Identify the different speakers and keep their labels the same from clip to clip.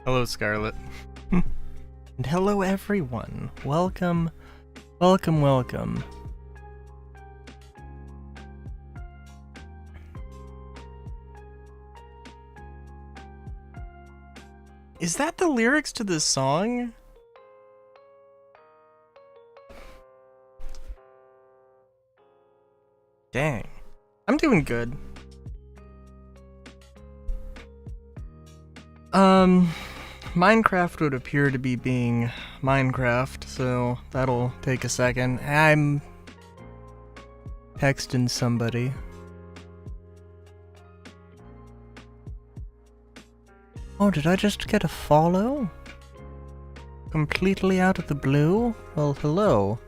Speaker 1: Hello, Scarlet. And hello, everyone. Welcome, welcome, welcome. Is that the lyrics to this song? Dang. I'm doing good. Minecraft would appear to be being Minecraft, so that'll take a second. I'm texting somebody. Oh, did I just get a follow? Completely out of the blue? Well, hello.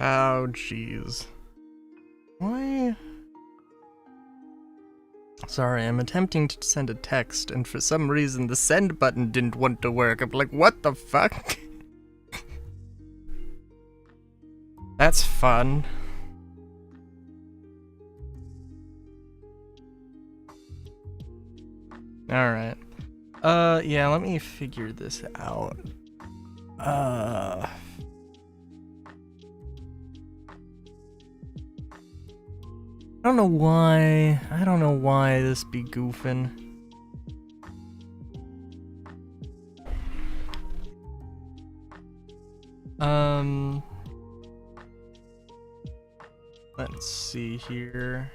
Speaker 1: Oh, jeez. Why? Sorry, I'm attempting to send a text, and for some reason the send button didn't want to work. I'm like, what the fuck? That's fun. Alright. Yeah, let me figure this out. I don't know why this be goofing. Let's see here.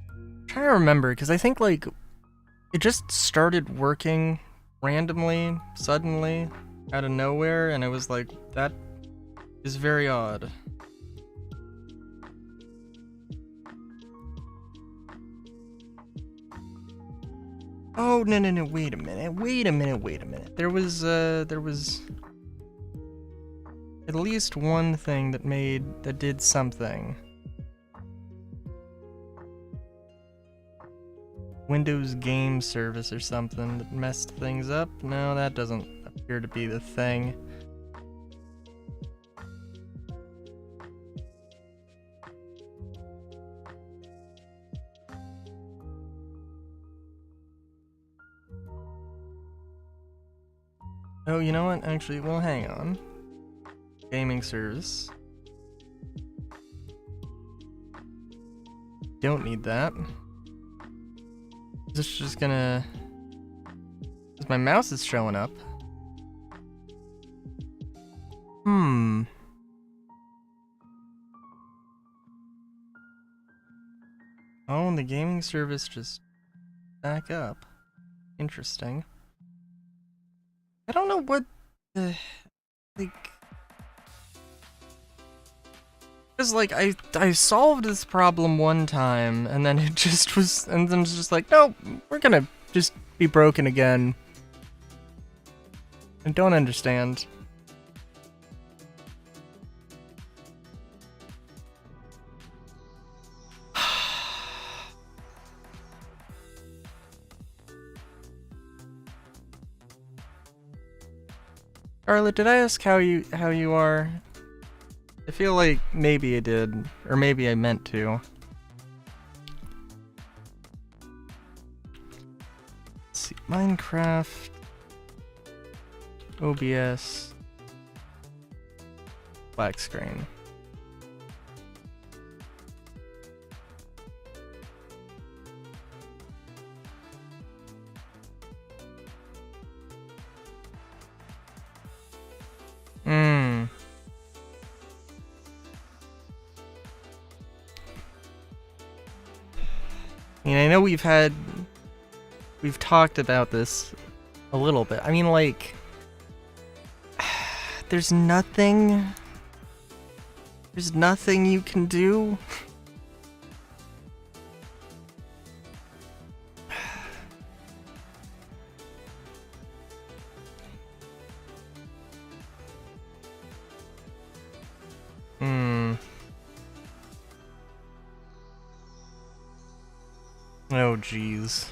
Speaker 1: I'm trying to remember, because I think, like, it just started working randomly, suddenly, out of nowhere, and I was like, that is very odd. Oh, no, wait a minute. There was at least one thing that did something. Windows Game Service or something that messed things up? No, that doesn't appear to be the thing. Oh, you know what? Actually, well, hang on. Gaming service. Don't need that. This is just gonna... My mouse is showing up. Oh, and the gaming service just back up. Interesting. I don't know what the... like... Because, like, I solved this problem one time, and then it just was... and then it's just like, no, we're gonna just be broken again. I don't understand. Scarlet, did I ask how you are? I feel like maybe I did, or maybe I meant to. Let's see, Minecraft, OBS, black screen. mean, I know we've talked about this a little bit. I mean, like, there's nothing you can do. Oh, jeez.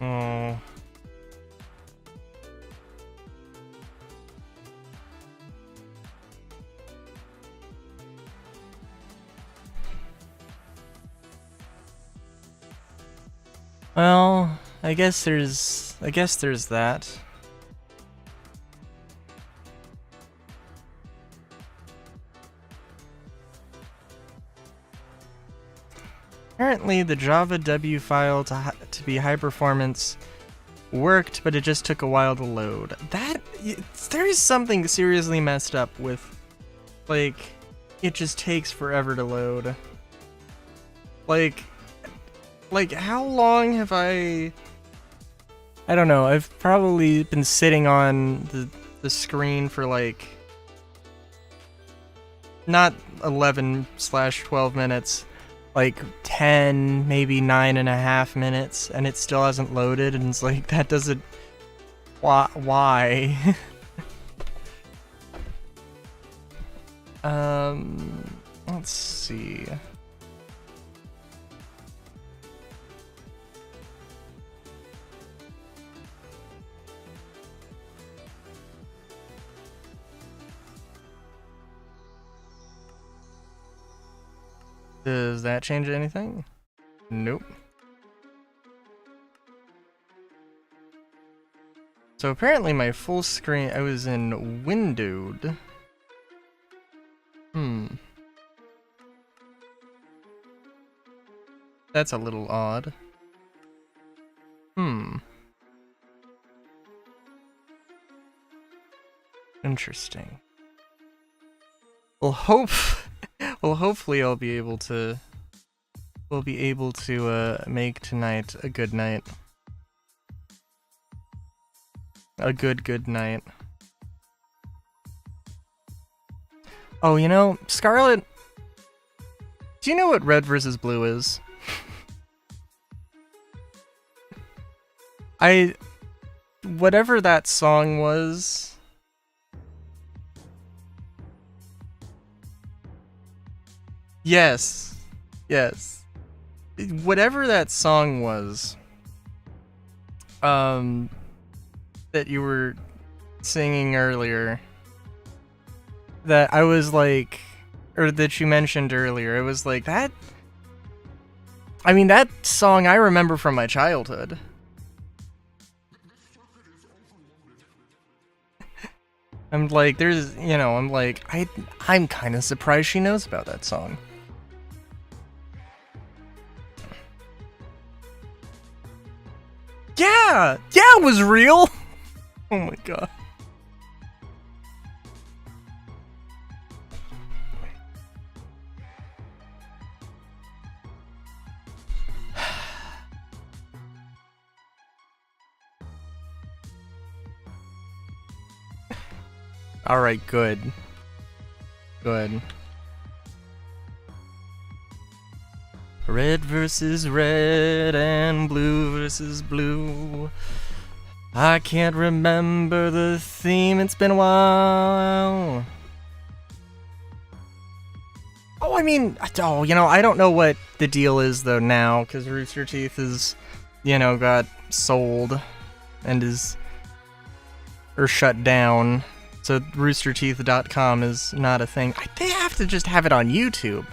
Speaker 1: Oh. Well, I guess there's that. Apparently, the Java W file to be high performance worked, but it just took a while to load. There is something seriously messed up with, like, it just takes forever to load. Like how long have I don't know, I've probably been sitting on the screen for like, not 11/12 minutes, like 10, maybe 9.5 minutes, and it still hasn't loaded, and it's like, that doesn't... Why? Let's see. Does that change anything? Nope. So apparently my full screen, I was in windowed. That's a little odd. Interesting. Well, hopefully I'll be able to... We'll be able to make tonight a good night. A good night. Oh, you know, Scarlet... Do you know what red versus blue is? Whatever that song was... Yes. Yes. Whatever that song was, that you were singing earlier, that I was like, or that you mentioned earlier, it was like, that... I mean, that song I remember from my childhood. I'm like, there's, you know, I'm like, I'm kind of surprised she knows about that song. Yeah! Yeah, it was real! Oh my god. Alright, good. Good. Red versus red and blue versus blue. I can't remember the theme, it's been a while. Oh, I mean, you know, I don't know what the deal is though now, because Rooster Teeth is, you know, got sold and is, or shut down. So roosterteeth.com is not a thing. They have to just have it on YouTube.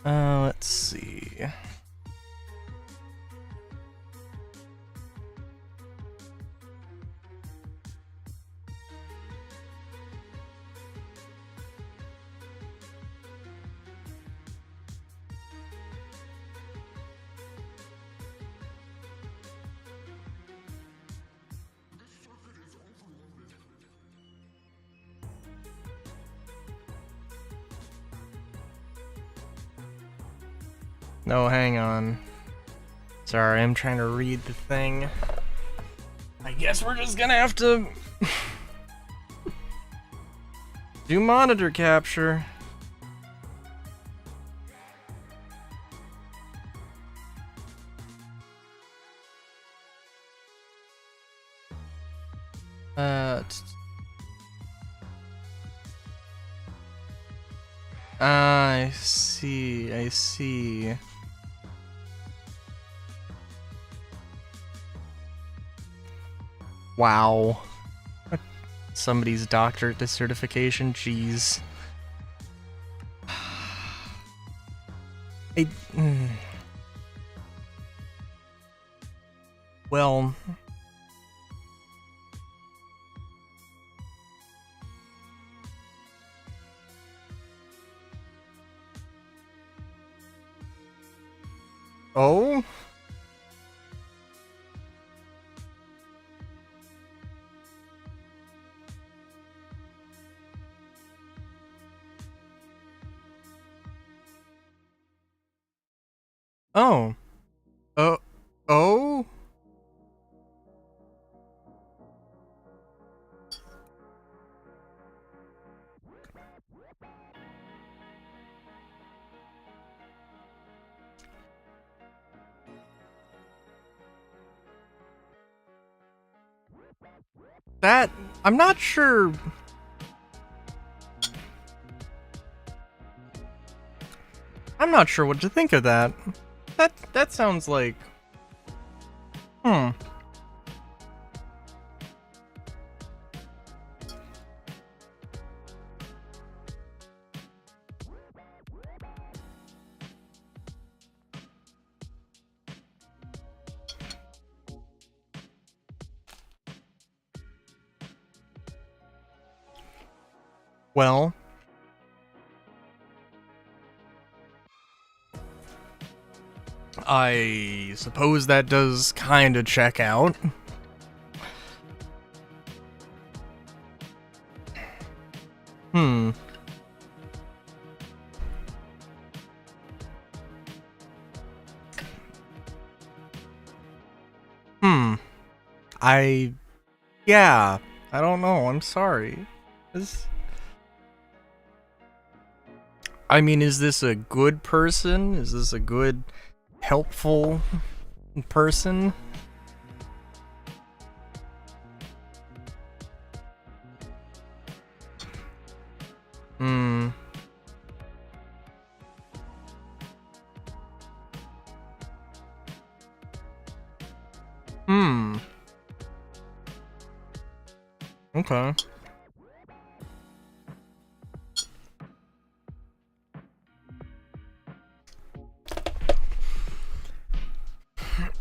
Speaker 1: Let's see. No, hang on. Sorry, I'm trying to read the thing. I guess we're just gonna have to do monitor capture. I see, I see. Wow. Somebody's doctorate certification, jeez. Well... Oh? Oh. Oh? That... I'm not sure... I'm not sure what to think of that. That sounds like... Well... I suppose that does kinda check out. Yeah, I don't know, I'm sorry. I mean, is this a good person? Is this a good, helpful person? Okay.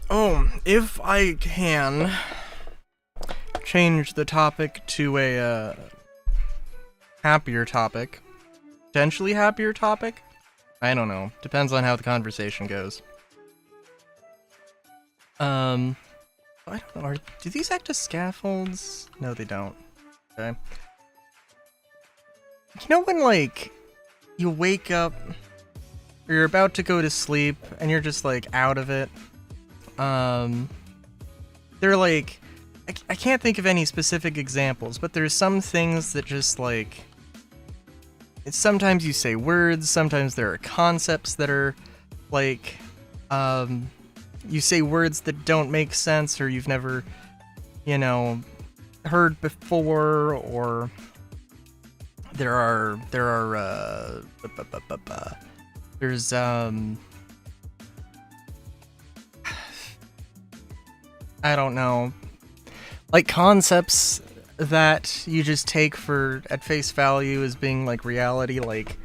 Speaker 1: Oh, if I can change the topic to a happier topic, potentially happier topic? I don't know. Depends on how the conversation goes. I don't know. Do these act as scaffolds? No, they don't. Okay. You know when, like, you wake up, or you're about to go to sleep, and you're just, like, out of it? They're like... I can't think of any specific examples, but there's some things that just, like... Sometimes you say words, sometimes there are concepts that are, like, you say words that don't make sense, or you've never, you know, heard before, or there's, I don't know, like concepts that you just take for at face value as being like reality, like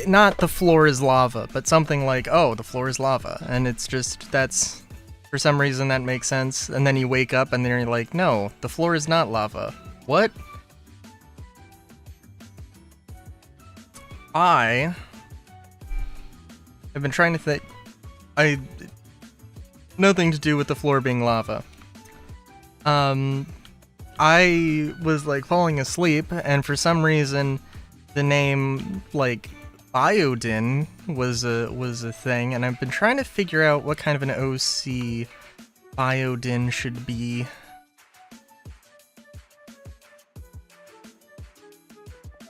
Speaker 1: not the floor is lava, but something like, oh, the floor is lava. And it's just, that's, for some reason that makes sense. And then you wake up and then you're like, no, the floor is not lava. What? I have been trying to think. Nothing to do with the floor being lava. I was like falling asleep, and for some reason, the name like Biodin was a thing, and I've been trying to figure out what kind of an OC Biodin should be.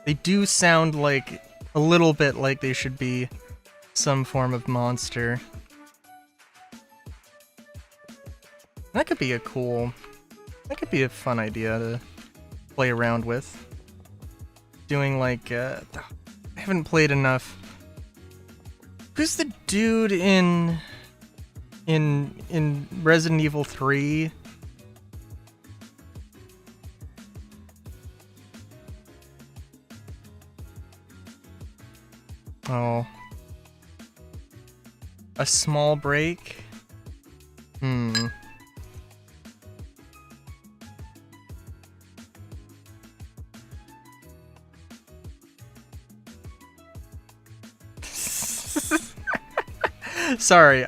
Speaker 1: They do sound like a little bit like they should be some form of monster. That could be a fun idea to play around with. Doing like, I haven't played enough. Who's the dude in Resident Evil 3? Oh. A small break? Sorry,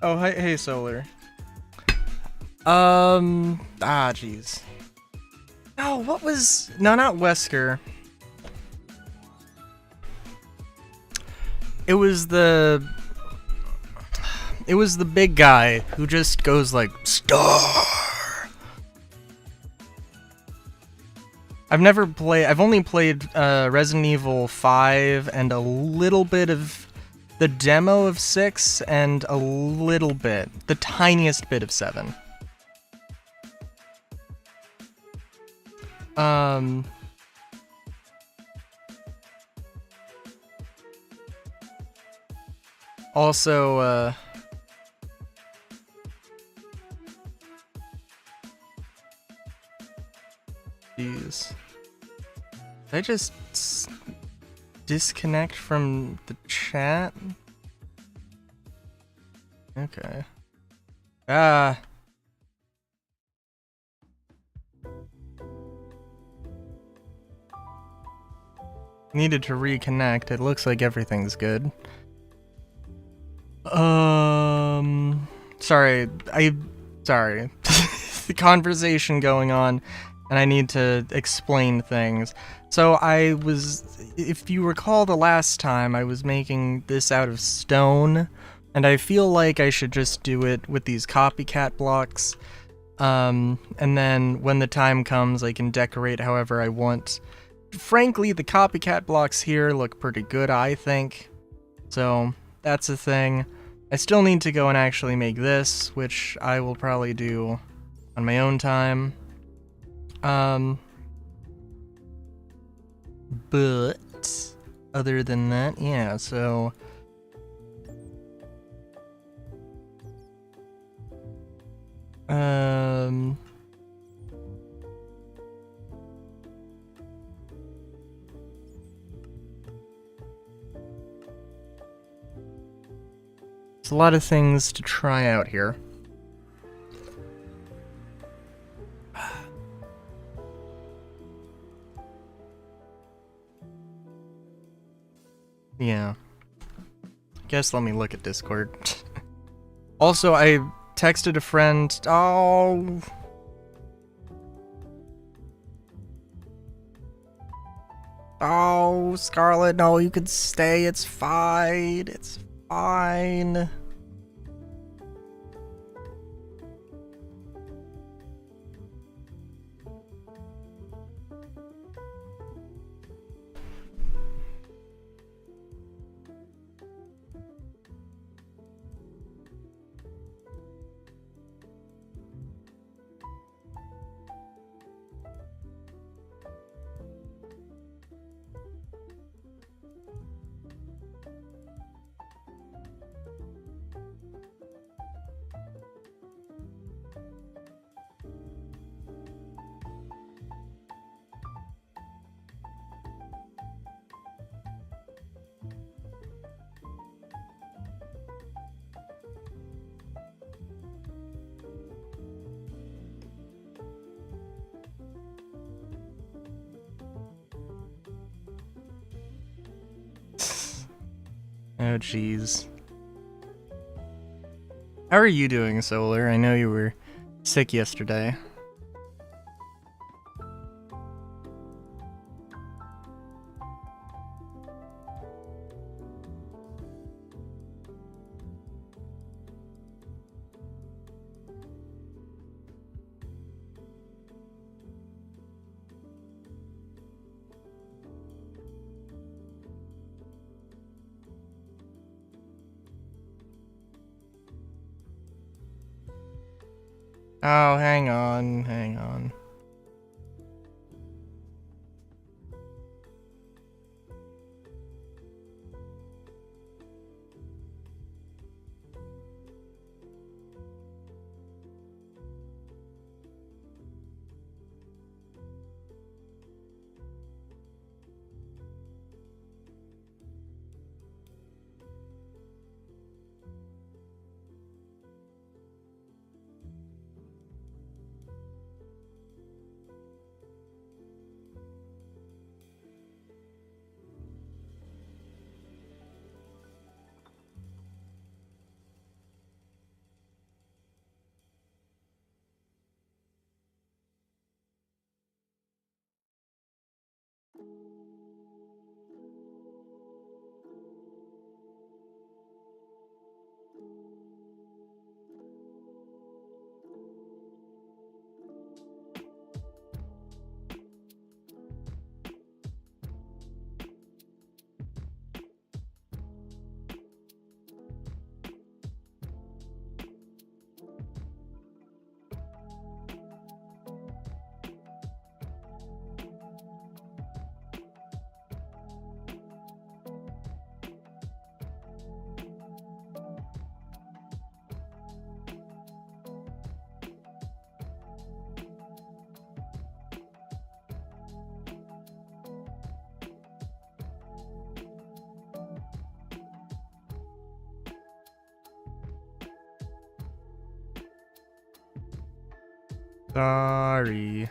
Speaker 1: Oh, hey, Solar. Jeez. No, what was... No, not Wesker. It was the big guy who just goes like, Star! I've only played Resident Evil 5 and a little bit of the demo of 6 and a little bit, the tiniest bit of 7. Also, jeez. Did I just disconnect from the chat? Okay. Needed to reconnect. It looks like everything's good. Sorry. Sorry. The conversation going on, and I need to explain things. So if you recall the last time, I was making this out of stone, and I feel like I should just do it with these copycat blocks. And then when the time comes, I can decorate however I want. Frankly, the copycat blocks here look pretty good, I think. So, that's a thing. I still need to go and actually make this, which I will probably do on my own time. But other than that, yeah, so there's a lot of things to try out here. Yeah. Guess let me look at Discord. Also, I texted a friend. Oh. Oh, Scarlet, no, you can stay. It's fine. It's fine. Oh, jeez. How are you doing, Solar? I know you were sick yesterday. Oh, hang on, hang on. Sorry.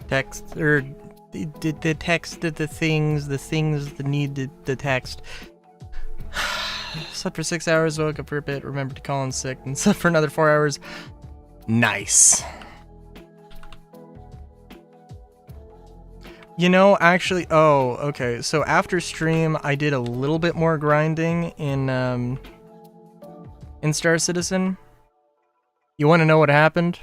Speaker 1: Text, or the text, the things that need the text. Slept for 6 hours, woke up for a bit, remembered to call in sick, and slept for another 4 hours. Nice. You know, actually, oh, okay. So after stream, I did a little bit more grinding in Star Citizen. You want to know what happened?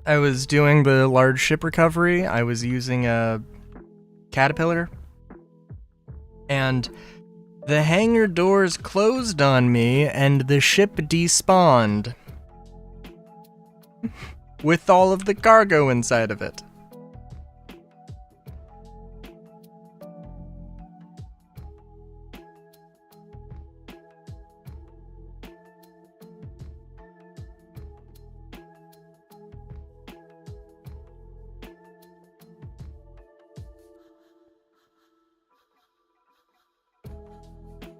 Speaker 1: I was doing the large ship recovery. I was using a caterpillar, and the hangar doors closed on me, and the ship despawned with all of the cargo inside of it.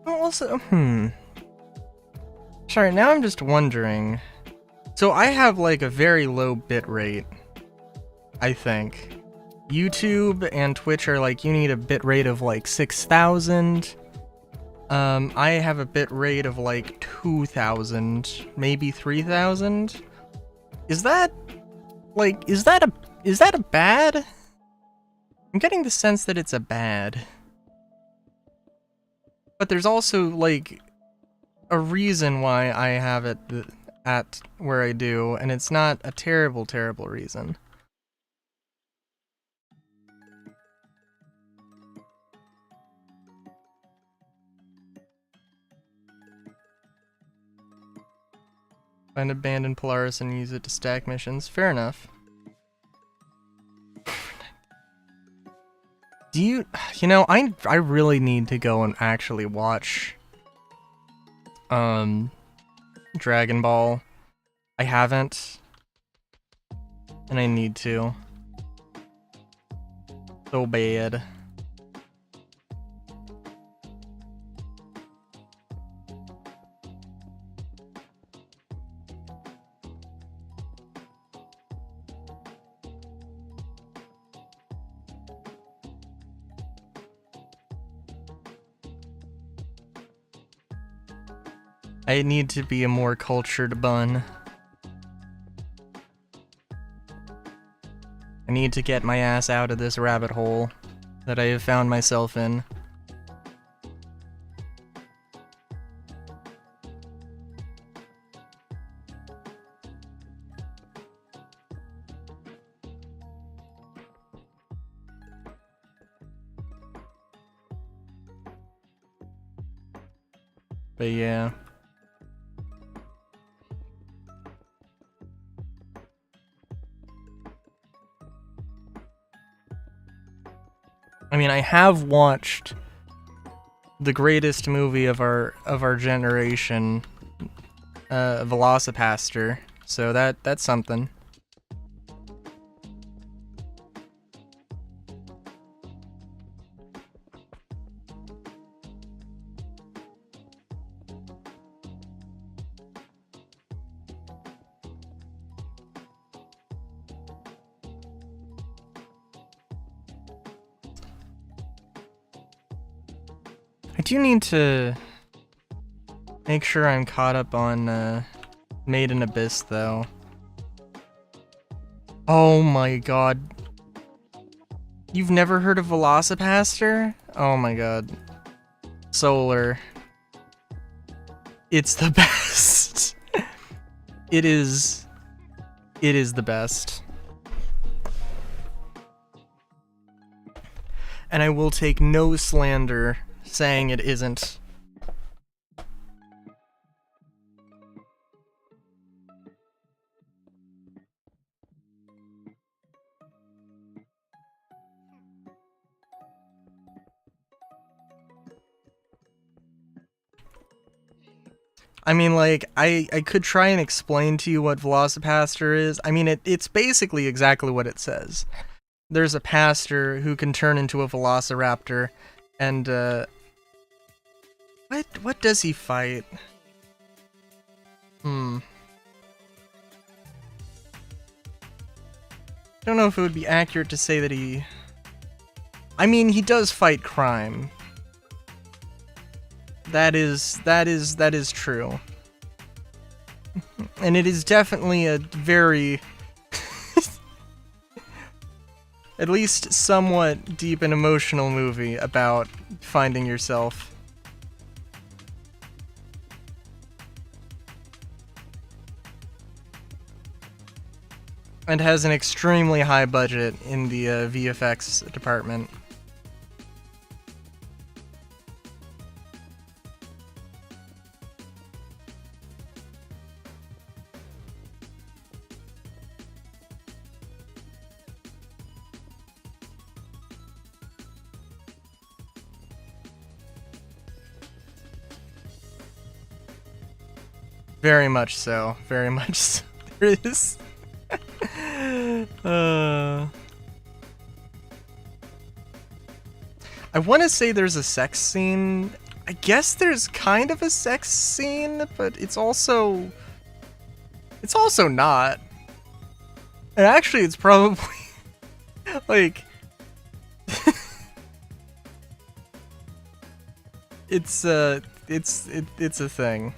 Speaker 1: Also, sorry, now I'm just wondering. So I have like a very low bit rate, I think. YouTube and Twitch are like, you need a bit rate of like 6,000. I have a bit rate of like 2,000, maybe 3,000. Is that a bad? I'm getting the sense that it's a bad. But there's also like a reason why I have it at where I do, and it's not a terrible, terrible reason. Find abandoned Polaris and use it to stack missions. Fair enough. Do you know, I really need to go and actually watch Dragon Ball. I haven't, and I need to. So bad. I need to be a more cultured bun. I need to get my ass out of this rabbit hole that I have found myself in. But yeah. I mean, I have watched the greatest movie of our generation, Velocipaster, so that's something. I do need to make sure I'm caught up on Made in Abyss, though. Oh my god. You've never heard of Velocipaster? Oh my god. Solar. It's the best. It is the best. And I will take no slander saying it isn't. I mean, like, I could try and explain to you what Velocipaster is. I mean, it's basically exactly what it says. There's a pastor who can turn into a velociraptor, and, What does he fight? I don't know if it would be accurate to say that he... I mean, he does fight crime. That is true. And it is definitely a very... at least somewhat deep and emotional movie about finding yourself. And has an extremely high budget in the VFX department. Very much so. Very much so. There is... I want to say there's a sex scene. I guess there's kind of a sex scene, but it's also not. And actually, it's probably like it's a thing.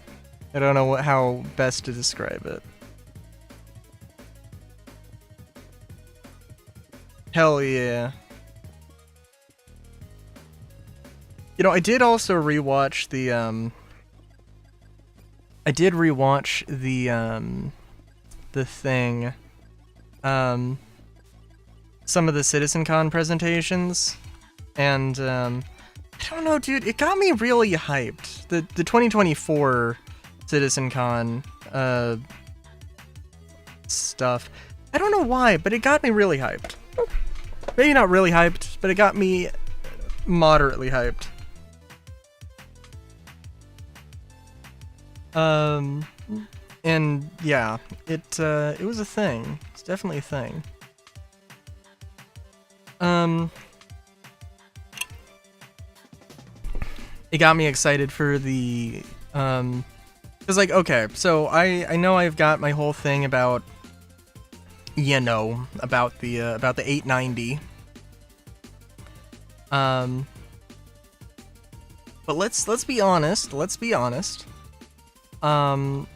Speaker 1: I don't know how best to describe it. Hell yeah. You know, I did also rewatch the the thing, some of the CitizenCon presentations, and I don't know, dude, it got me really hyped. The 2024 CitizenCon stuff. I don't know why, but it got me really hyped. Maybe not really hyped, but it got me moderately hyped. And yeah, it was a thing. It's definitely a thing. It got me excited for the cause like, okay, so I know I've got my whole thing about, you know, about the 890. But let's be honest. I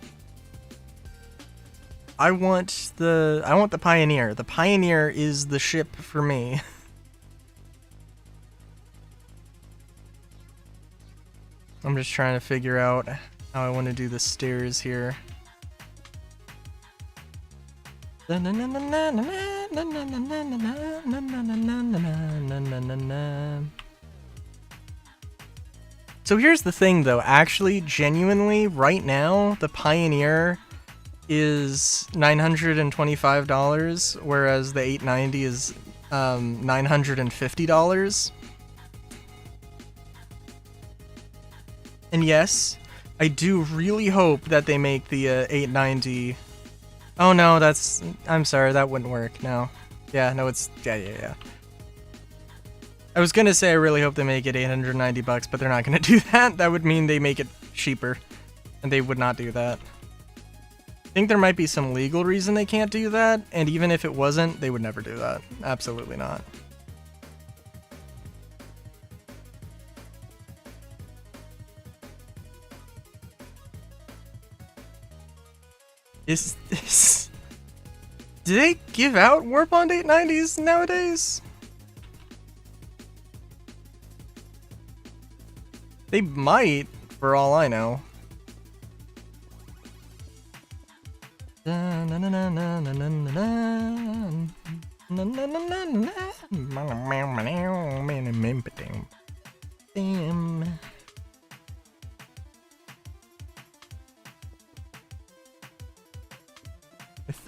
Speaker 1: want the Pioneer. The Pioneer is the ship for me. I'm just trying to figure out how I want to do the stairs here. So here's the thing though, actually, genuinely, right now, the Pioneer is $925, whereas the 890 is $950. And yes, I do really hope that they make the 890. Oh no, I'm sorry, that wouldn't work, no. Yeah, no, yeah. I was gonna say I really hope they make it $890, but they're not gonna do that. That would mean they make it cheaper, and they would not do that. I think there might be some legal reason they can't do that, and even if it wasn't, they would never do that. Absolutely not. Is this... Do they give out War Bond 890s nowadays? They might, for all I know.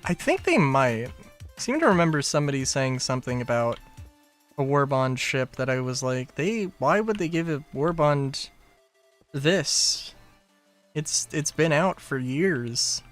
Speaker 1: I think they might. I seem to remember somebody saying something about a Warbond ship that I was like, why would they give a Warbond this? It's been out for years.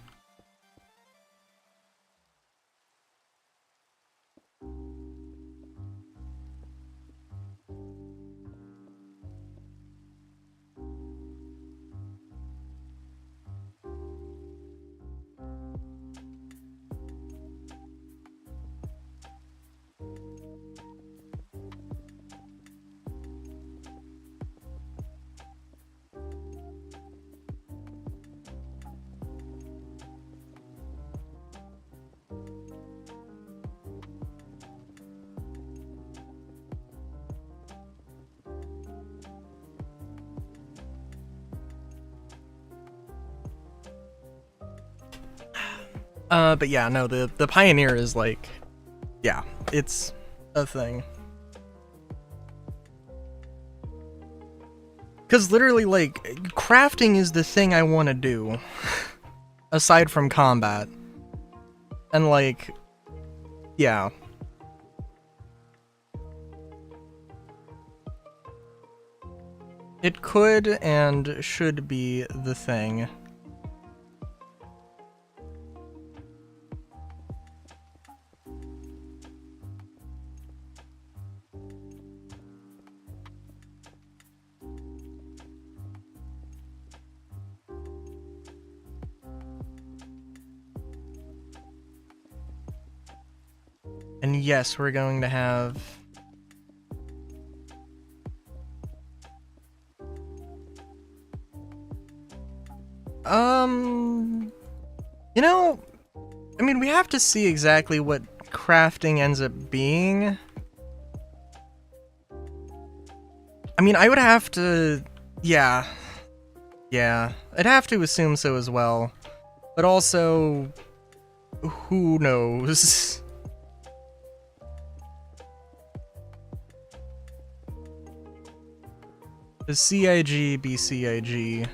Speaker 1: But yeah, no, the Pioneer is like, yeah, it's a thing. Because literally, like, crafting is the thing I want to do, aside from combat. And like, yeah. It could and should be the thing. And yes, we're going to have... You know, I mean, we have to see exactly what crafting ends up being. I mean, I would have to... Yeah. Yeah. I'd have to assume so as well. But also... Who knows? The CIG be CIG.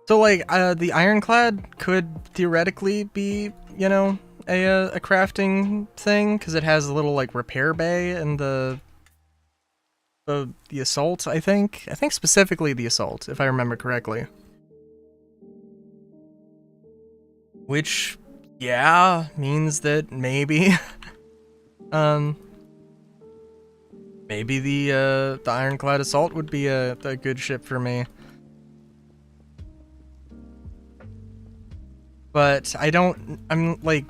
Speaker 1: So, like, the Ironclad could theoretically be, you know, a crafting thing, because it has a little, like, repair bay and the Assault, I think. I think specifically the Assault, if I remember correctly. Which, yeah, means that maybe, maybe the Ironclad Assault would be a good ship for me. But I'm like,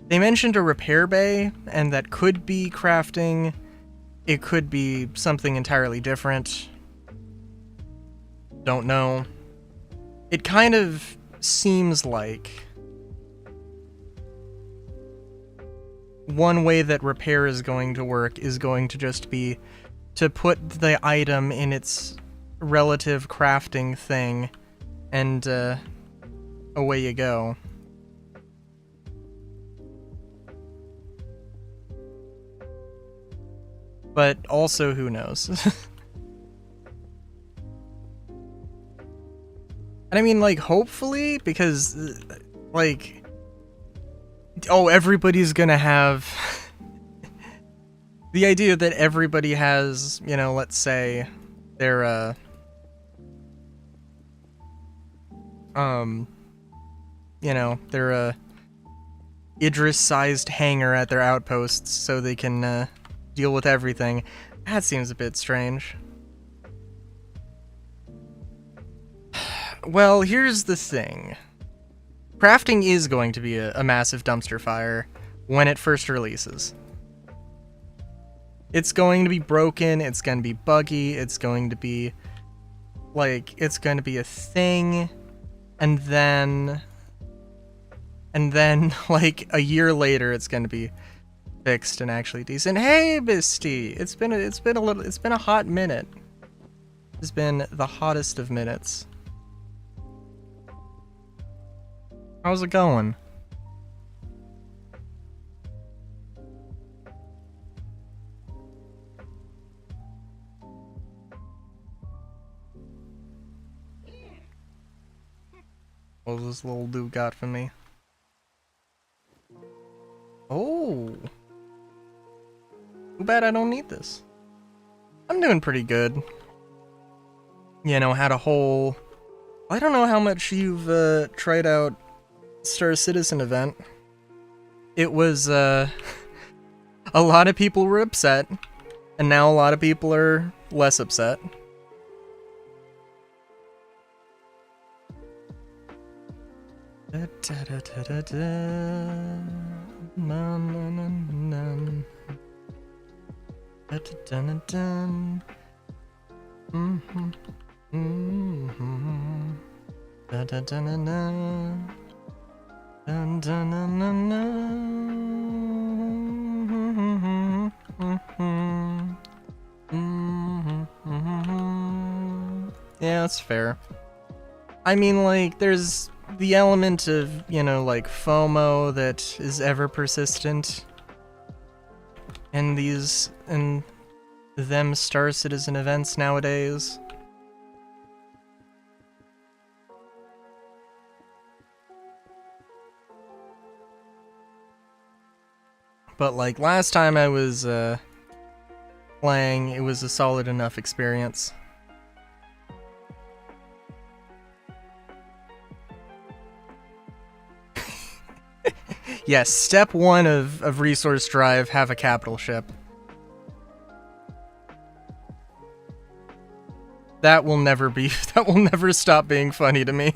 Speaker 1: They mentioned a repair bay, and that could be crafting. It could be something entirely different. Don't know. It kind of seems like one way that repair is going to work is going to just be to put the item in its relative crafting thing, and away you go. But also, who knows? And I mean, like, hopefully, because, like, oh, everybody's gonna have the idea that everybody has, you know, let's say, their, you know, their, Idris-sized hangar at their outposts so they can, deal with everything. That seems a bit strange. Well, here's the thing. Crafting is going to be a massive dumpster fire when it first releases. It's going to be broken, it's going to be buggy, it's going to be, like, it's going to be a thing, and then, like, a year later, it's going to be fixed and actually decent. Hey, Misty! It's been a hot minute. It's been the hottest of minutes. How's it going? What was this little dude got from me? Oh! Too bad I don't need this. I'm doing pretty good. You know, had a whole... I don't know how much you've tried out Star Citizen event. It was, a lot of people were upset, and now a lot of people are less upset. Da, da, da, da, da, da. Na, na, na, na. Da, da, da, da, da. Mm-hmm. Mm-hmm. Da, da, da, da, da. Dun, dun, dun, dun, dun. Yeah, that's fair. I mean, like, there's the element of, you know, like, FOMO that is ever persistent in these, in them Star Citizen events nowadays. But, like, last time I was, playing, it was a solid enough experience. Yes, step one of resource drive, have a capital ship. That will never be, that will never stop being funny to me.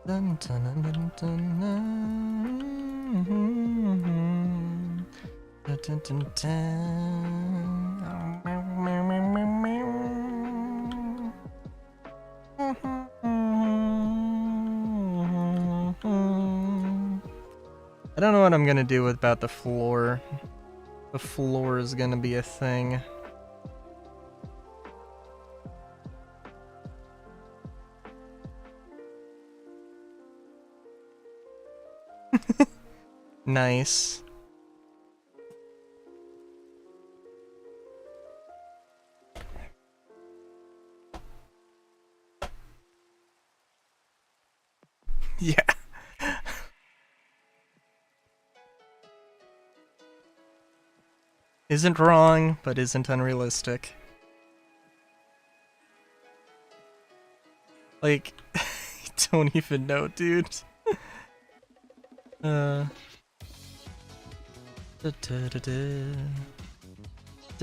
Speaker 1: Dun, dun, dun, dun, dun, dun, dun, dun, dun. I don't know what I'm gonna do about the floor. The floor is gonna be a thing. Nice. Yeah. Isn't wrong, but isn't unrealistic. Like, I don't even know, dude. Da, da, da, da.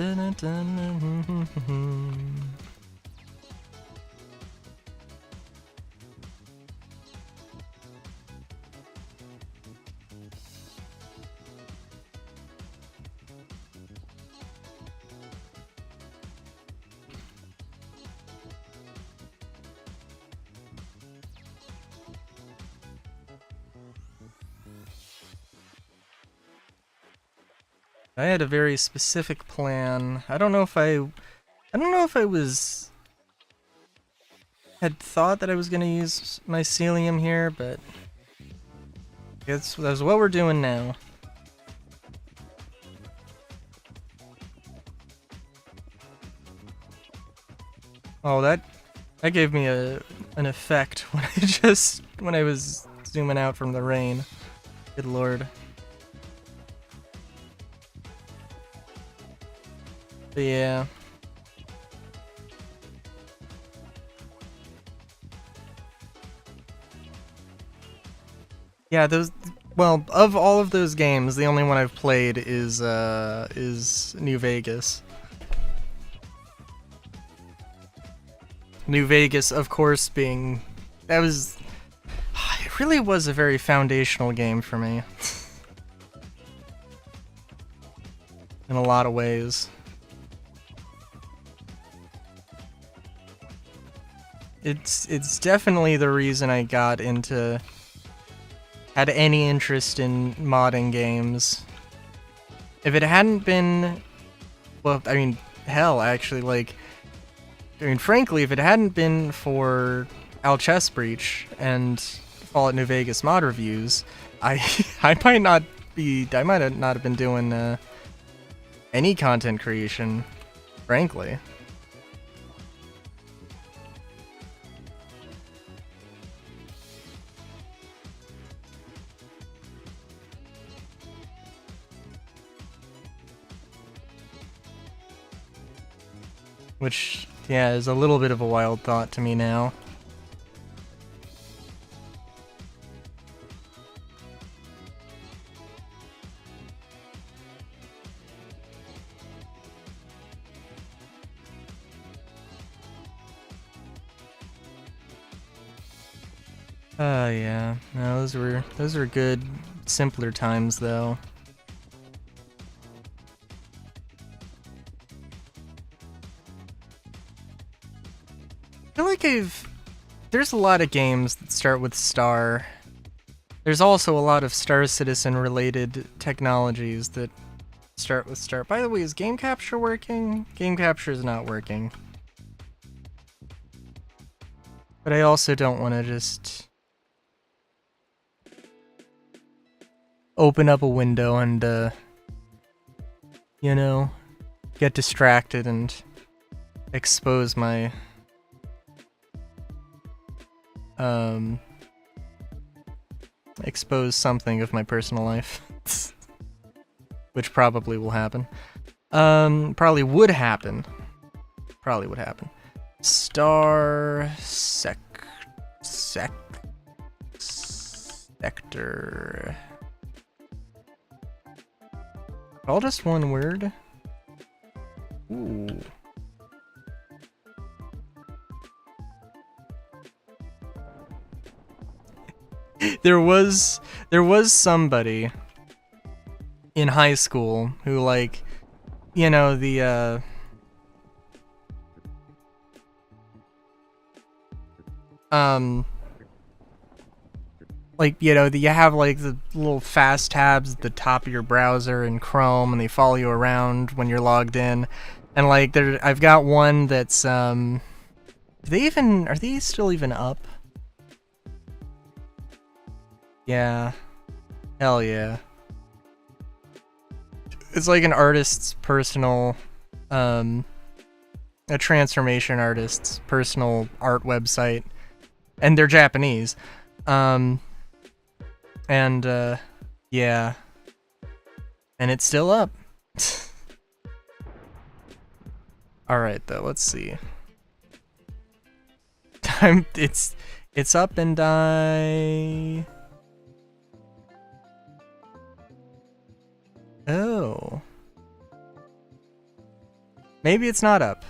Speaker 1: I had a very specific plan. I don't know if I had thought that I was gonna use mycelium here, but that's what we're doing now. Oh, that gave me an effect when I was zooming out from the rain. Good lord. But yeah. Yeah, well, of all of those games, the only one I've played is New Vegas. New Vegas, of course, it really was a very foundational game for me. In a lot of ways. It's definitely the reason I had any interest in modding games. If it hadn't been, well, I mean, hell, actually, frankly, if it hadn't been for Chess Breach and Fallout New Vegas mod reviews, I might not have been doing any content creation, frankly. Which, yeah, is a little bit of a wild thought to me now. Yeah. No, those were good, simpler times, though. I feel like there's a lot of games that start with Star. There's also a lot of Star Citizen related technologies that start with Star. By the way, is game capture working? Game capture is not working. But I also don't want to just open up a window and, you know, get distracted and expose my, expose something of my personal life. Which probably will happen. Probably would happen. Star sector. All just one word? Ooh. There was somebody in high school who, like, you know, the like, you know, you have like the little fast tabs at the top of your browser in Chrome, and they follow you around when you're logged in. And like, I've got one that's are they still even up? Yeah. Hell yeah. It's like an artist's personal, a transformation artist's personal art website. And they're Japanese. Yeah. And it's still up. Alright though, let's see. It's up and Oh. Maybe it's not up.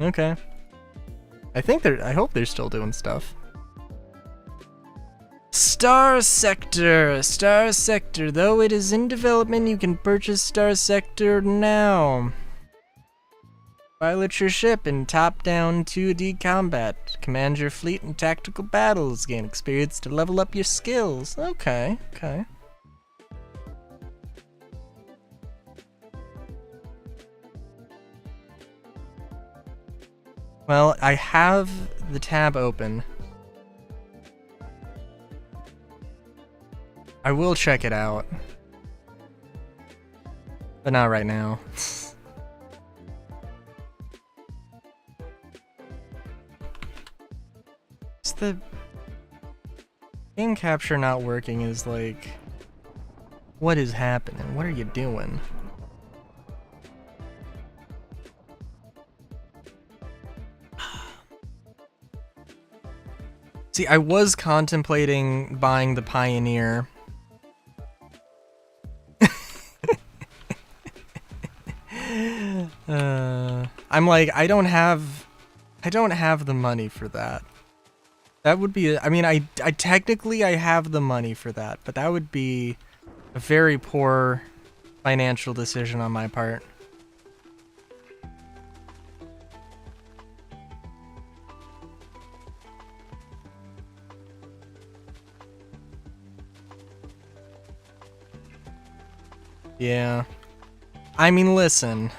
Speaker 1: Okay. I hope they're still doing stuff. Star Sector! Star Sector. Though it is in development, you can purchase Star Sector now. Pilot your ship in top-down 2D combat. Command your fleet in tactical battles. Gain experience to level up your skills. Okay. Well, I have the tab open. I will check it out. But not right now. Is the game capture not working is like... What is happening? What are you doing? See, I was contemplating buying the Pioneer. I'm like, I don't have the money for that. That would be, I mean, I technically I have the money for that, but that would be a very poor financial decision on my part. Yeah. I mean, listen.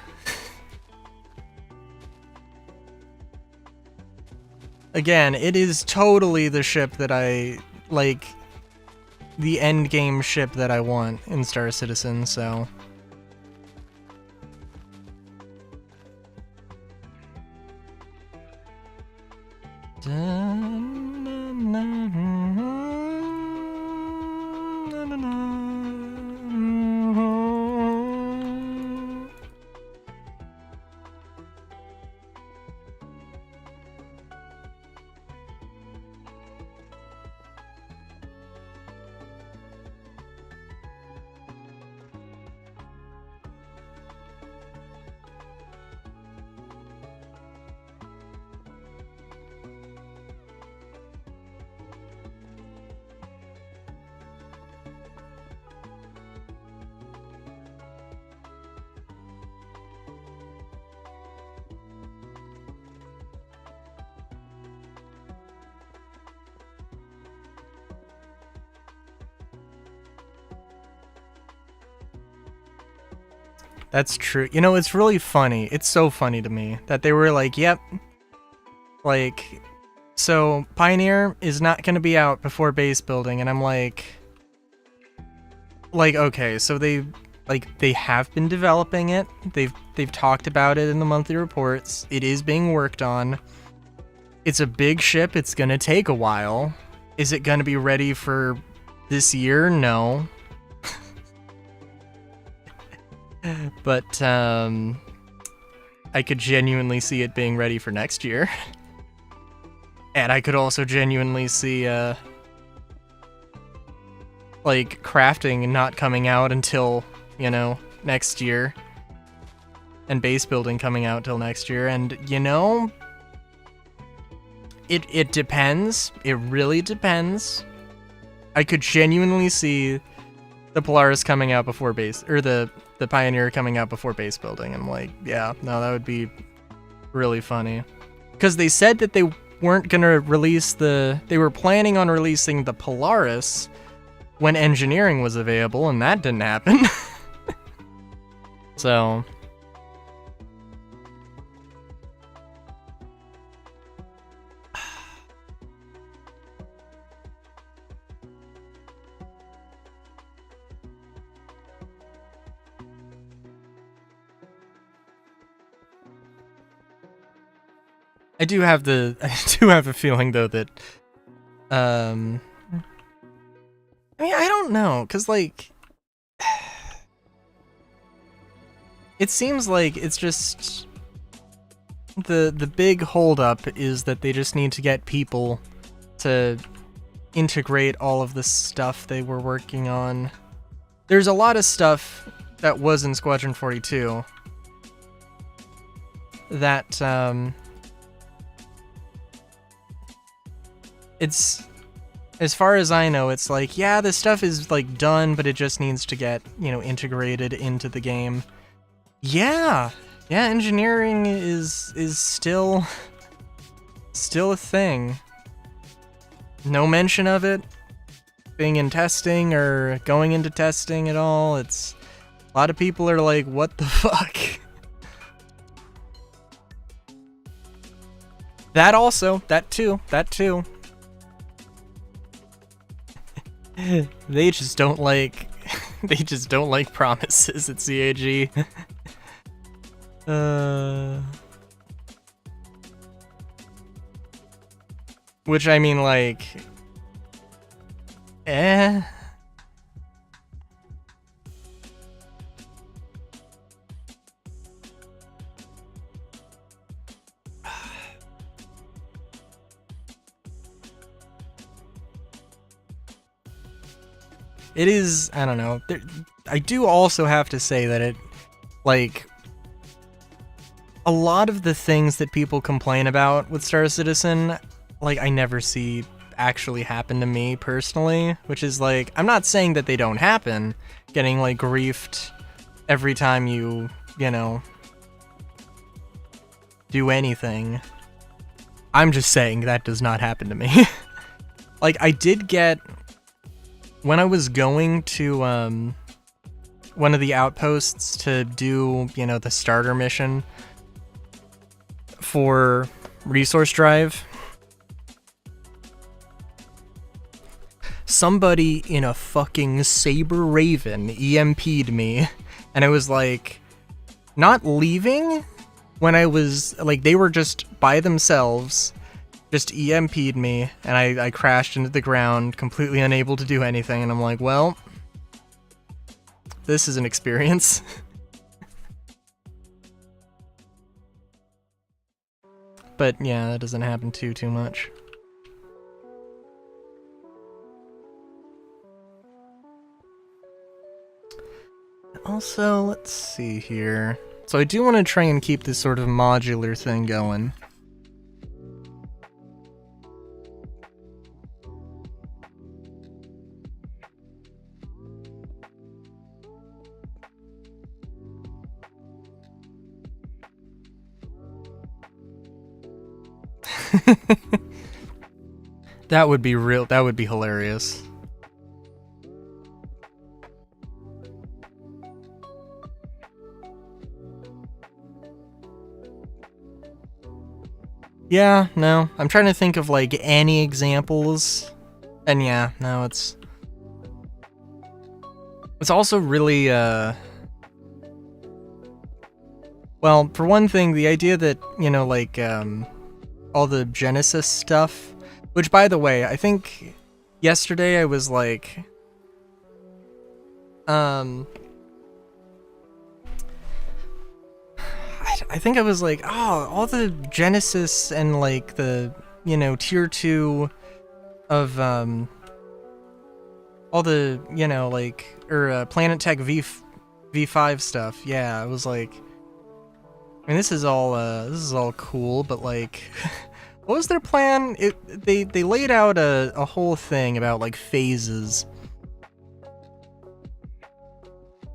Speaker 1: Again, it is totally the ship that I, like, the endgame ship that I want in Star Citizen, so... That's true. You know, it's really funny. It's so funny to me that they were like, yep. Like, so Pioneer is not going to be out before base building. And I'm like, okay, so they have been developing it. They've talked about it in the monthly reports. It is being worked on. It's a big ship. It's going to take a while. Is it going to be ready for this year? No. But, I could genuinely see it being ready for next year. And I could also genuinely see, like, crafting not coming out until, you know, next year. And base building coming out till next year. And, you know, it depends. It really depends. I could genuinely see the Polaris coming out before base, or the Pioneer coming out before base building. I'm like, yeah, no, that would be really funny. Because they said that they weren't going to release they were planning on releasing the Polaris when engineering was available, and that didn't happen. So... I do have a feeling though that, I mean, I don't know, cause like, it seems like it's just, the big holdup is that they just need to get people to integrate all of the stuff they were working on. There's a lot of stuff that was in Squadron 42 that it's, as far as I know, it's like, yeah, this stuff is like done, but it just needs to get, you know, integrated into the game. Yeah, engineering is still a thing. No mention of it being in testing or going into testing at all. It's, a lot of people are like, what the fuck? That also, that too. They just don't like promises at CAG. Which, I mean, like, it is, I don't know. I do also have to say that it, like, a lot of the things that people complain about with Star Citizen, like, I never see actually happen to me personally, which is like, I'm not saying that they don't happen, getting, like, griefed every time you know, do anything. I'm just saying that does not happen to me. Like, I did get, when I was going to one of the outposts to do, you know, the starter mission for Resource Drive, somebody in a fucking Saber Raven EMP'd me, and I was like, not leaving when I was, like, they were just by themselves, just EMP'd me, and I crashed into the ground, completely unable to do anything, and I'm like, well, this is an experience. But yeah, that doesn't happen too much. Also, let's see here. So I do want to try and keep this sort of modular thing going. That would be real. That would be hilarious. Yeah, no. I'm trying to think of, like, any examples. And yeah, no, it's also really, well, for one thing, the idea that, you know, like, all the Genesis stuff, which, by the way, I think yesterday I was like, I think I was like, oh, all the Genesis and, like, the, you know, tier 2 of, all the, you know, like, or Planet Tech V5 stuff. Yeah, I was like, I mean, this is all cool, but, like, what was their plan? They laid out a whole thing about, like, phases.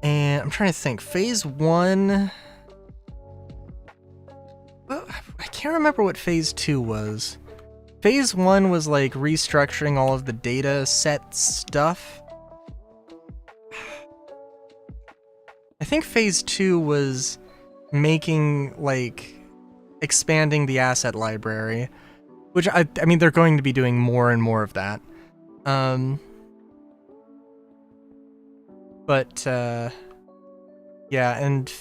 Speaker 1: And I'm trying to think, phase 1... Well, I can't remember what phase 2 was. Phase 1 was, like, restructuring all of the data set stuff. I think phase 2 was making, like, expanding the asset library, which I mean, they're going to be doing more and more of that. But yeah, and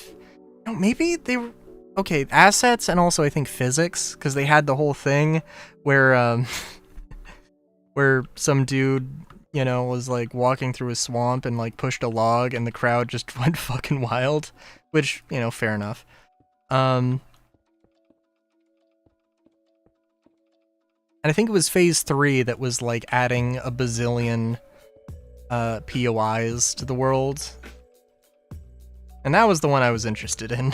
Speaker 1: you know, maybe they were okay, assets, and also I think physics, because they had the whole thing where where some dude, you know, was like walking through a swamp and like pushed a log and the crowd just went fucking wild, which, you know, fair enough. And I think it was phase 3 that was like adding a bazillion POIs to the world. And that was the one I was interested in.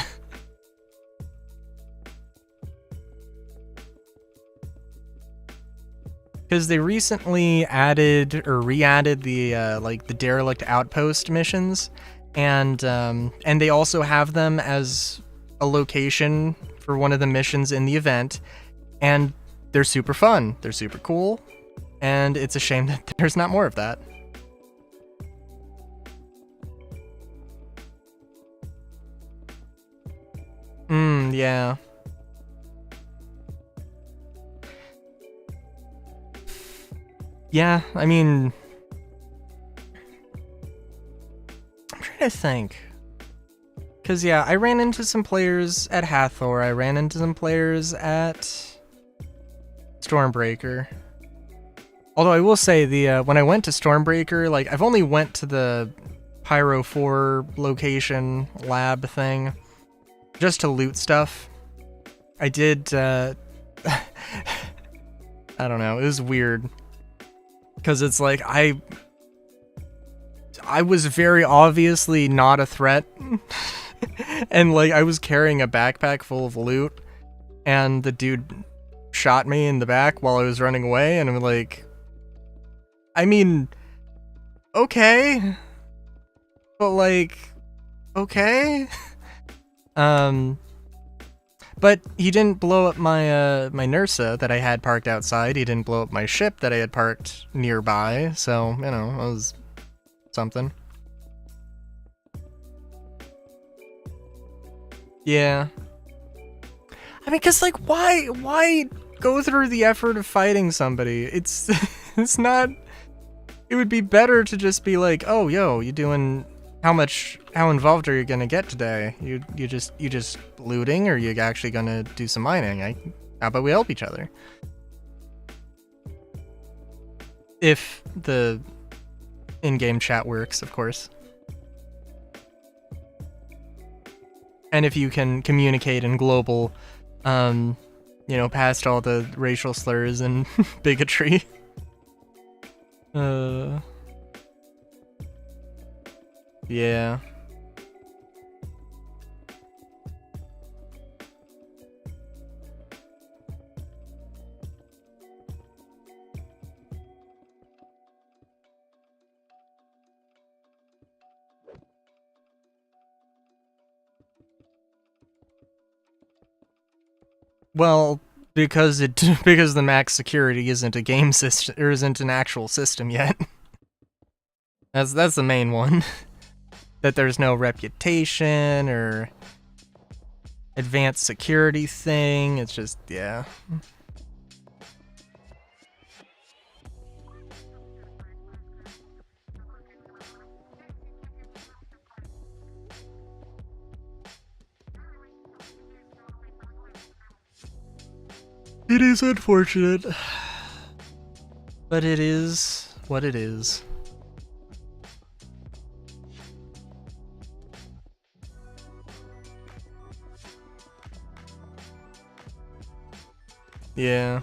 Speaker 1: Because they recently added or re-added the like the derelict outpost missions, and they also have them as a location for one of the missions in the event, and they're super fun. They're super cool, and it's a shame that there's not more of that. Yeah. Yeah, I mean, I'm trying to think. Because, yeah, I ran into some players at Hathor, I ran into some players at Stormbreaker. Although I will say, when I went to Stormbreaker, like, I've only went to the Pyro 4 location lab thing just to loot stuff. I did, I don't know, it was weird. Because it's like, I was very obviously not a threat. And like, I was carrying a backpack full of loot, and the dude shot me in the back while I was running away, and I'm like, I mean, okay. But like, okay. But he didn't blow up my my Nursa that I had parked outside. He didn't blow up my ship that I had parked nearby. So, you know, it was something. Yeah. I mean, cause like, why go through the effort of fighting somebody? It's, it's not. It would be better to just be like, oh, yo, you doing? How involved are you gonna get today? You just looting, or you actually gonna do some mining? How about we help each other? If the in-game chat works, of course. And if you can communicate in global, you know, past all the racial slurs and bigotry. Yeah. Well, because because the max security isn't a game system, or isn't an actual system yet. That's the main one. That there's no reputation or advanced security thing. It's just, yeah. It is unfortunate, but it is what it is. Yeah.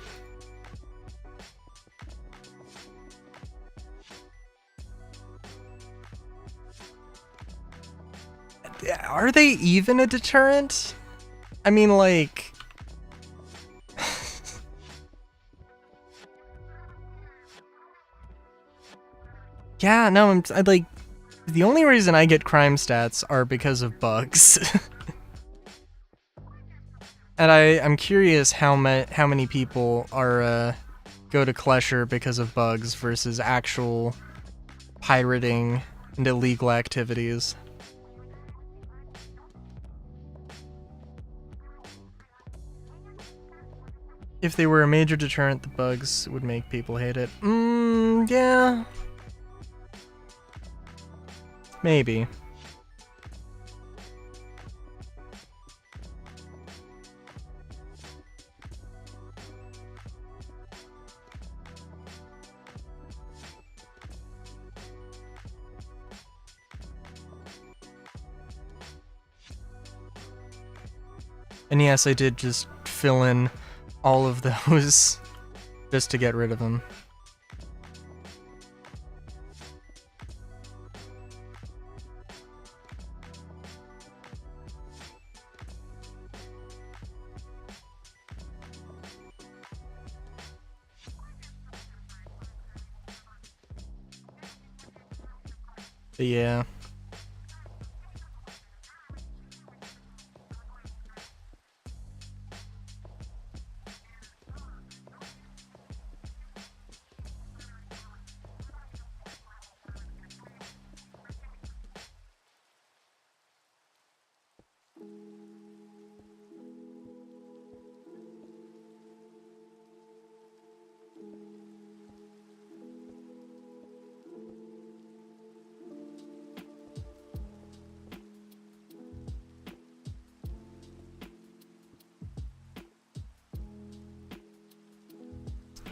Speaker 1: Are they even a deterrent? I mean, like... Yeah, no, I like... The only reason I get crime stats are because of bugs. And I'm curious how many people are, go to Klesher because of bugs versus actual pirating and illegal activities. If they were a major deterrent, the bugs would make people hate it. Yeah. Maybe. And yes, I did just fill in all of those just to get rid of them. But yeah.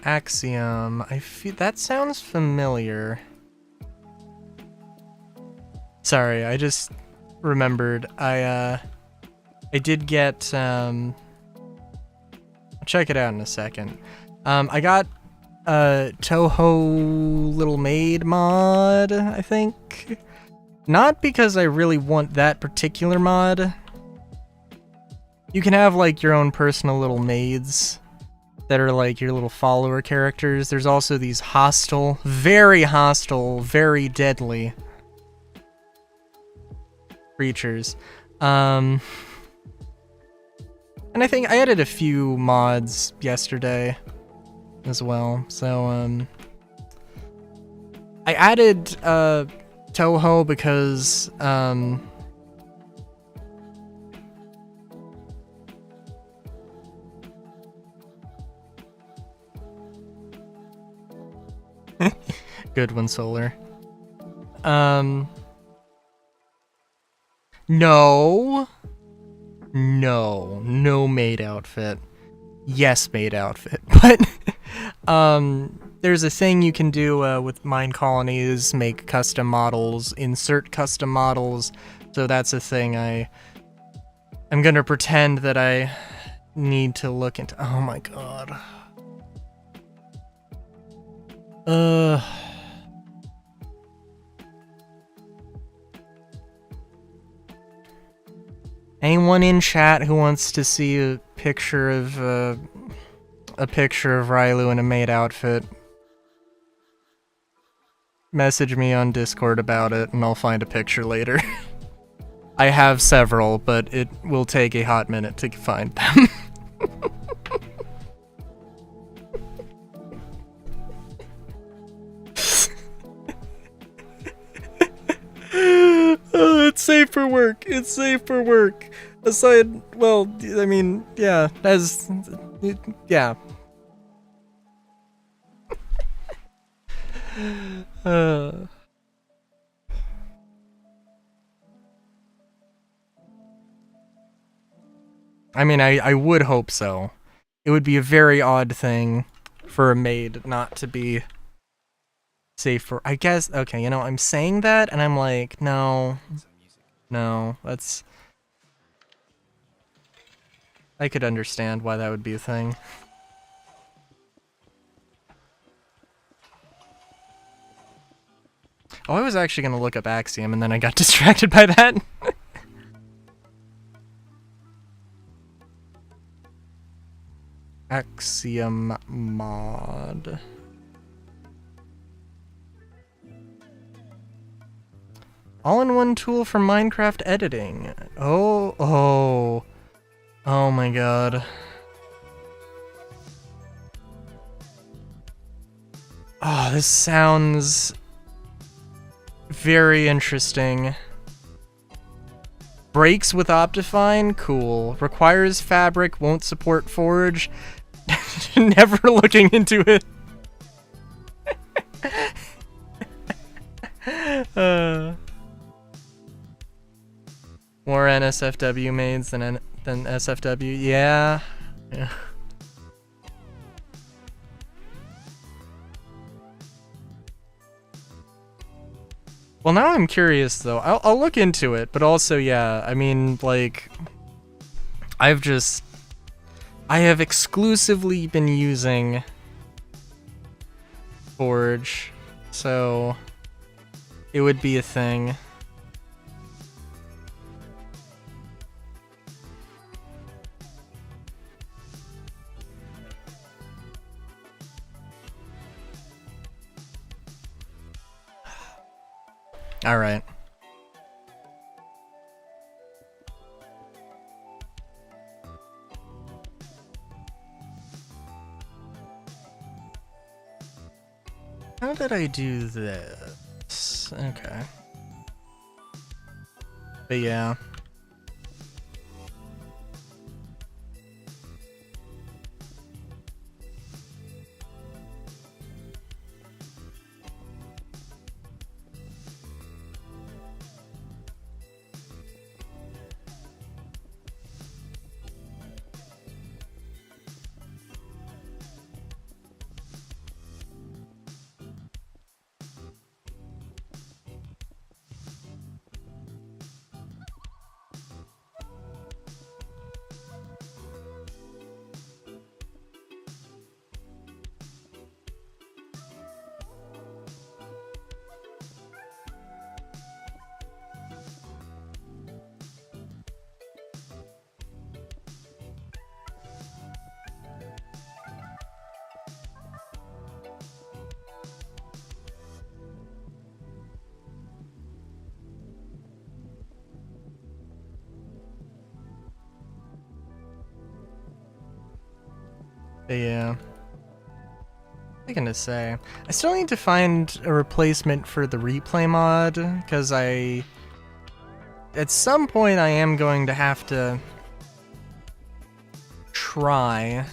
Speaker 1: Axiom. I feel that sounds familiar. Sorry, I just remembered. I did get I'll check it out in a second. I got Toho Little Maid mod, I think. Not because I really want that particular mod. You can have like your own personal little maids that are like your little follower characters. There's also these hostile, very deadly creatures. And I think I added a few mods yesterday as well. So I added Toho because good one, Solar. No maid outfit. Yes, maid outfit. But there's a thing you can do with mine colonies, make custom models, insert custom models. So that's a thing I'm gonna pretend that I need to look into. Oh my god. Anyone in chat who wants to see a picture of Rylu in a maid outfit, message me on Discord about it and I'll find a picture later. I have several, but it will take a hot minute to find them. Oh, it's safe for work. It's safe for work. Aside, well, I mean, yeah, yeah. I mean, I would hope so. It would be a very odd thing for a maid not to be safe for, I guess, okay, you know, I'm saying that, and I'm like, no, that's, I could understand why that would be a thing. Oh, I was actually gonna look up Axiom, and then I got distracted by that. Axiom mod. All-in-one tool for Minecraft editing. Oh my god. Oh, this sounds very interesting. Breaks with Optifine? Cool. Requires fabric, won't support forge. Never looking into it. More NSFW maids than SFW. Yeah. Well, now I'm curious though. I'll look into it, but also, yeah, I mean, like, I have exclusively been using Forge, so it would be a thing. Alright. How did I do this? Okay. But yeah. But yeah. What am I gonna say? I still need to find a replacement for the replay mod, because at some point I am going to have to try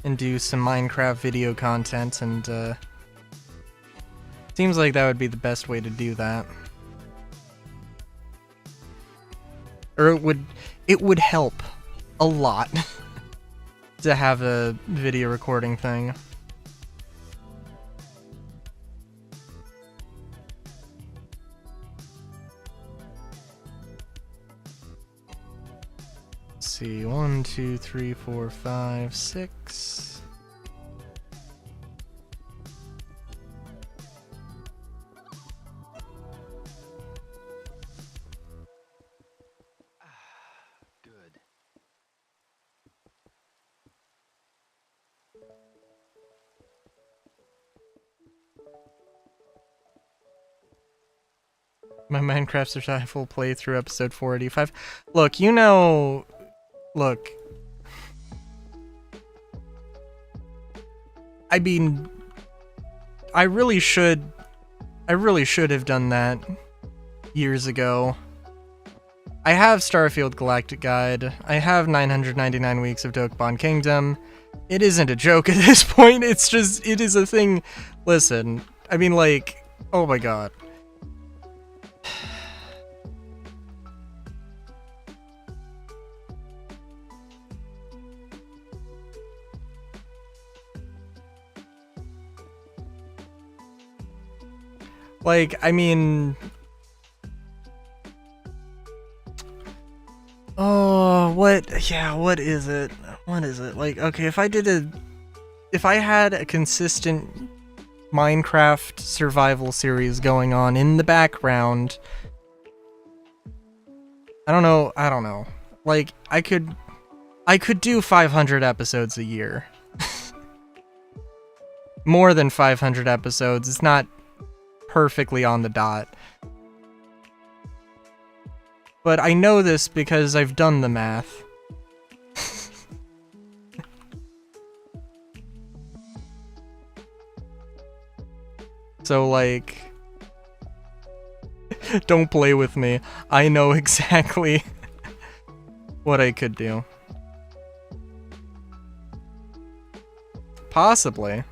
Speaker 1: and do some Minecraft video content, and seems like that would be the best way to do that. Or it would help a lot to have a video recording thing. Let's see, 1, 2, 3, 4, 5, 6. My Minecraft Survival playthrough, episode 485. Look, look. I mean, I really should have done that years ago. I have Starfield Galactic Guide. I have 999 weeks of Dokkan Kingdom. It isn't a joke at this point. It is a thing. Listen, I mean, like, oh my god. Like, I mean... Oh, what is it? What is it? Like, okay, if I had a consistent Minecraft survival series going on in the background... I don't know. Like, I could do 500 episodes a year. More than 500 episodes. It's not perfectly on the dot. But I know this because I've done the math. So, like... Don't play with me. I know exactly what I could do. Possibly.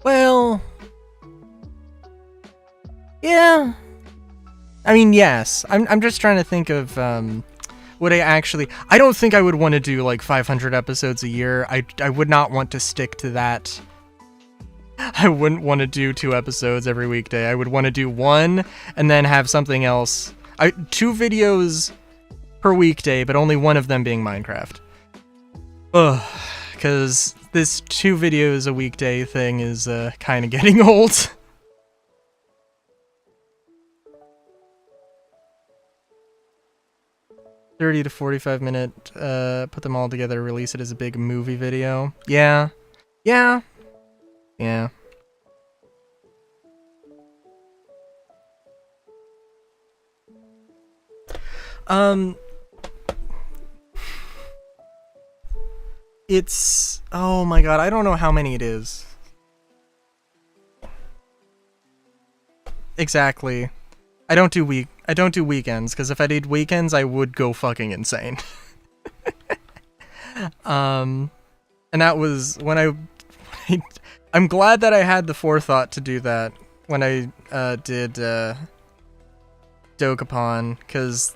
Speaker 1: Well... Yeah. I mean, yes. I'm just trying to think of, would I actually... I don't think I would want to do, like, 500 episodes a year. I would not want to stick to that. I wouldn't want to do 2 episodes every weekday. I would want to do 1, and then have something else. 2 videos per weekday, but only 1 of them being Minecraft. Ugh. Because this 2 videos a weekday thing is, kind of getting old. $30 to 45 minute, put them all together, release it as a big movie video. Yeah. Yeah. Yeah. It's, oh my god, I don't know how many it is. Exactly. I don't do weekends, because if I did weekends, I would go fucking insane. And that was when I'm glad that I had the forethought to do that when I did Dokapon, because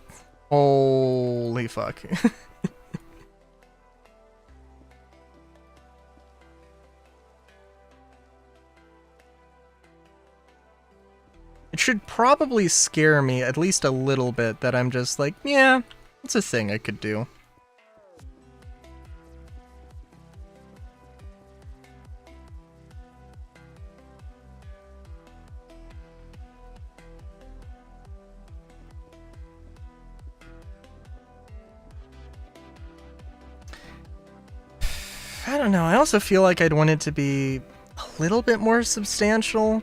Speaker 1: holy fuck. It should probably scare me at least a little bit that I'm just like, yeah, it's a thing I could do. I don't know, I also feel like I'd want it to be a little bit more substantial.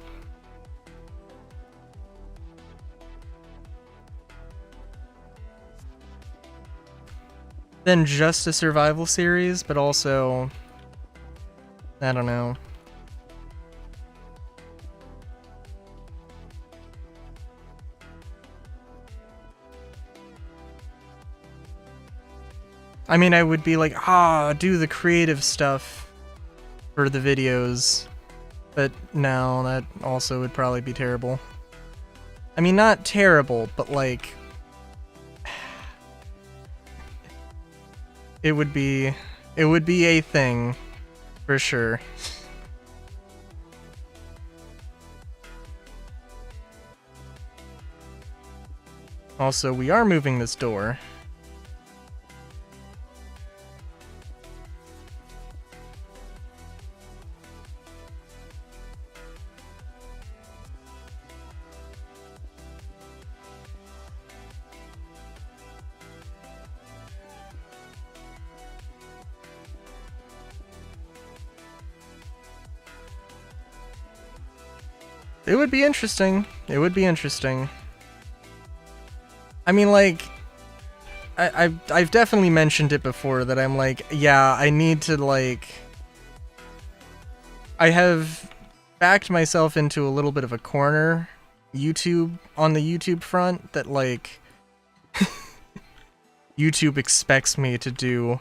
Speaker 1: Than just a survival series, but also, I don't know. I mean, I would be like, do the creative stuff for the videos, but no, that also would probably be terrible. I mean, not terrible, but like, it would be a thing, for sure. Also, we are moving this door. It would be interesting. It would be interesting. I mean, like, I've definitely mentioned it before that I'm like, yeah, I need to, like... I have backed myself into a little bit of a corner on the YouTube front that, like... YouTube expects me to do,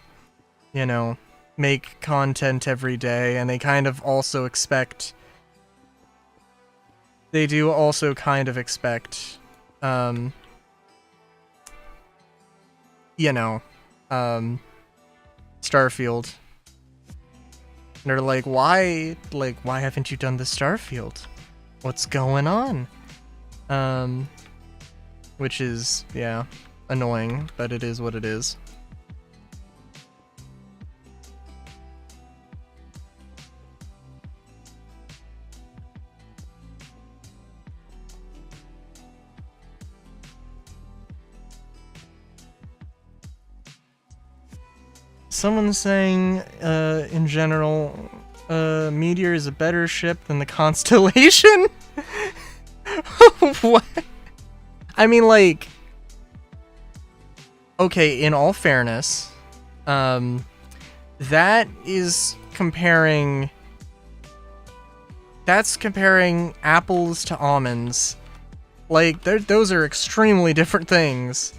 Speaker 1: you know, make content every day, and they kind of also expect... They do also kind of expect, you know, Starfield. And they're like, why haven't you done the Starfield? What's going on? Which is, yeah, annoying, but it is what it is. Someone's saying, in general, Meteor is a better ship than the Constellation? What? I mean, like... Okay, in all fairness, that is comparing... That's comparing apples to almonds. Like, those are extremely different things.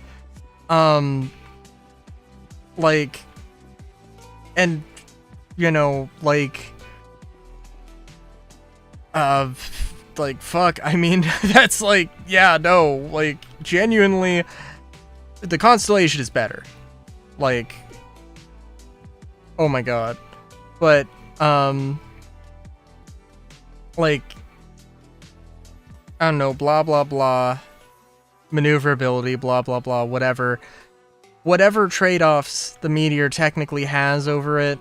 Speaker 1: Like... And, you know, like, fuck, I mean, that's like, yeah, no, like, genuinely, the Constellation is better. Like, oh my god. But, like, I don't know, blah, blah, blah, maneuverability, blah, blah, blah, whatever. Whatever trade-offs the Meteor technically has over it,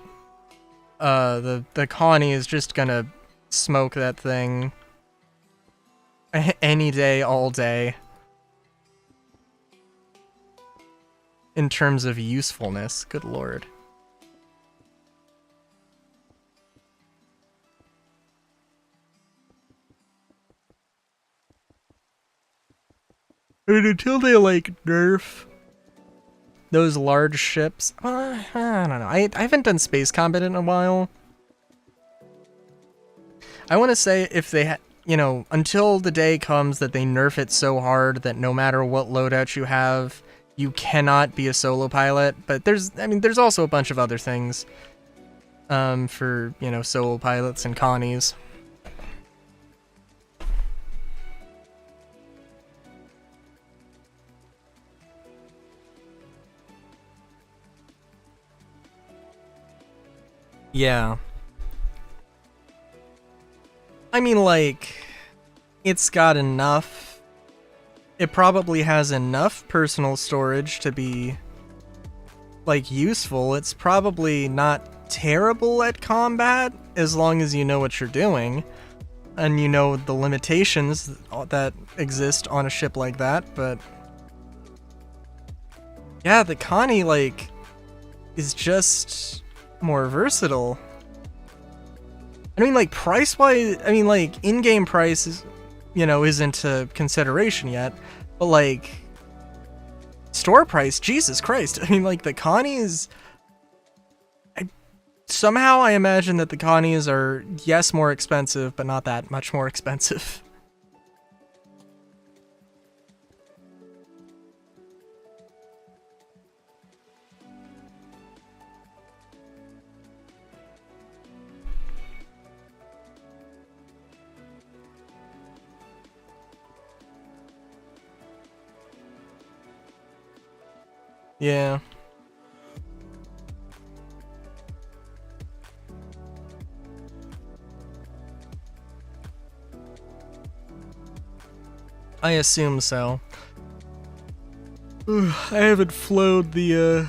Speaker 1: the Connie is just gonna smoke that thing any day, all day. In terms of usefulness, good lord. I mean, until they, like, nerf those large ships. I don't know. I haven't done space combat in a while. I want to say if they, you know, until the day comes that they nerf it so hard that no matter what loadout you have, you cannot be a solo pilot. But there's also a bunch of other things for, you know, solo pilots and Connies. Yeah. I mean, like, it's got enough. It probably has enough personal storage to be, like, useful. It's probably not terrible at combat, as long as you know what you're doing. And you know the limitations that exist on a ship like that, but... yeah, the Connie, like, is just more versatile. I mean, like, price-wise, I mean, like, in-game price is, you know, isn't a consideration yet, but, like, store price, Jesus Christ. I mean, like, the Connies... somehow I imagine that the Connies are, yes, more expensive, but not that much more expensive. Yeah. I assume so. I haven't flown the,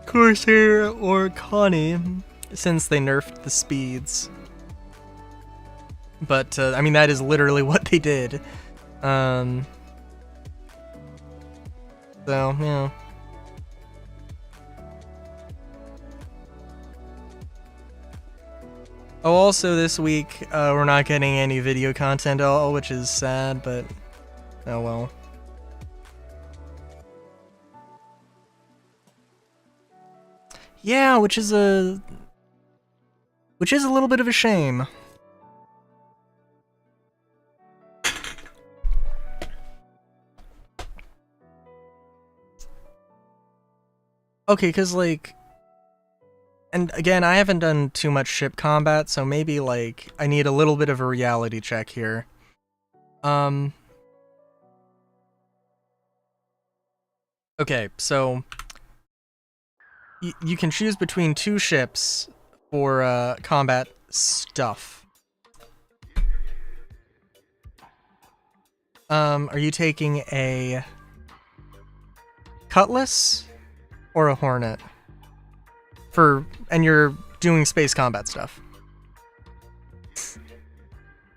Speaker 1: Corsair or Connie since they nerfed the speeds. But, I mean, that is literally what they did. So, yeah. Oh, also this week, we're not getting any video content at all, which is sad, but oh well. Yeah, which is a little bit of a shame. Okay, because, like... and again, I haven't done too much ship combat, so maybe, like, I need a little bit of a reality check here. Okay, so... you can choose between two ships for, combat stuff. Are you taking a... Cutlass? Or a Hornet? And you're doing space combat stuff.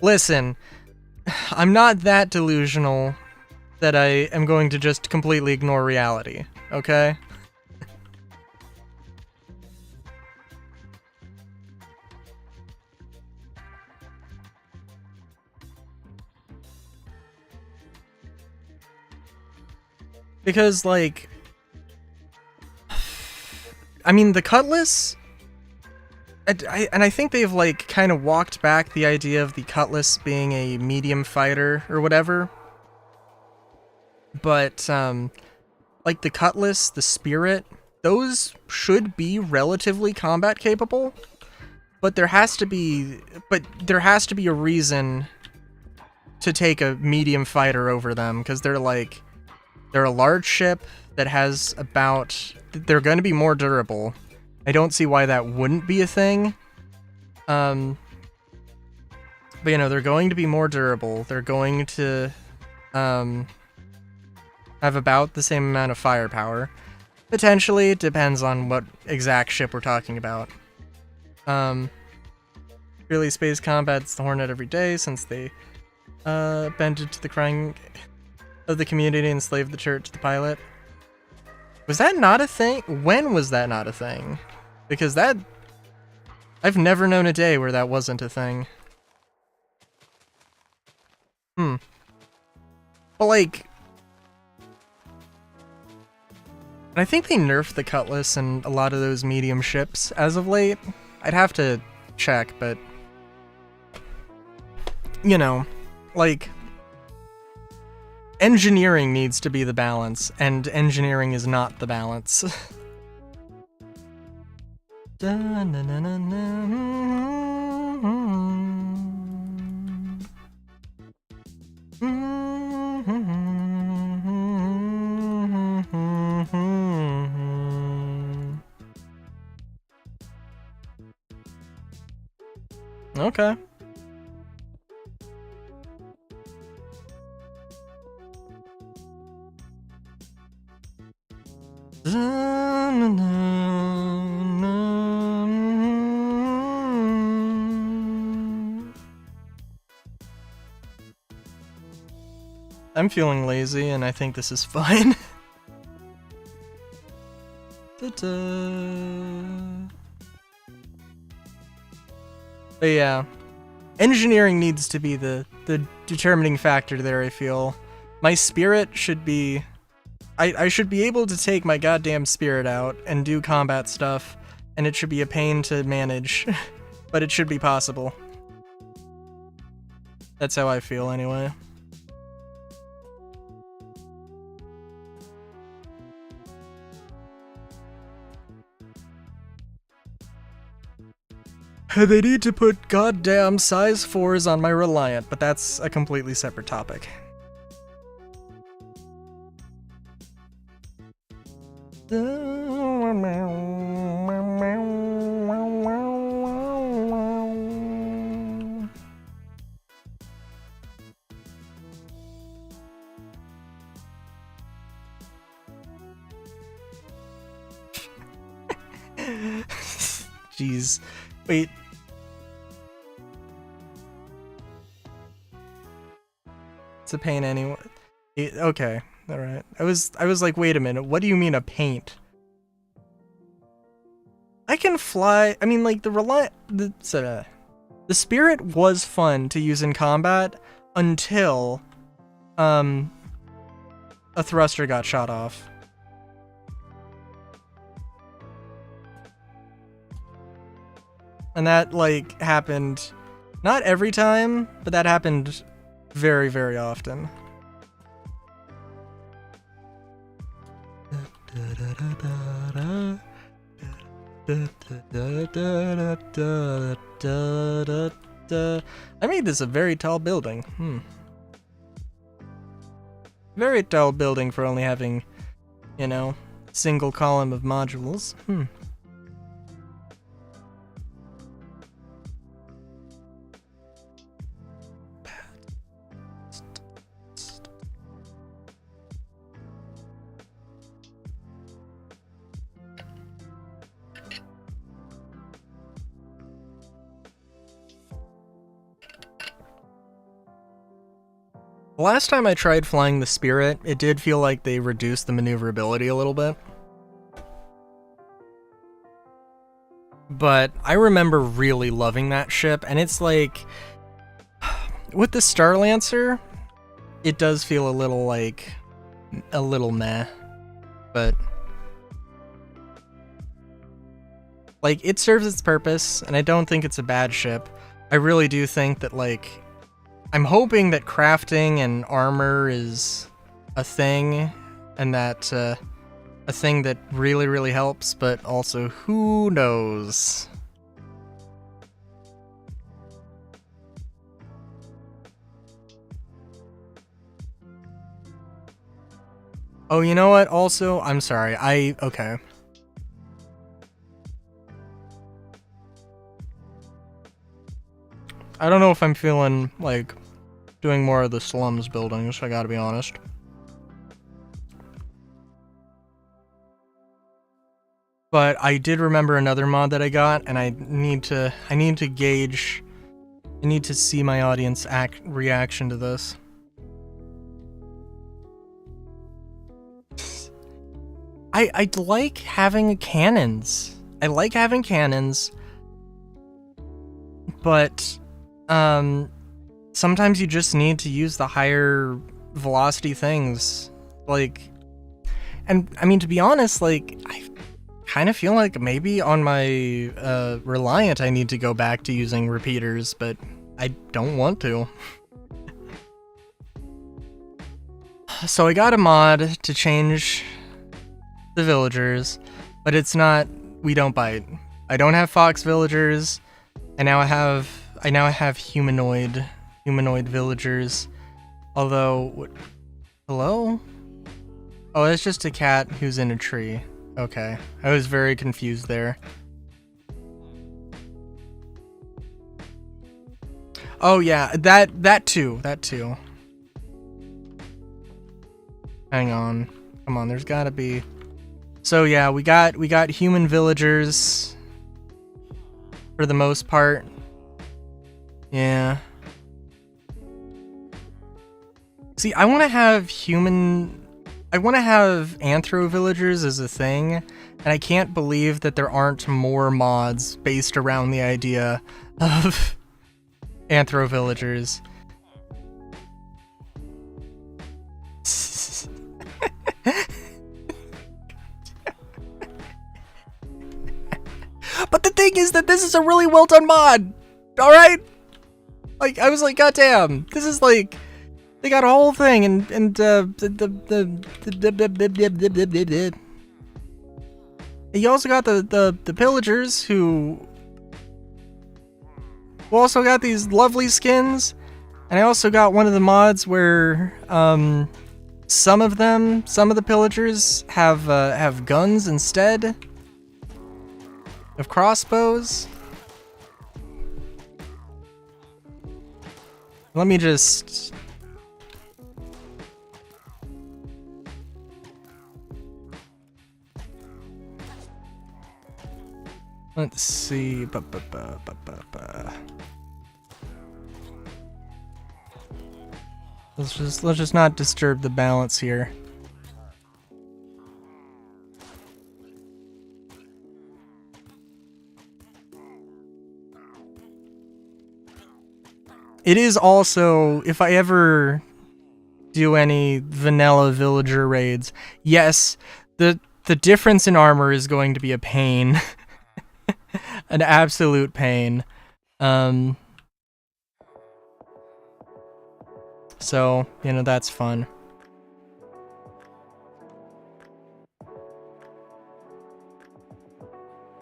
Speaker 1: Listen, I'm not that delusional that I am going to just completely ignore reality, okay? Because, like... I mean, the Cutlass... and I think they've, like, kind of walked back the idea of the Cutlass being a medium fighter or whatever. But, like, the Cutlass, the Spirit, those should be relatively combat capable. But there has to be a reason to take a medium fighter over them, because they're a large ship that has about... they're going to be more durable. I don't see why that wouldn't be a thing. But, you know, they're going to be more durable. They're going to have about the same amount of firepower. Potentially, it depends on what exact ship we're talking about. Really, space combat's the Hornet every day, since they bended to the crying of the community and enslaved the church, the pilot. Was that not a thing? When was that not a thing? Because I've never known a day where that wasn't a thing. But like, I think they nerfed the Cutlass and a lot of those medium ships as of late. I'd have to check, but you know, like, engineering needs to be the balance, and engineering is not the balance. Okay. I'm feeling lazy, and I think this is fine. But yeah, engineering needs to be the determining factor there, I feel. My spirit should be... I should be able to take my goddamn spirit out and do combat stuff, and it should be a pain to manage, but it should be possible. That's how I feel, anyway. They need to put goddamn size 4s on my Reliant, but that's a completely separate topic. Jeez. Wait. It's a paint anyway. Okay. Alright. I was like, wait a minute, what do you mean a paint? I can fly. I mean, like, the spirit was fun to use in combat until a thruster got shot off. And that, like, happened not every time, but that happened very, very often. I made this a very tall building. Very tall building for only having, you know, single column of modules. The last time I tried flying the Spirit, it did feel like they reduced the maneuverability a little bit. But I remember really loving that ship, and it's like... with the Starlancer, it does feel a little like... a little meh. But... like, it serves its purpose, and I don't think it's a bad ship. I really do think that, like... I'm hoping that crafting and armor is a thing, and that a thing that really, really helps, but also, who knows? Oh, you know what? Also, I'm sorry. Okay. I don't know if I'm feeling like doing more of the slums buildings, I gotta be honest. But I did remember another mod that I got, and I need to gauge, I need to see my audience reaction to this. I like having cannons. I like having cannons, but sometimes you just need to use the higher velocity things. Like, and I mean, to be honest, like, I kind of feel like maybe on my Reliant I need to go back to using repeaters, but I don't want to. So I got a mod to change the villagers, but it's not We Don't Bite. I don't have fox villagers. I now have humanoid villagers. Although, hello? Oh, it's just a cat who's in a tree. Okay, I was very confused there. Oh yeah, that too. Hang on, come on. There's gotta be. So yeah, we got human villagers for the most part. Yeah. See, I want to have anthro villagers as a thing, and I can't believe that there aren't more mods based around the idea of anthro villagers. But the thing is that this is a really well done mod. All right, like I was like, goddamn, this is like they got a whole thing, and you also got the pillagers who also got these lovely skins, and I also got one of the mods where some of the pillagers have guns instead of crossbows. Let me just. Let's see. Let's just not disturb the balance here. It is also, if I ever do any vanilla villager raids, yes, the difference in armor is going to be a pain. An absolute pain. So, you know, that's fun.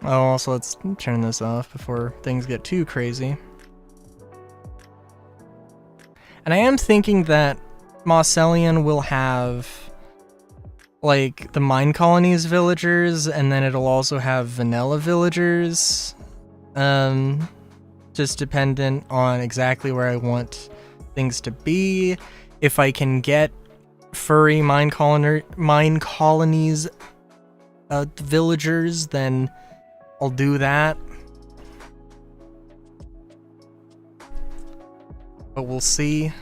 Speaker 1: Oh, also, let's turn this off before things get too crazy. And I am thinking that Majesticly will have, like, the Mine Colonies villagers, and then it'll also have vanilla villagers. Just dependent on exactly where I want things to be. If I can get furry Mine Colonies villagers, then I'll do that. But we'll see.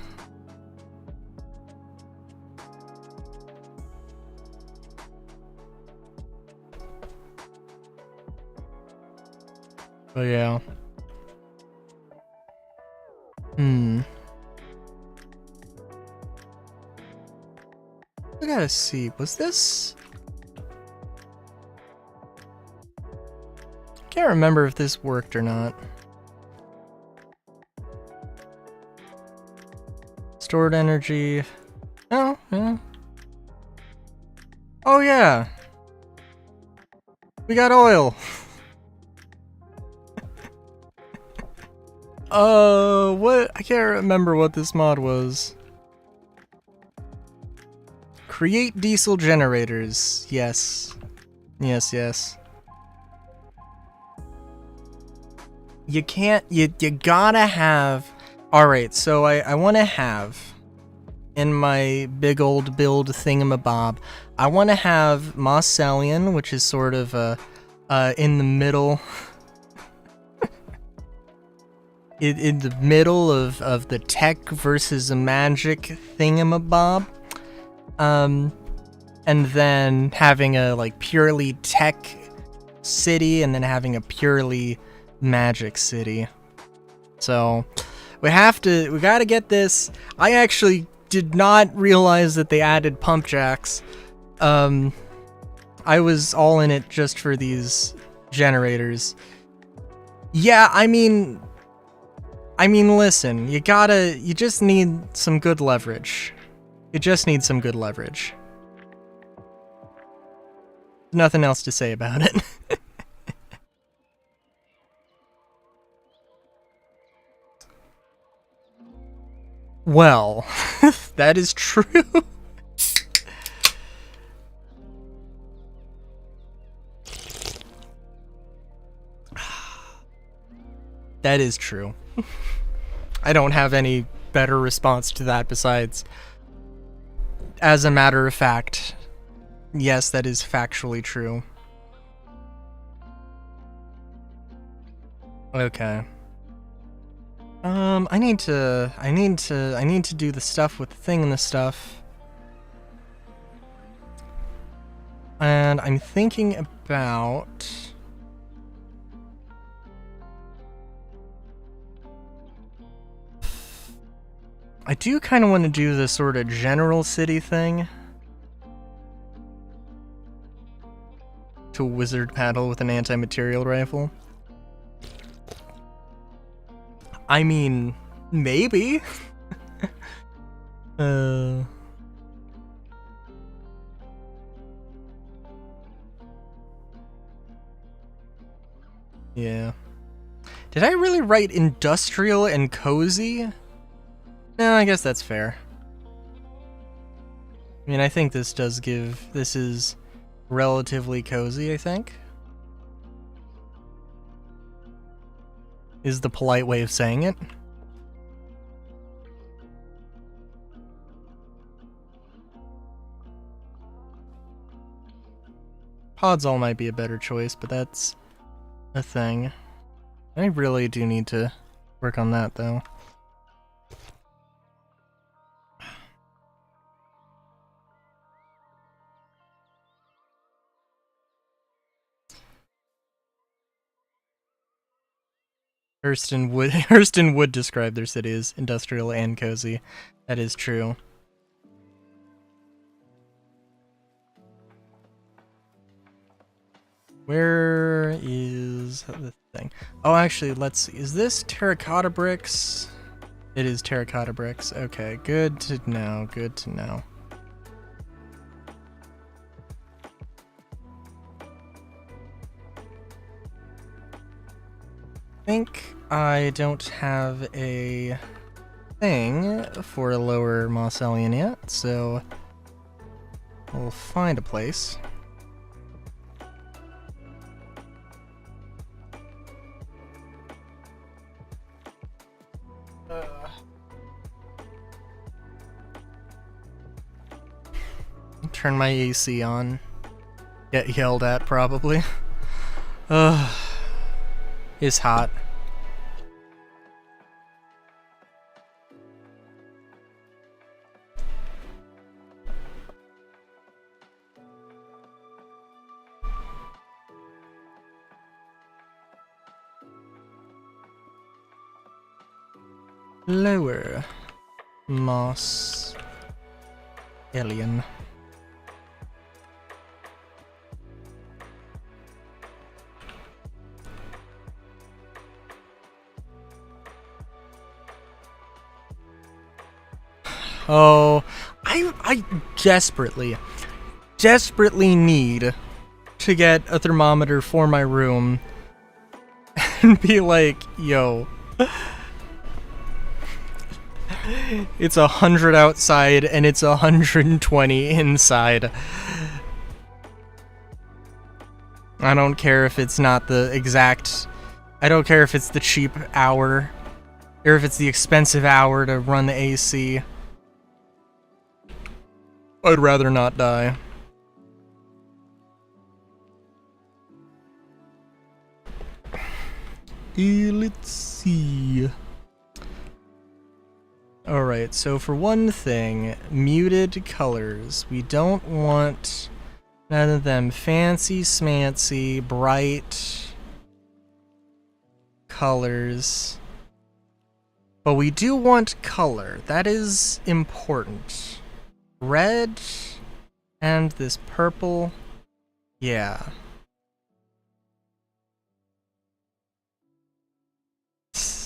Speaker 1: But yeah. I gotta see, was this? Can't remember if this worked or not. Stored energy. Oh, yeah. Oh, yeah. We got oil. What? I can't remember what this mod was. Create diesel generators. Yes. Yes. You can't, you gotta have. Alright, so I want to have, in my big old build thingamabob, I want to have Majesticly, which is sort of in the middle, in the middle of the tech versus magic thingamabob, and then having a like purely tech city, and then having a purely magic city. So We gotta get this. I actually did not realize that they added pump jacks. I was all in it just for these generators. Yeah, I mean, listen, you just need some good leverage. You just need some good leverage. Nothing else to say about it. Well, that is true. That is true. I don't have any better response to that besides, as a matter of fact, yes, that is factually true. Okay. I need to do the stuff with the thing and the stuff. And I'm thinking about... I do kind of want to do the sort of general city thing. To wizard paddle with an anti-material rifle. I mean, maybe. Yeah. Did I really write industrial and cozy? No, I guess that's fair. I mean, I think this is relatively cozy, I think. Is the polite way of saying it. Podzol might be a better choice, but that's a thing. I really do need to work on that, though. Hurston would describe their city as industrial and cozy. That is true. Where is the thing? Oh, actually, let's see. Is this terracotta bricks? It is terracotta bricks. Okay, good to know. Good to know. I think I don't have a thing for a lower Mosselian yet, so we'll find a place. Turn my AC on. Get yelled at, probably. It's hot. Lower Moss Alien. Oh, I desperately need to get a thermometer for my room and be like, yo, it's 100 outside and it's 120 inside. I don't care if it's not the exact, I don't care if it's the cheap hour or if it's the expensive hour to run the AC. I'd rather not die. Let's see. Alright, so for one thing, muted colors. We don't want none of them fancy smancy, bright colors. But we do want color. That is important. Red and this purple. Yeah.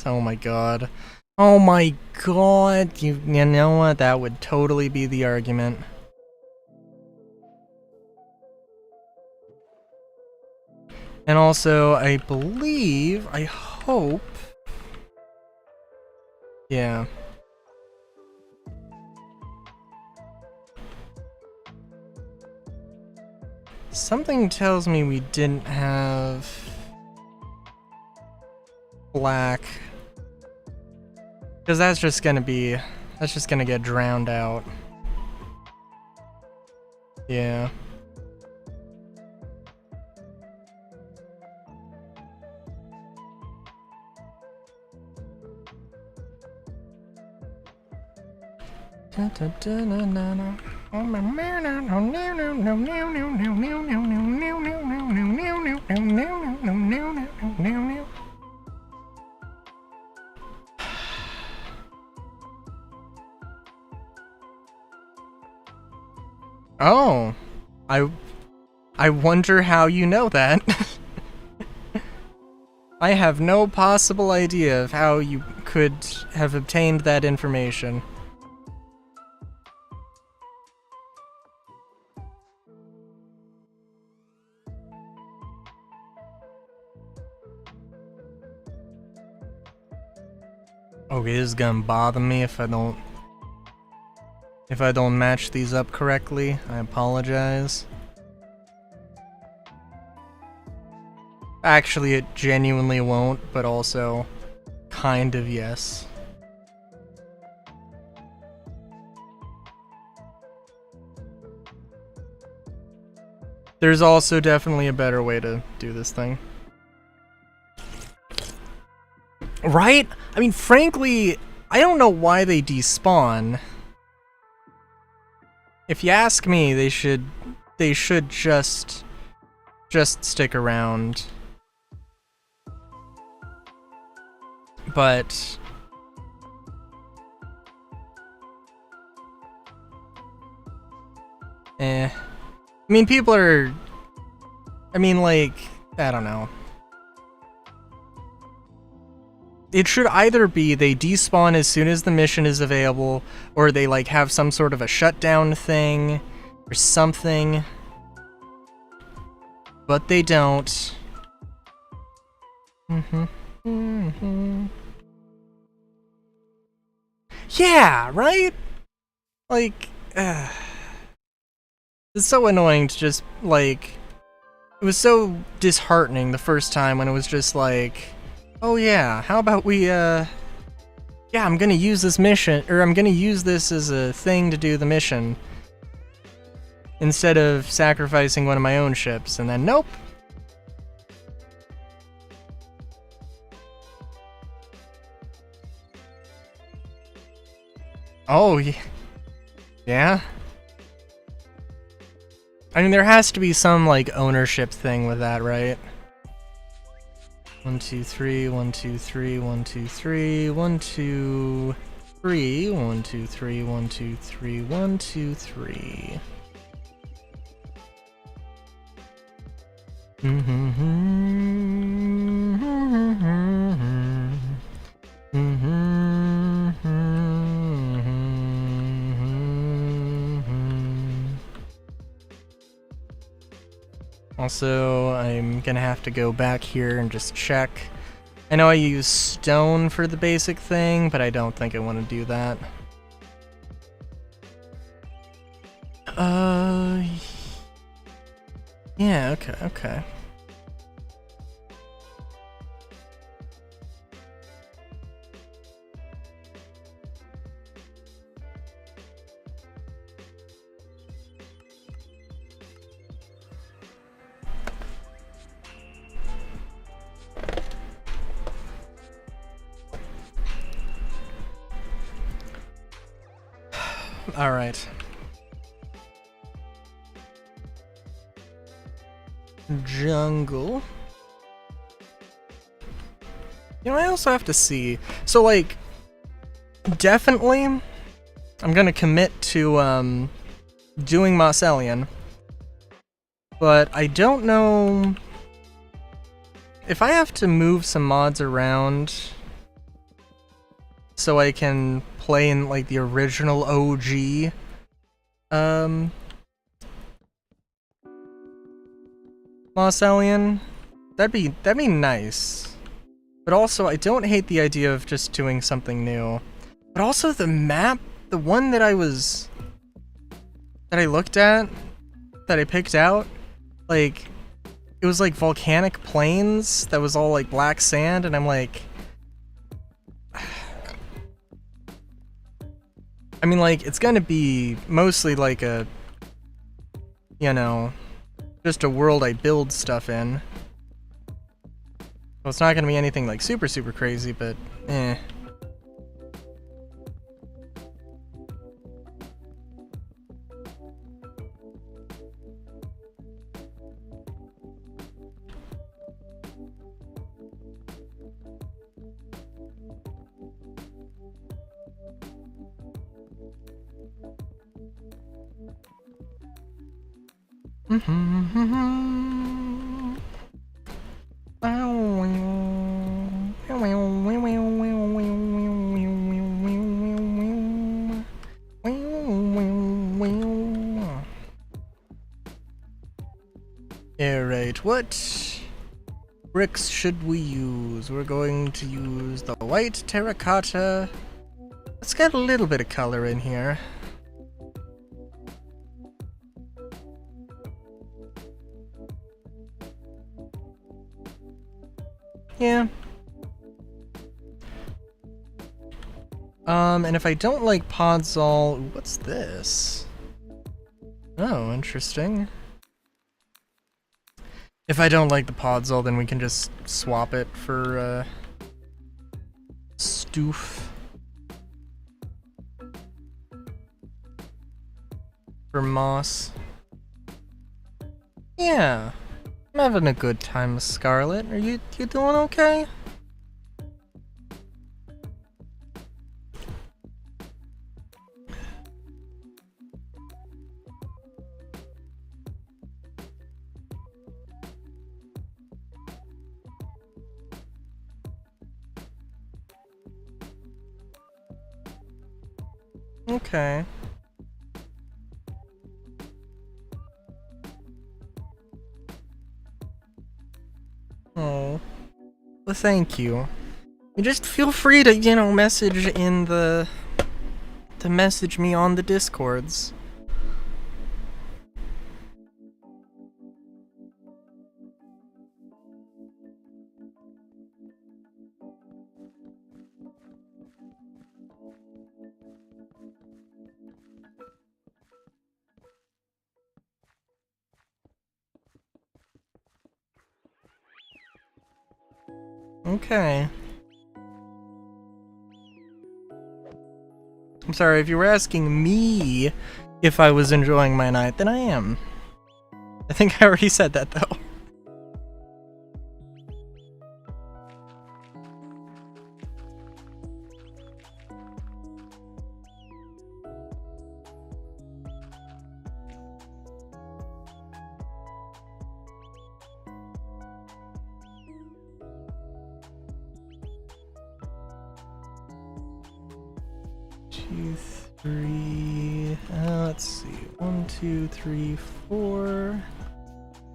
Speaker 1: Oh my god. Oh my god. You know what? That would totally be the argument. And also, I believe, I hope... Yeah. Something tells me we didn't have... black. Because that's just gonna get drowned out. Yeah. Oh, I wonder how you know that. I have no possible idea of how you could have obtained that information. Okay, this is gonna bother me if I don't match these up correctly. I apologize. Actually, it genuinely won't, but also kind of yes. There's also definitely a better way to do this thing. Right? I mean, frankly, I don't know why they despawn. If you ask me, they should just stick around. But I mean, people are... I mean, like, I don't know. It should either be they despawn as soon as the mission is available, or they, like, have some sort of a shutdown thing, or something. But they don't. Yeah, right? Like, it's so annoying to just, like... It was so disheartening the first time when it was just like... Oh yeah, how about we, yeah, I'm gonna use this mission, or I'm gonna use this as a thing to do the mission. Instead of sacrificing one of my own ships, and then nope. Oh, yeah? I mean, there has to be some, like, ownership thing with that, right? 1, 2, 3, 1, 2, 3, 1, 2, 3, 1, 2, 3, 1, 2, 3, 1, 2, 3, 1, 2, 3. Also, I'm gonna have to go back here and just check. I know I use stone for the basic thing, but I don't think I want to do that. Yeah, okay. All right. Jungle. You know, I also have to see. So, like, definitely, I'm gonna commit to doing Mocellian, but I don't know if I have to move some mods around so I can play in like the original OG. Mocellian, that'd be nice. But also, I don't hate the idea of just doing something new. But also the map, the one that I looked at, that I picked out, like, it was like volcanic plains that was all like black sand, and I'm like, I mean, like, it's gonna be mostly like a, you know, just a world I build stuff in. Well, it's not gonna be anything like super crazy, but eh. Alright, what bricks should we use? We're going to use the white terracotta. Let's get a little bit of color in here. Yeah. And if I don't like Podzol, what's this? Oh, interesting. If I don't like the Podzol, then we can just swap it for, Stoof. For Moss. Yeah. I'm having a good time with Scarlet. Are you doing okay? Okay. Oh. Well, thank you. You just feel free to, you know, message in the... to message me on the Discords. Okay. I'm sorry, if you were asking me if I was enjoying my night, then I am. I think I already said that, though. Two, three, let's see. 1, 2, 3, 4.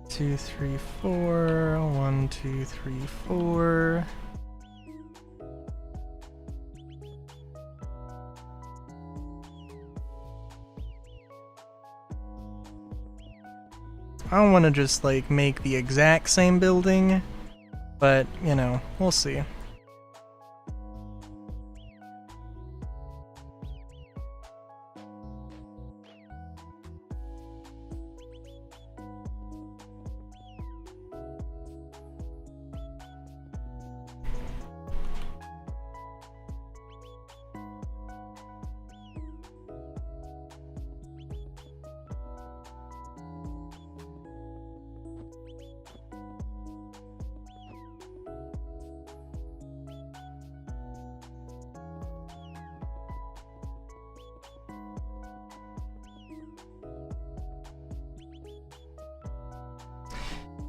Speaker 1: 2, 3, 4. 1, 2, 3, 4. I don't want to just like make the exact same building, but you know, we'll see.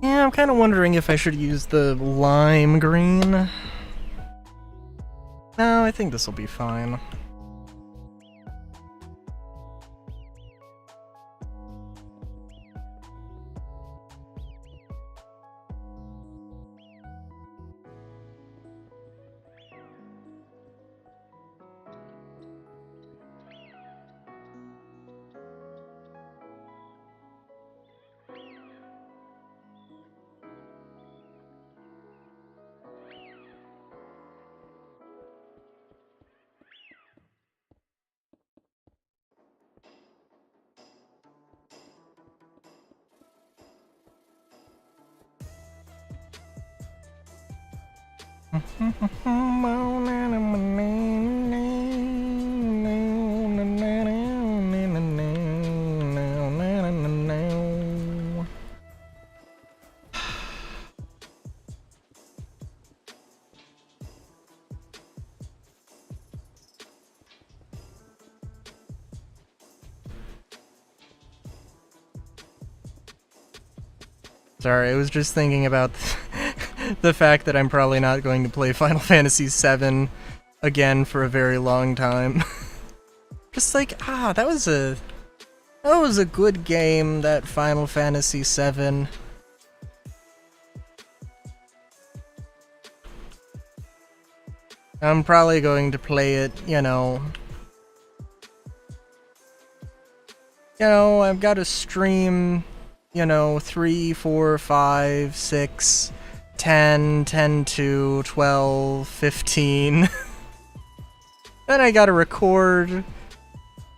Speaker 1: Yeah, I'm kind of wondering if I should use the lime green. No, I think this will be fine. Sorry, I was just thinking about the fact that I'm probably not going to play Final Fantasy VII again for a very long time. Just like, that was a good game, that Final Fantasy VII. I'm probably going to play it, I've got to stream, 3, 4, 5, 6, 10, 10 to 12, 15. Then I gotta record,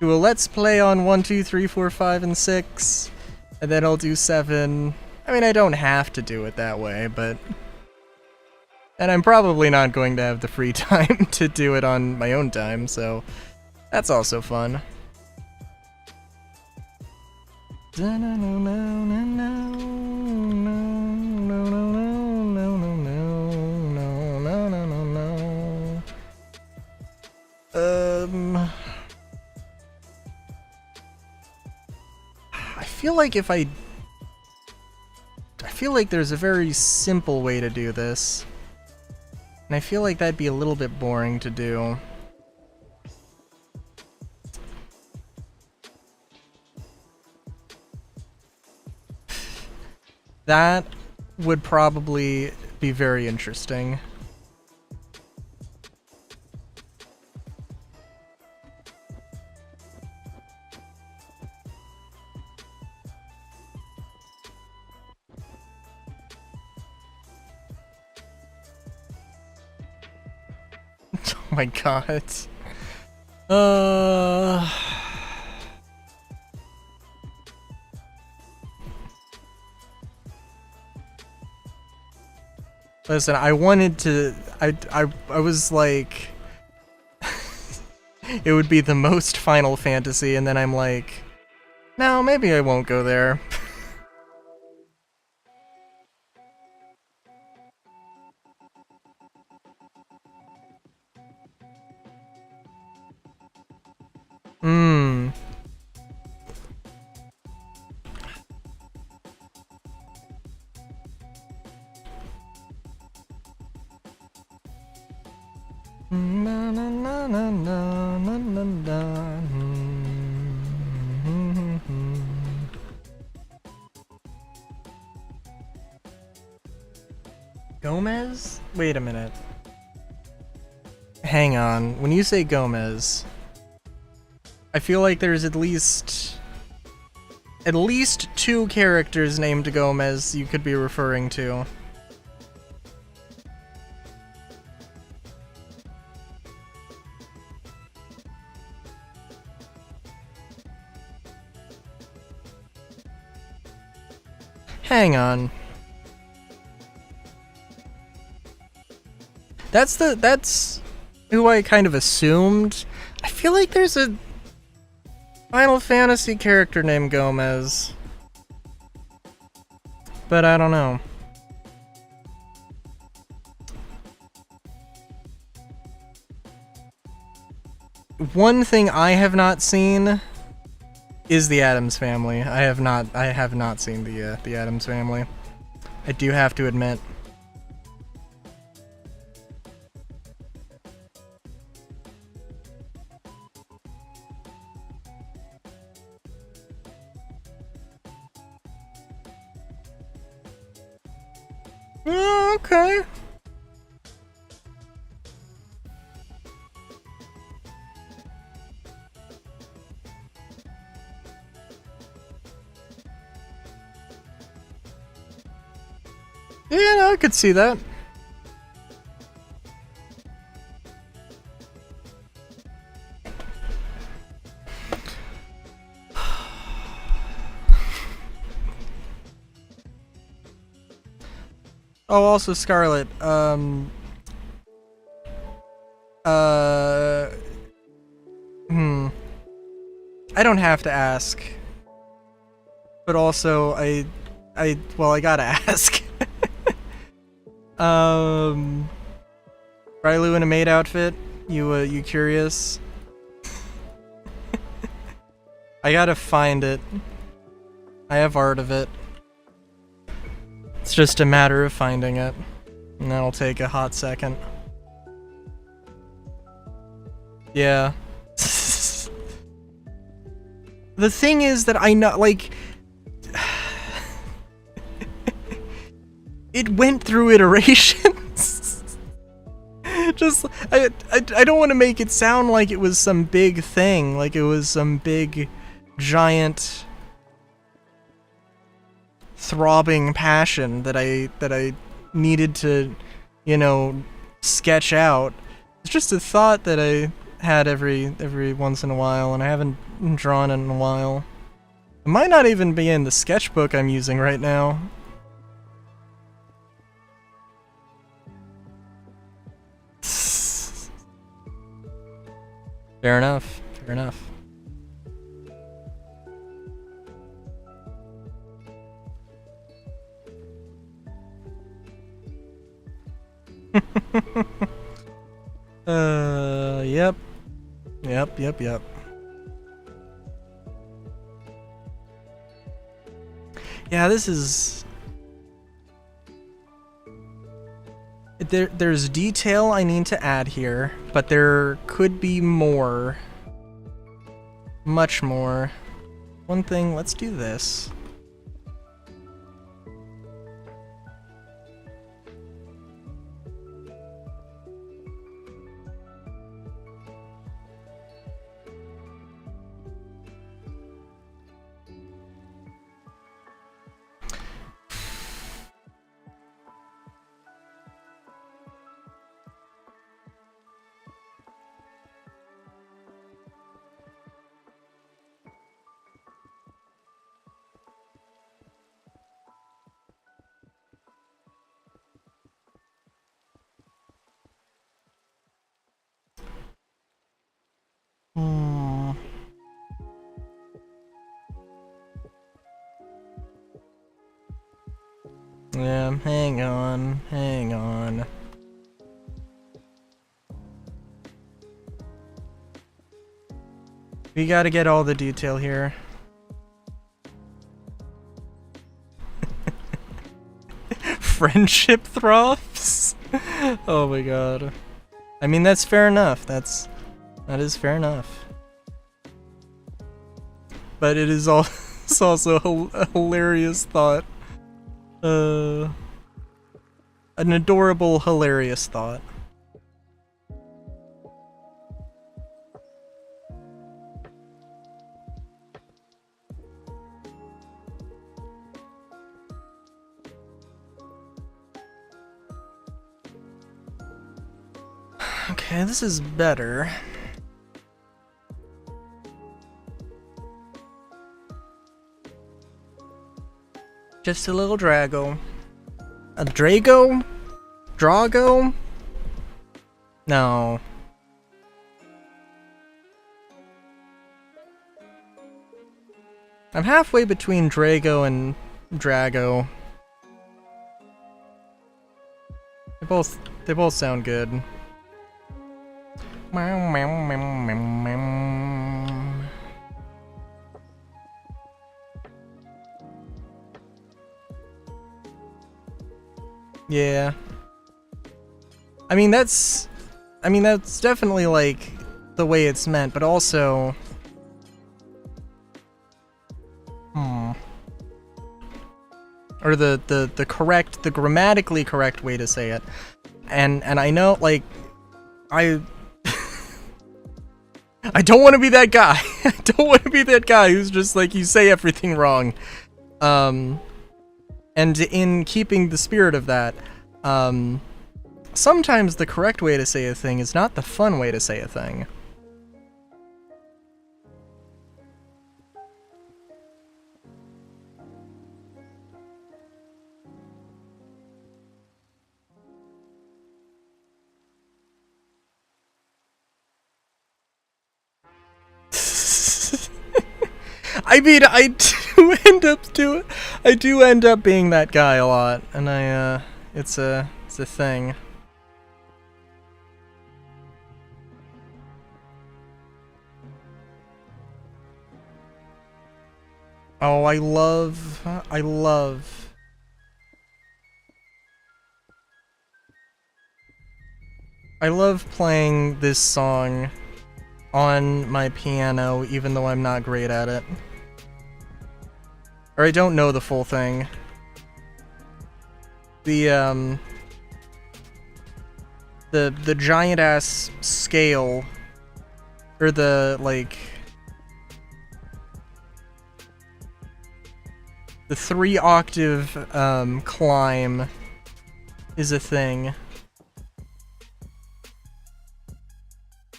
Speaker 1: do a let's play on 1, 2, 3, 4, 5, and 6, and then I'll do 7. I mean, I don't have to do it that way, but... And I'm probably not going to have the free time to do it on my own time, so that's also fun. I feel like there's a very simple way to do this. And I feel like that'd be a little bit boring to do. That would probably be very interesting. Oh my god. Listen, I wanted to... I was like... it would be the most Final Fantasy, and then I'm like... No, maybe I won't go there. Gomez? Wait a minute. Hang on. When you say Gomez, I feel like there's at least 2 characters named Gomez you could be referring to. Hang on. That's who I kind of assumed. I feel like there's a Final Fantasy character named Gomez, but I don't know. One thing I have not seen is the Addams Family. I have not seen the Addams Family. I do have to admit. Okay. Yeah, no, I could see that. Oh, also Scarlet, I don't have to ask. But also, well, I gotta ask. Rylu in a maid outfit? You curious? I gotta find it. I have art of it. It's just a matter of finding it. And that'll take a hot second. Yeah. The thing is that I know, like... it went through iterations. Just, I don't want to make it sound like it was some big thing, like it was some big, giant, throbbing passion that I needed to, you know, sketch out. It's just a thought that I had every once in a while, and I haven't drawn it in a while. It might not even be in the sketchbook I'm using right now. Fair enough. Fair enough. Yep. Yep. Yeah, this is... There's detail I need to add here, but there could be more. Much more. One thing, let's do this. Yeah, hang on. We gotta get all the detail here. Friendship throbs? Oh my god. I mean, that's fair enough. That is fair enough. But it is it's also a hilarious thought. An adorable, hilarious thought. Okay, this is better. Just a little Drago. A Drago? Drago? No. I'm halfway between Drago and Drago. They both sound good. Meow, meow, meow, meow, meow. Yeah. I mean, that's definitely, like, the way it's meant, but also... Or the grammatically correct way to say it. And I know, like, I don't want to be that guy. I don't want to be that guy who's just like, you say everything wrong. And in keeping the spirit of that, sometimes the correct way to say a thing is not the fun way to say a thing. I mean, I do end up being that guy a lot, and it's a thing. Oh, I love playing this song on my piano, even though I'm not great at it. Or I don't know the full thing. The giant ass scale, or the, like, the 3-octave climb is a thing.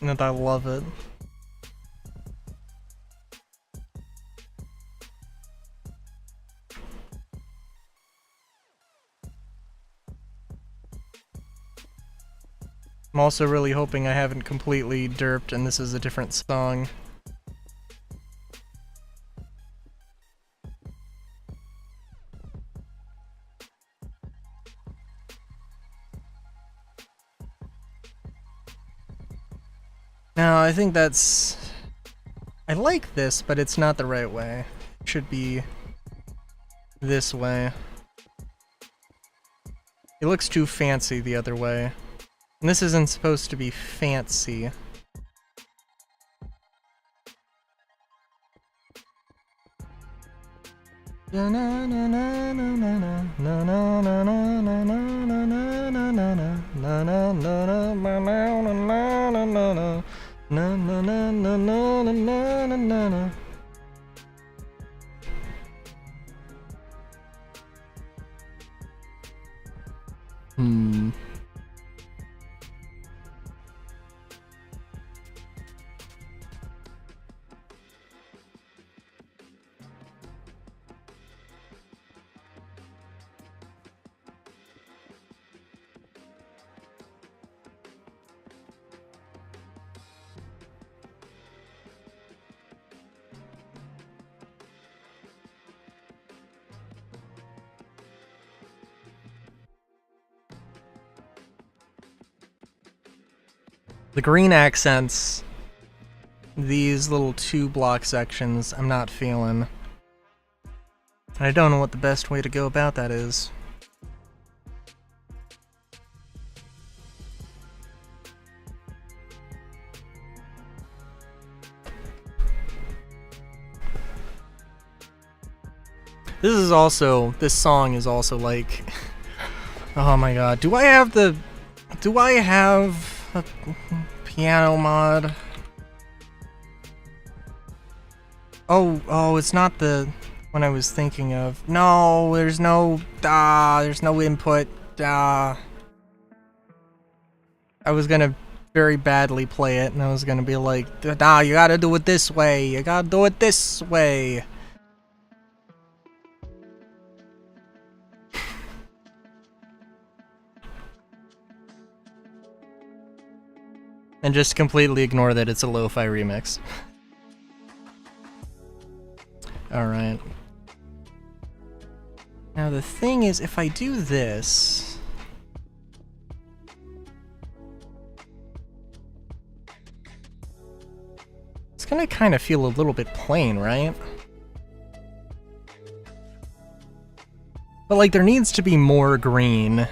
Speaker 1: And I love it. I'm also really hoping I haven't completely derped and this is a different song. No, I think that's... I like this, but it's not the right way. It should be this way. It looks too fancy the other way. And this isn't supposed to be fancy. The green accents, these little 2-block sections, I'm not feeling. And I don't know what the best way to go about that is. This song is also like, oh my god, do I have a piano mod? Oh, it's not the one I was thinking of. No, there's no input. I was gonna very badly play it, and I was gonna be like, you gotta do it this way. You gotta do it this way. And just completely ignore that it's a lo-fi remix. Alright. Now the thing is, if I do this... it's gonna kind of feel a little bit plain, right? But like, there needs to be more green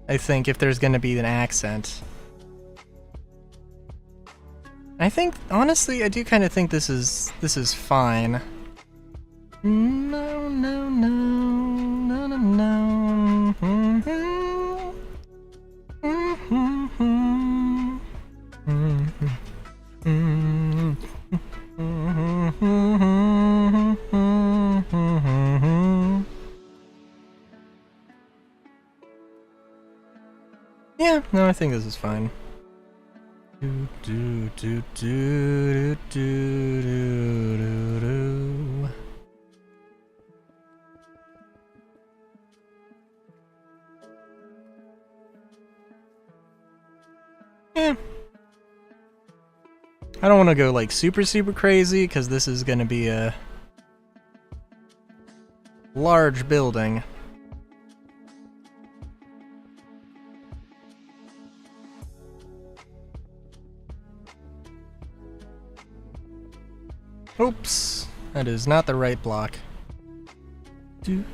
Speaker 1: I think, if there's gonna be an accent. I think, honestly, I do kind of think this is fine. No, no, no, no, no, no. Yeah, no, I think this is fine. Do, do, do, do, do, do, do, do. Yeah. I don't want to go like super crazy because this is going to be a large building. Oops, that is not the right block. Do.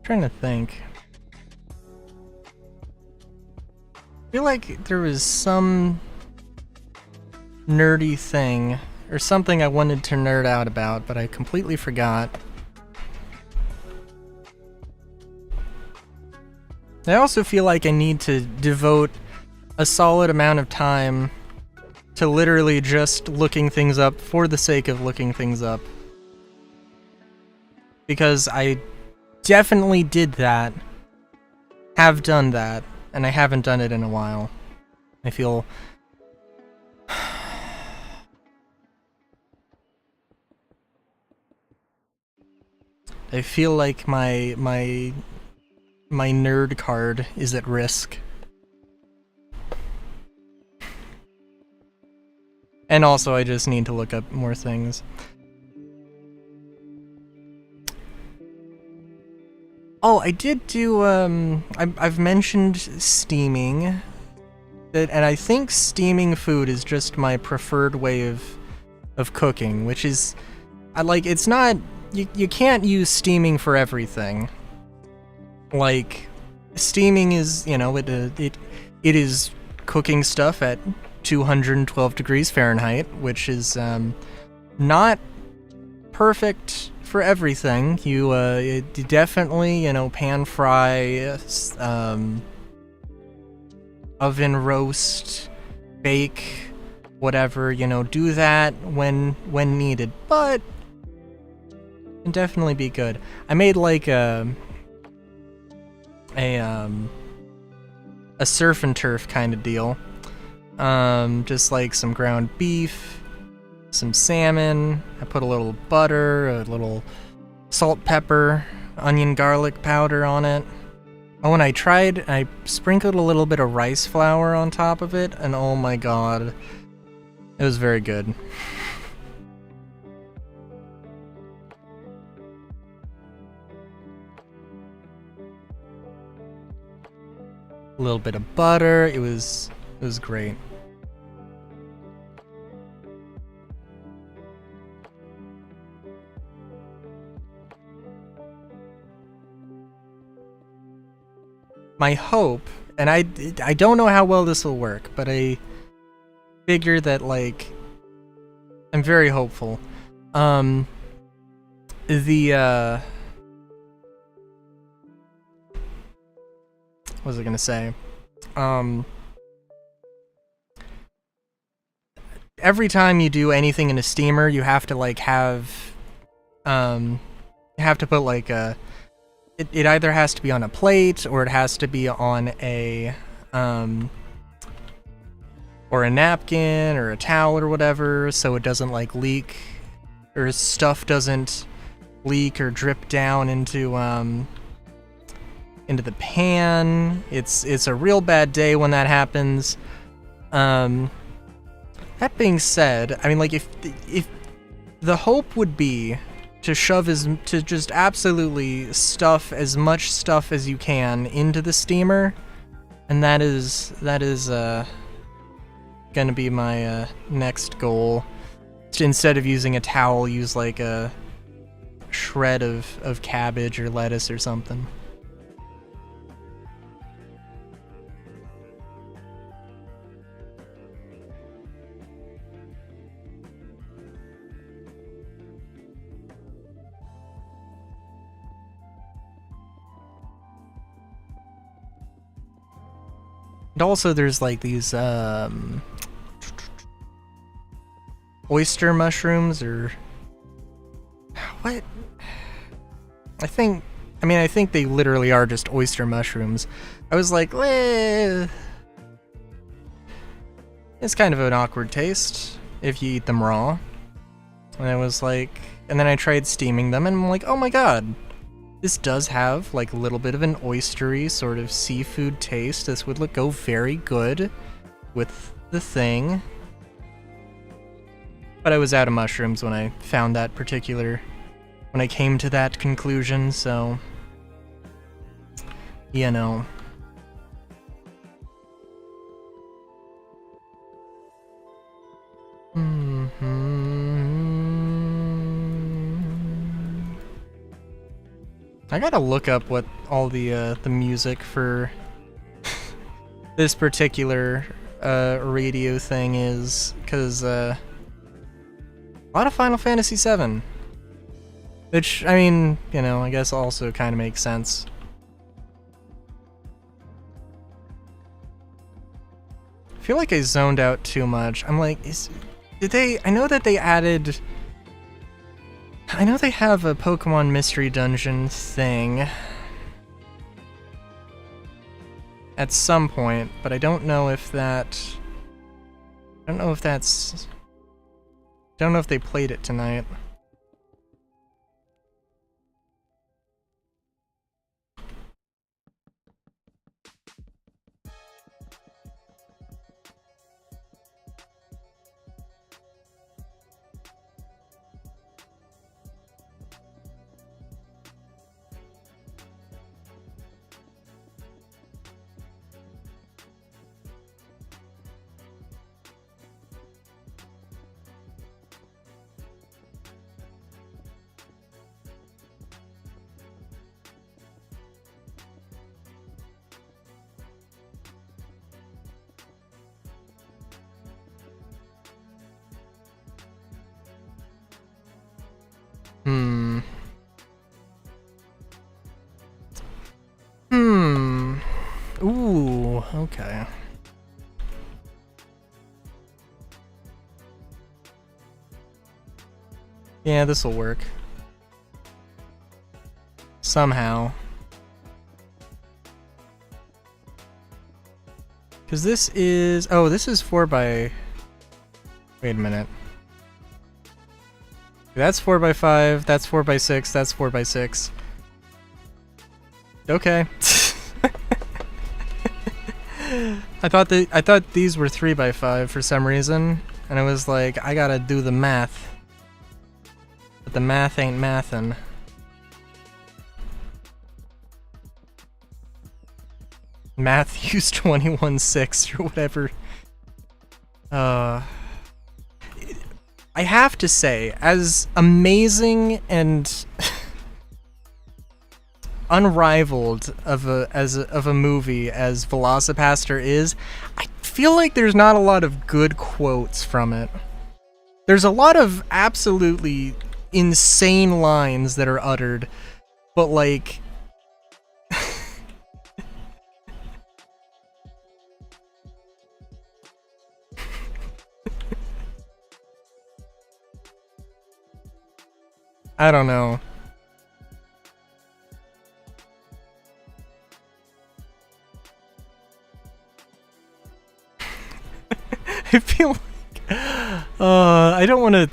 Speaker 1: Trying to think. I feel like there was some nerdy thing or something I wanted to nerd out about, but I completely forgot. I also feel like I need to devote a solid amount of time to literally just looking things up for the sake of looking things up. Because I definitely did that, have done that, and I haven't done it in a while. I feel... I feel like my nerd card is at risk. And also, I just need to look up more things. Oh, I did do, I've mentioned steaming, and I think steaming food is just my preferred way of cooking, which is, it's not, you can't use steaming for everything. Like, steaming is, you know, it is cooking stuff at 212 degrees Fahrenheit, which is, not perfect for everything. You definitely, you know, pan fry, oven roast, bake, whatever, you know, do that when needed, but it can definitely be good. I made like a surf and turf kind of deal. Just like some ground beef, some salmon, I put a little butter, a little salt, pepper, onion, garlic powder on it. Oh, and I sprinkled a little bit of rice flour on top of it, and oh my god, it was very good. A little bit of butter, it was great. My hope, and I don't know how well this will work, but I figure that, like, I'm very hopeful. What was I gonna say? Every time you do anything in a steamer, you have to, like, have, you have to put, like, it either has to be on a plate, or it has to be on a, or a napkin, or a towel, or whatever, so it doesn't, like, leak, or stuff doesn't leak or drip down into the pan. It's a real bad day when that happens. That being said, I mean, like, if the hope would be to to just absolutely stuff as much stuff as you can into the steamer, and that is gonna be my next goal. Instead of using a towel, use like a shred of cabbage or lettuce or something. And also there's like these oyster mushrooms, or what? I think they literally are just oyster mushrooms. I was like, it's kind of an awkward taste if you eat them raw. And I was like, and then I tried steaming them, and I'm like, oh my god, this does have like a little bit of an oystery sort of seafood taste. This would go very good with the thing. But I was out of mushrooms when I found that when I came to that conclusion, so, you know. I gotta look up what all the music for this particular radio thing is, because a lot of Final Fantasy VII, which, I mean, you know, I guess also kind of makes sense. I feel like I zoned out too much. I'm like, I know that they added, I know they have a Pokemon Mystery Dungeon thing at some point, but I don't know if that's, I don't know if they played it tonight. Ooh, okay. Yeah, this'll work. Somehow. Because this is... Oh, this is 4x... Wait a minute. That's 4x5, that's 4x6, that's 4x6. Okay. I thought these were 3x5 for some reason, and I was like, I gotta do the math. But the math ain't mathin'. Matthews 21:6 or whatever. I have to say, as amazing and unrivaled of a movie as Velocipaster is, I feel like there's not a lot of good quotes from it. There's a lot of absolutely insane lines that are uttered, but like I don't know. I feel like I don't want to.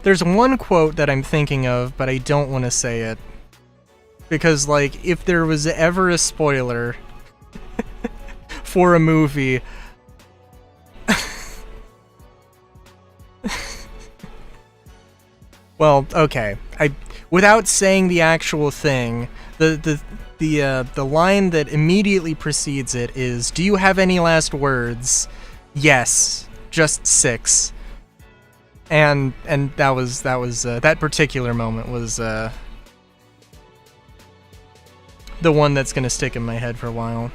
Speaker 1: There's one quote that I'm thinking of, but I don't want to say it because, like, if there was ever a spoiler for a movie. Well, okay. without saying the actual thing, the line that immediately precedes it is, "Do you have any last words?" Yes, just 6. And that particular moment was the one that's gonna stick in my head for a while.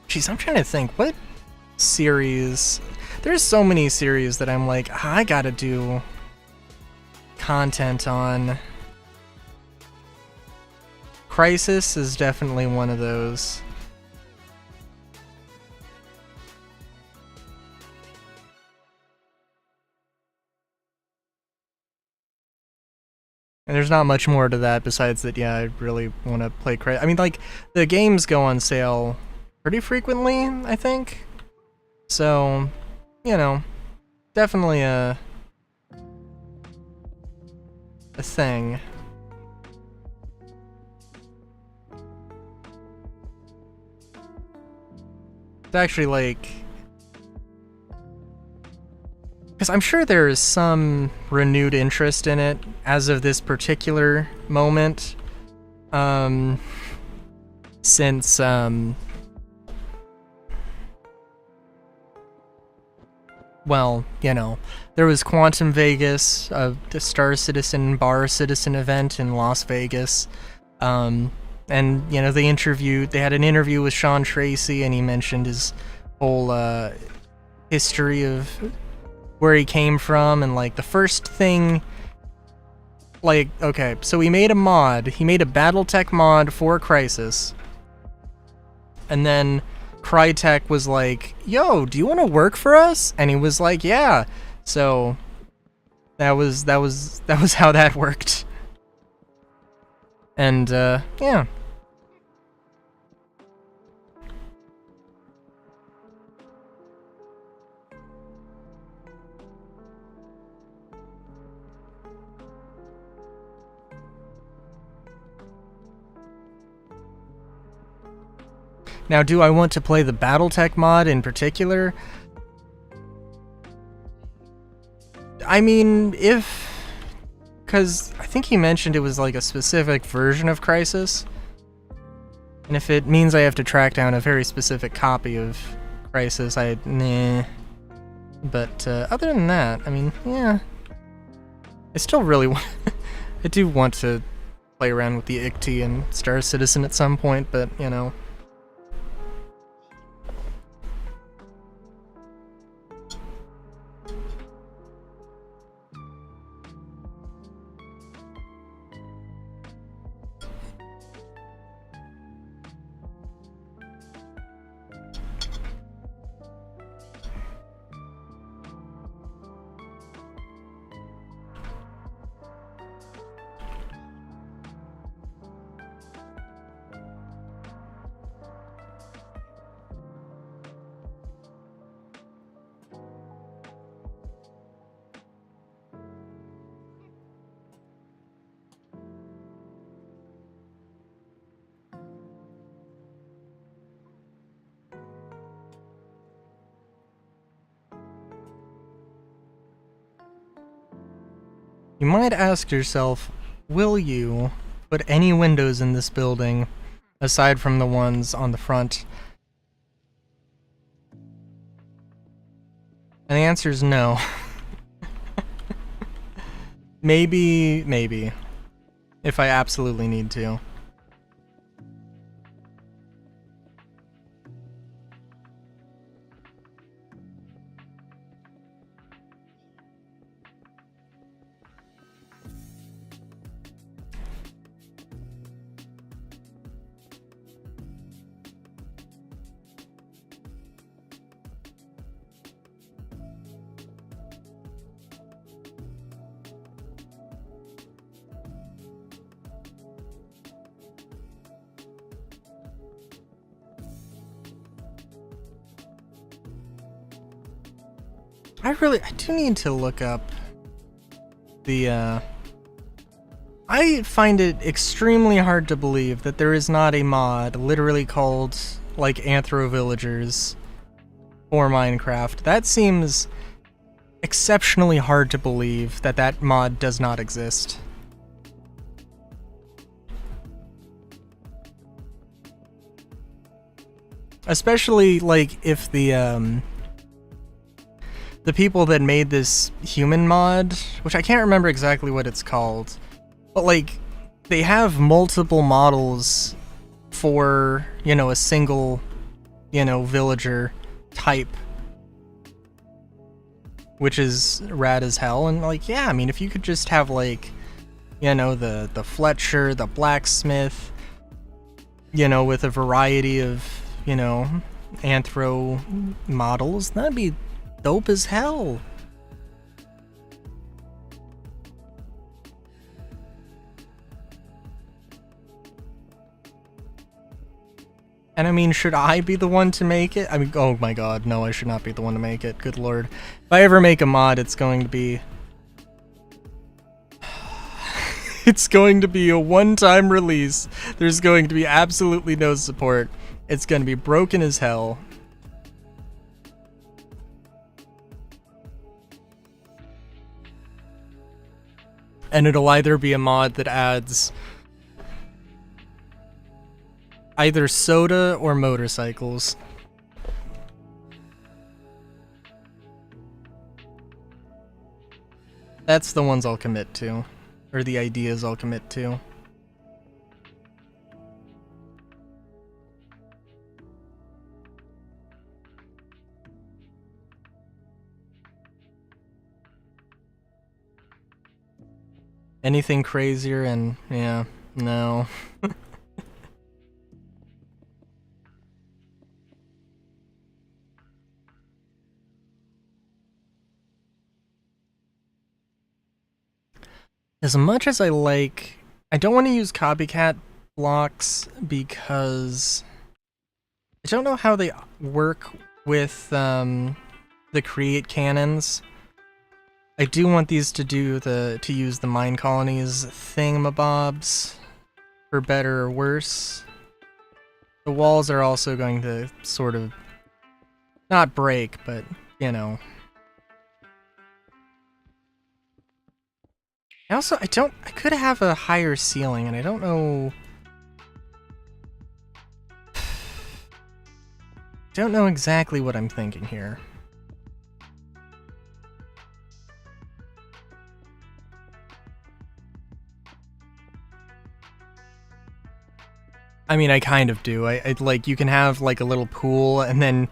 Speaker 1: Jeez, I'm trying to think, what series? There's so many series that I'm like, I gotta do content on. Crisis is definitely one of those. And there's not much more to that besides that, yeah, I really want to play Crisis. I mean, like, the games go on sale pretty frequently, I think. So, you know, definitely a thing. It's actually like, because I'm sure there is some renewed interest in it as of this particular moment, since well, you know, there was Quantum Vegas, the Star Citizen Bar Citizen event in Las Vegas, and you know, they had an interview with Sean Tracy, and he mentioned his whole history of where he came from, and like the first thing, like, okay, so he made a BattleTech mod for Crisis, and then Crytek was like, "Yo, do you want to work for us?" And he was like, "Yeah." So that was how that worked. And yeah. Now, do I want to play the BattleTech mod in particular? I mean, because I think he mentioned it was like a specific version of Crisis, and if it means I have to track down a very specific copy of Crisis, nah. But other than that, I mean, yeah, I still really want. I do want to play around with the ICT and Star Citizen at some point, but you know. You might ask yourself, will you put any windows in this building aside from the ones on the front? And the answer is no. Maybe. If I absolutely need to. I do need to look up the, I find it extremely hard to believe that there is not a mod literally called, like, Anthro Villagers for Minecraft. That seems exceptionally hard to believe that that mod does not exist. Especially, like, if the people that made this human mod, which I can't remember exactly what it's called, but, like, they have multiple models for, you know, a single, you know, villager type, which is rad as hell. And, like, yeah, I mean, if you could just have, like, you know, the Fletcher, the blacksmith, you know, with a variety of, you know, anthro models, that'd be dope as hell. And I mean, should I be the one to make it? I mean, oh my god, no, I should not be the one to make it. Good lord. If I ever make a mod, it's going to be... it's going to be a one-time release. There's going to be absolutely no support. It's going to be broken as hell. And it'll either be a mod that adds either soda or motorcycles. That's the ones I'll commit to. Or the ideas I'll commit to. Anything crazier and, yeah, no. As much as I don't want to use copycat blocks because I don't know how they work with the create cannons. I do want these to use the mine colonies thingamabobs for better or worse. The walls are also going to sort of not break, but you know. I could have a higher ceiling, and I don't know... don't know exactly what I'm thinking here. I mean, I kind of do. I like, you can have, like, a little pool, and then...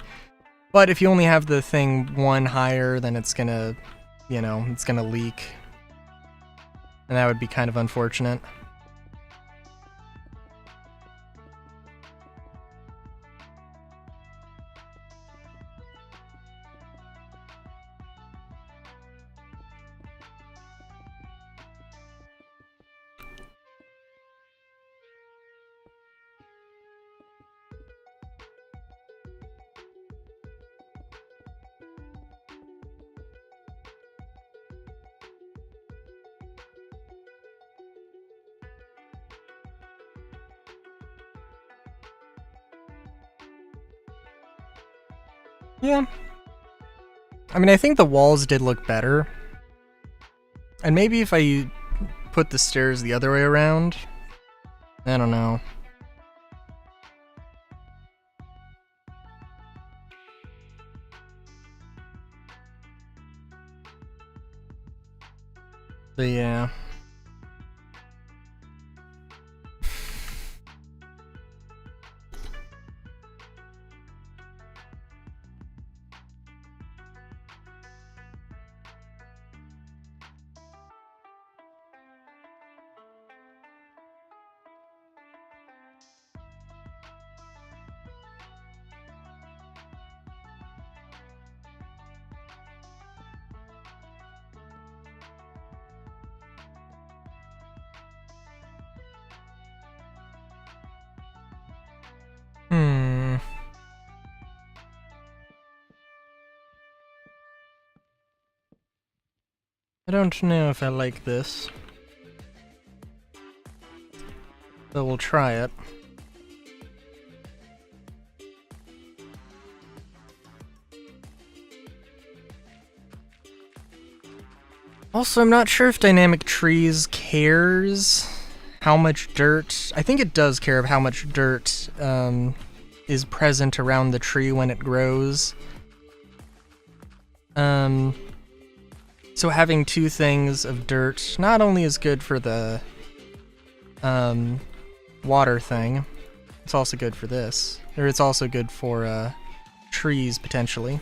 Speaker 1: but if you only have the thing one higher, then it's gonna, you know, it's gonna leak. And that would be kind of unfortunate. Yeah. I mean, I think the walls did look better. And maybe if I put the stairs the other way around, I don't know. But yeah. Hmm. don't know if I like this, but we'll try it. Also, I'm not sure if Dynamic Trees cares how much dirt... I think it does care of how much dirt is present around the tree when it grows. So having two things of dirt not only is good for the water thing, it's also good for this. Or it's also good for trees, potentially.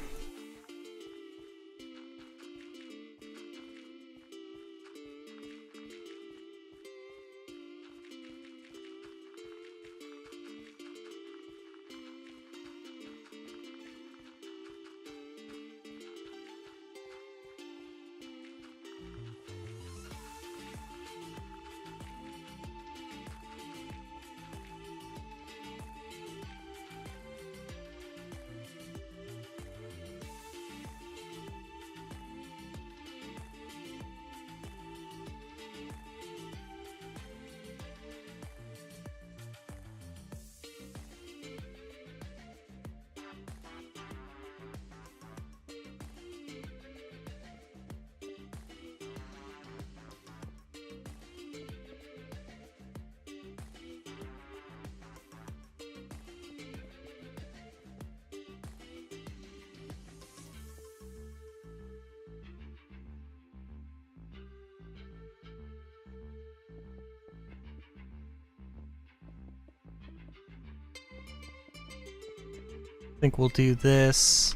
Speaker 1: I think we'll do this,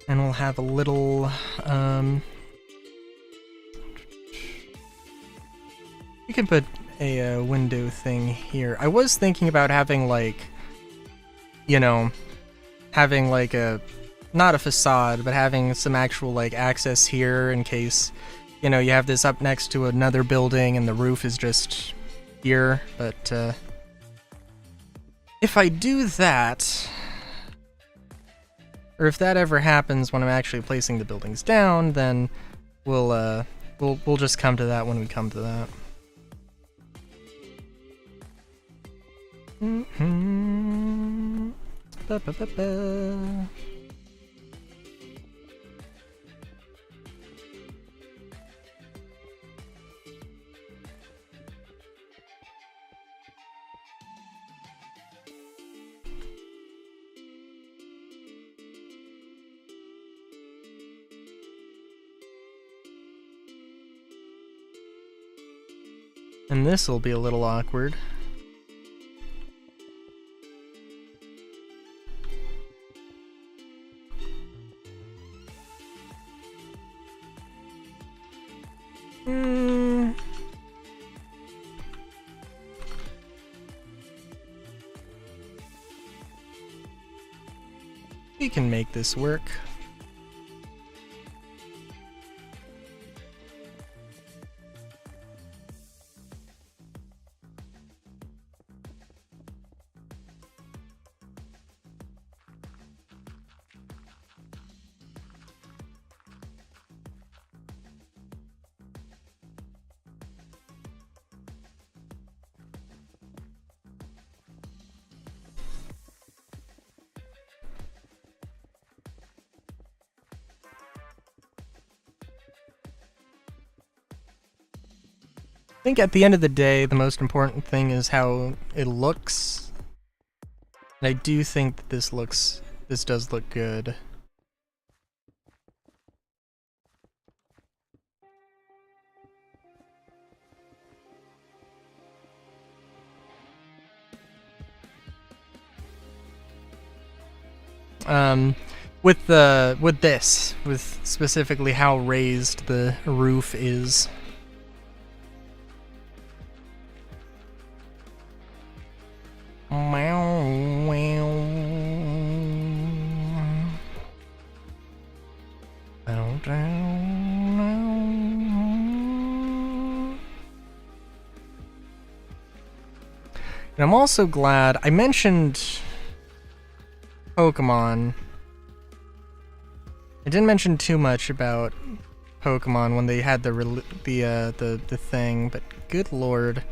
Speaker 1: and we'll have a little, we can put a window thing here. I was thinking about having, like, you know, having, like, not a facade, but having some actual, like, access here in case, you know, you have this up next to another building and the roof is just here, but, if I do that... or if that ever happens when I'm actually placing the buildings down, then we'll just come to that when we come to that. Ba-ba-ba-ba. And this will be a little awkward. We can make this work. I think at the end of the day, the most important thing is how it looks. And I do think that this does look good. With specifically how raised the roof is. And I'm also glad I mentioned Pokemon. I didn't mention too much about Pokemon when they had the thing, but good lord.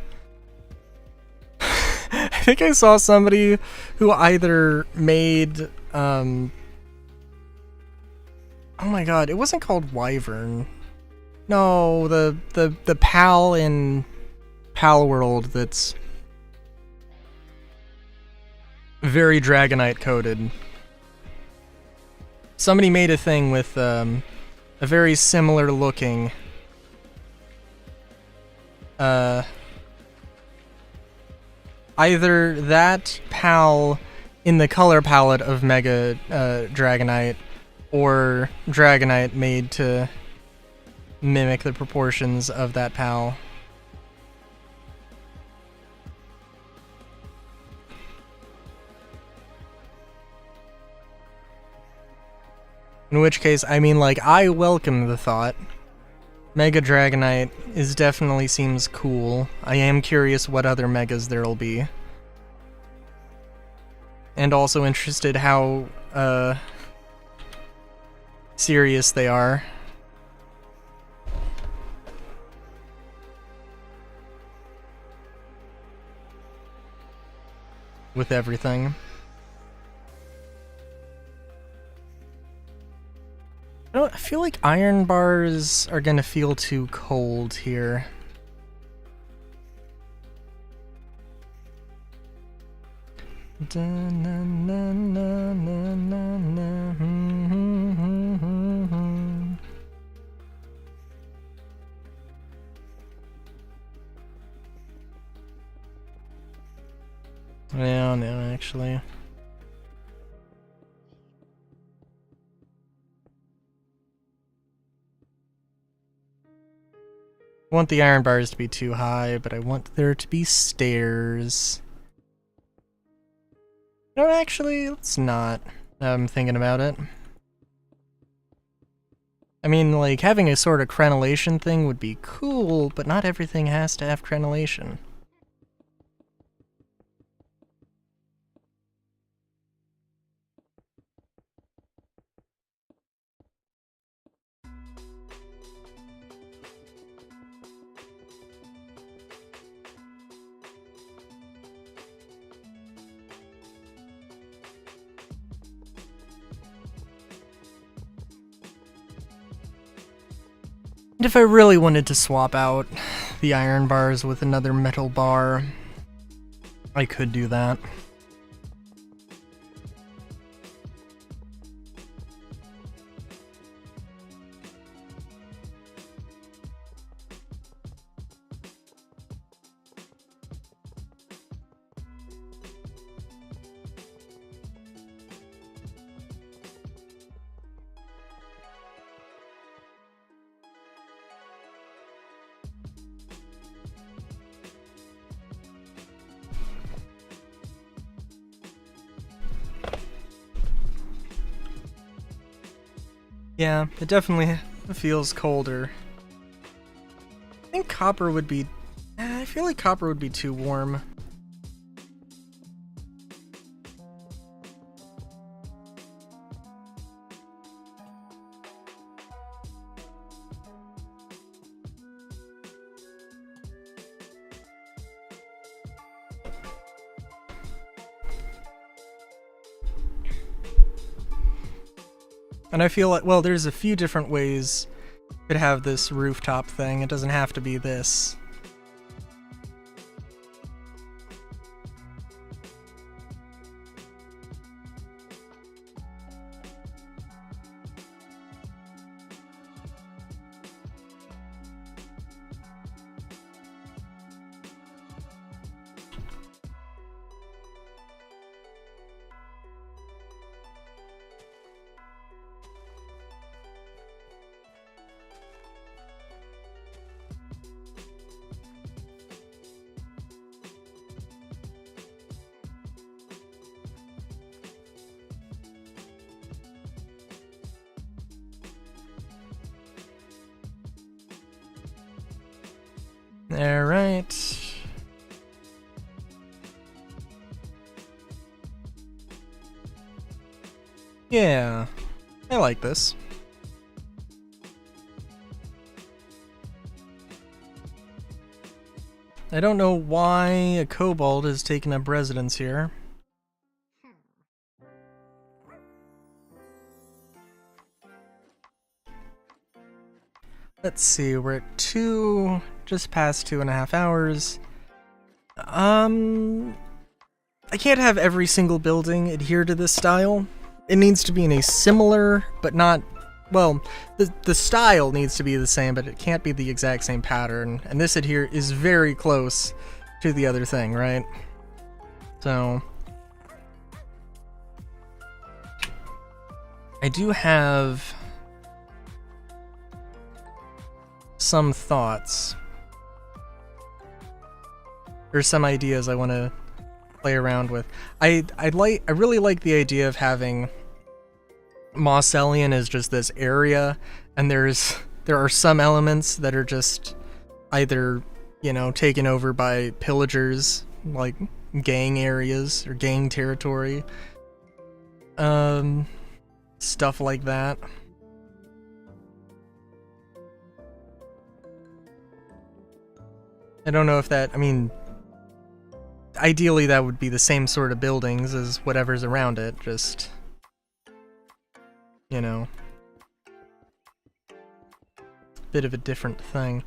Speaker 1: I think I saw somebody who either made oh my god, it wasn't called Wyvern. No, the PAL in PAL World that's very Dragonite coded. Somebody made a thing with a very similar looking either that PAL in the color palette of Mega Dragonite, or Dragonite made to mimic the proportions of that PAL. In which case, I mean, like, I welcome the thought. Mega Dragonite definitely seems cool. I am curious what other Megas there'll be. And also interested how, serious they are. With everything. I feel like iron bars are gonna feel too cold here. Yeah, no, actually. I want the iron bars to be too high, but I want there to be stairs. No, actually, let's not. I'm thinking about it. I mean, like, having a sort of crenellation thing would be cool, but not everything has to have crenellation. And if I really wanted to swap out the iron bars with another metal bar, I could do that. Yeah, it definitely feels colder. I think copper would be... I feel like copper would be too warm. And I feel like, well, there's a few different ways you could have this rooftop thing. It doesn't have to be this. Alright. Yeah, I like this. I don't know why a kobold has taken up residence here. Let's see, we're at just past 2.5 hours. I can't have every single building adhere to this style. It needs to be in a similar, but not, well, the style needs to be the same, but it can't be the exact same pattern. And this here is very close to the other thing, right? So I do have some thoughts. There's some ideas I want to play around with. I really like the idea of having Mosselian as just this area, and there are some elements that are just either, you know, taken over by pillagers, like gang areas or gang territory. Stuff like that. I don't know if that, I mean, ideally that would be the same sort of buildings as whatever's around it, just, you know, bit of a different thing.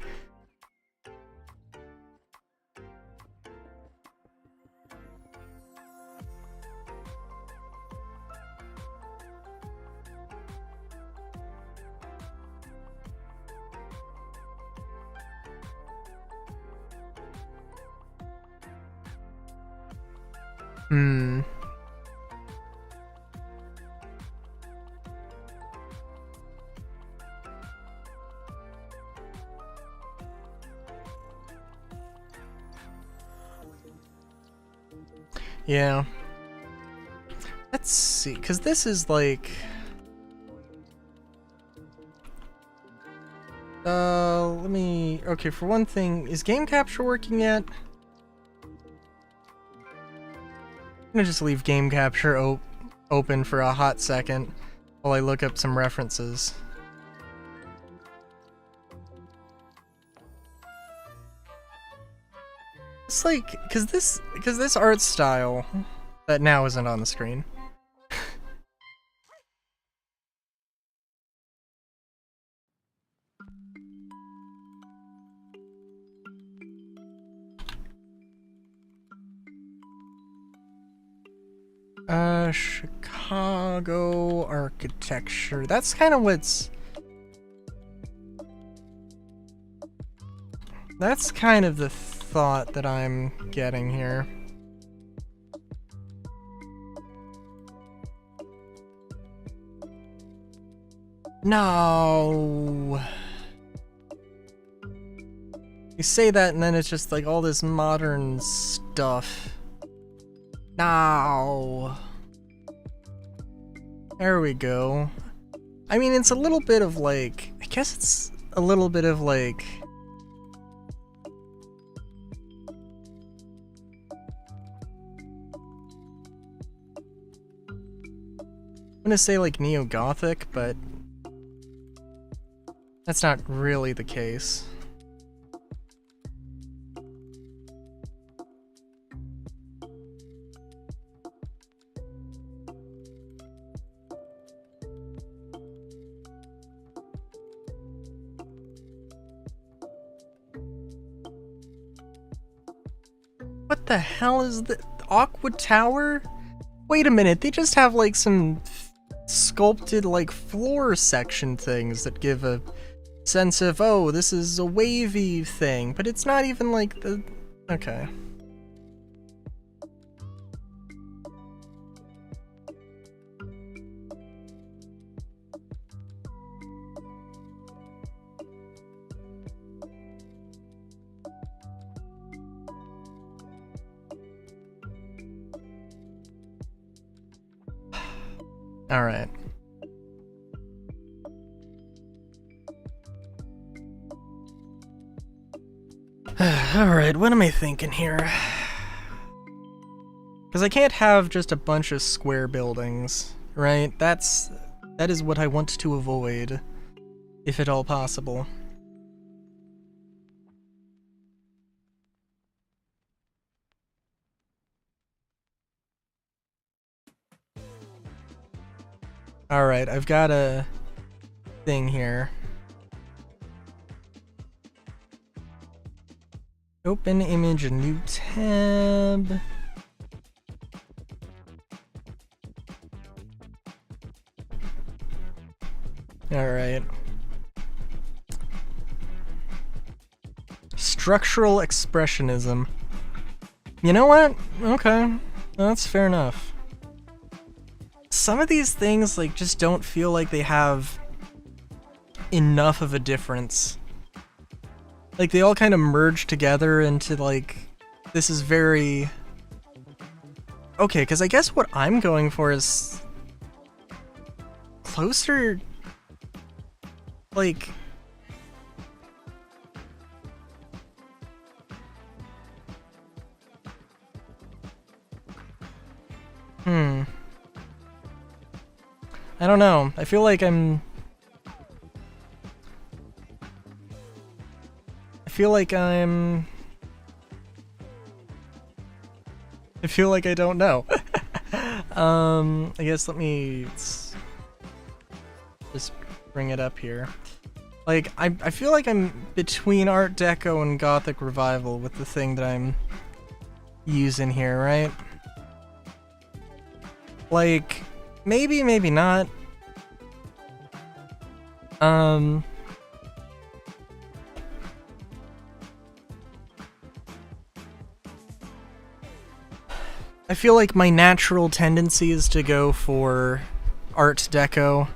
Speaker 1: Yeah. Let's see, because this is like... let me... Okay, for one thing, is game capture working yet? I'm gonna just leave game capture open for a hot second while I look up some references. It's like, cause this art style that now isn't on the screen. Chicago architecture. That's kind of what's... That's kind of the thought that I'm getting here. No. You say that and then it's just like all this modern stuff. No. There we go. I mean, it's a little bit of like, I guess it's a little bit of like, I'm gonna say like neo-Gothic, but that's not really the case. What the hell is the Aqua Tower? Wait a minute, they just have like some sculpted like floor section things that give a sense of, oh, this is a wavy thing, but it's not even like the... Okay. All right. All right, what am I thinking here? Because I can't have just a bunch of square buildings, right? That is what I want to avoid, if at all possible. Alright, I've got a thing here. Open image, a new tab. Alright. Structural expressionism. You know what? Okay. That's fair enough. Some of these things, like, just don't feel like they have enough of a difference. Like, they all kind of merge together into, like, this is very... Okay, because I guess what I'm going for is... closer... like... I don't know. I feel like I'm... I feel like I don't know. I guess let me just bring it up here. Like, I feel like I'm between Art Deco and Gothic Revival with the thing that I'm using here, right? Like, maybe, maybe not. I feel like my natural tendency is to go for Art Deco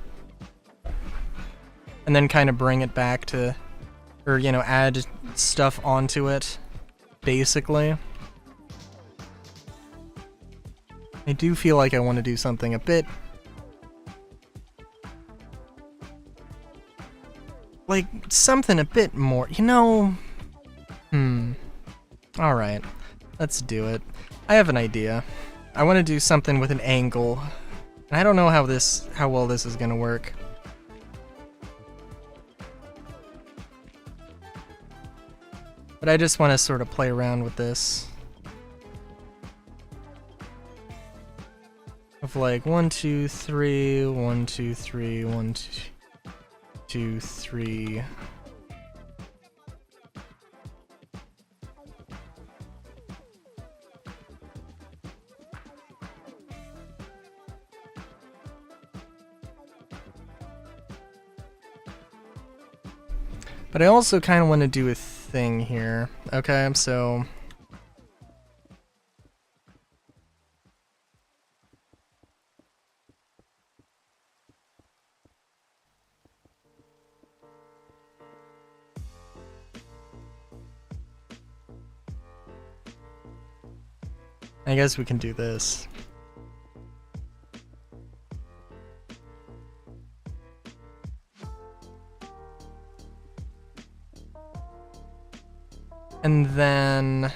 Speaker 1: and then kind of bring it back to, or, you know, add stuff onto it, basically. I do feel like I want to do something a bit... like, something a bit more, you know... Alright, let's do it. I have an idea. I want to do something with an angle. I don't know how well this is gonna work. But I just want to sort of play around with this. Of like 1, 2, 3, 1, 2, 3, 1, 2, 3. But I also kind of want to do a thing here. Okay, so... I guess we can do this. And then,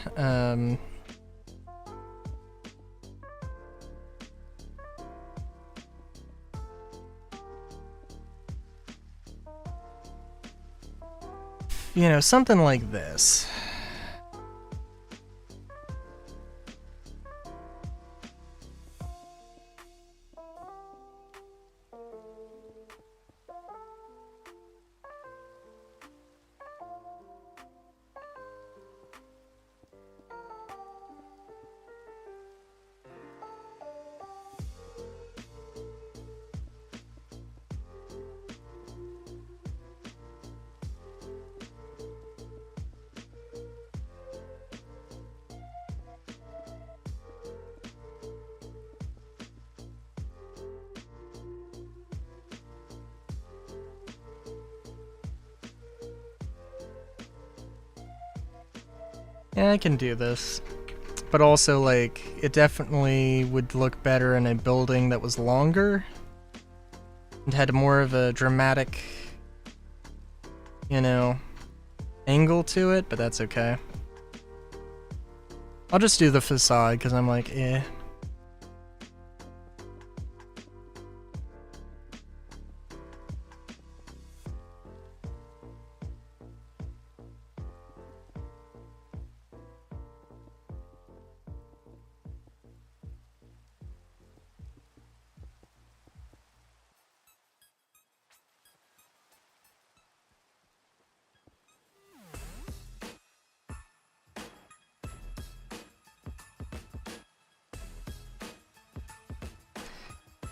Speaker 1: you know, something like this. Yeah, I can do this. But also, like, it definitely would look better in a building that was longer and had more of a dramatic, you know, angle to it, but that's okay. I'll just do the facade, because I'm like, eh.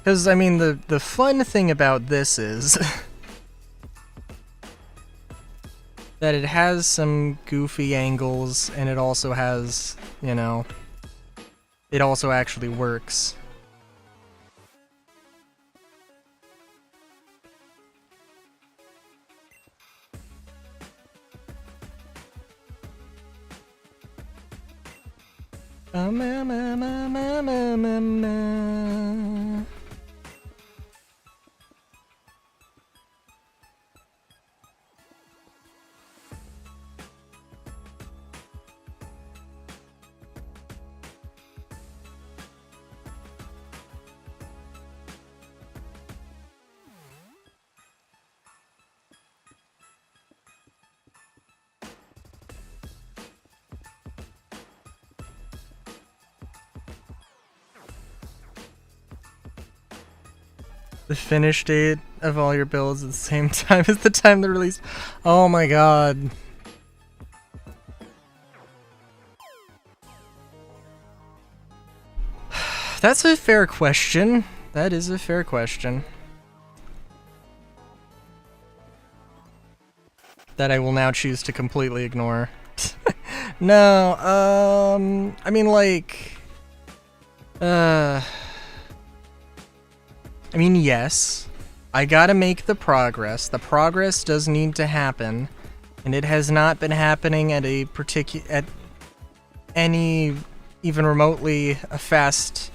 Speaker 1: Because, I mean, the fun thing about this is that it has some goofy angles, and it also has, you know, it also actually works. The finish date of all your builds at the same time as the time they're released. Oh my god. That's a fair question. That is a fair question. That I will now choose to completely ignore. No, I mean, like... I mean, yes. I gotta make the progress. The progress does need to happen. And it has not been happening at a at any even remotely a fast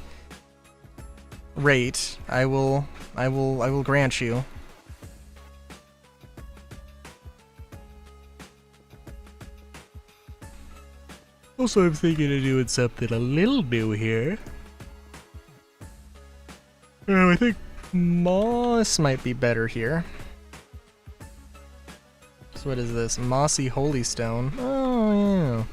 Speaker 1: rate. I will grant you. Also, I'm thinking of doing something a little new here. I think moss might be better here. So what is this? Mossy Holy Stone. Oh, yeah.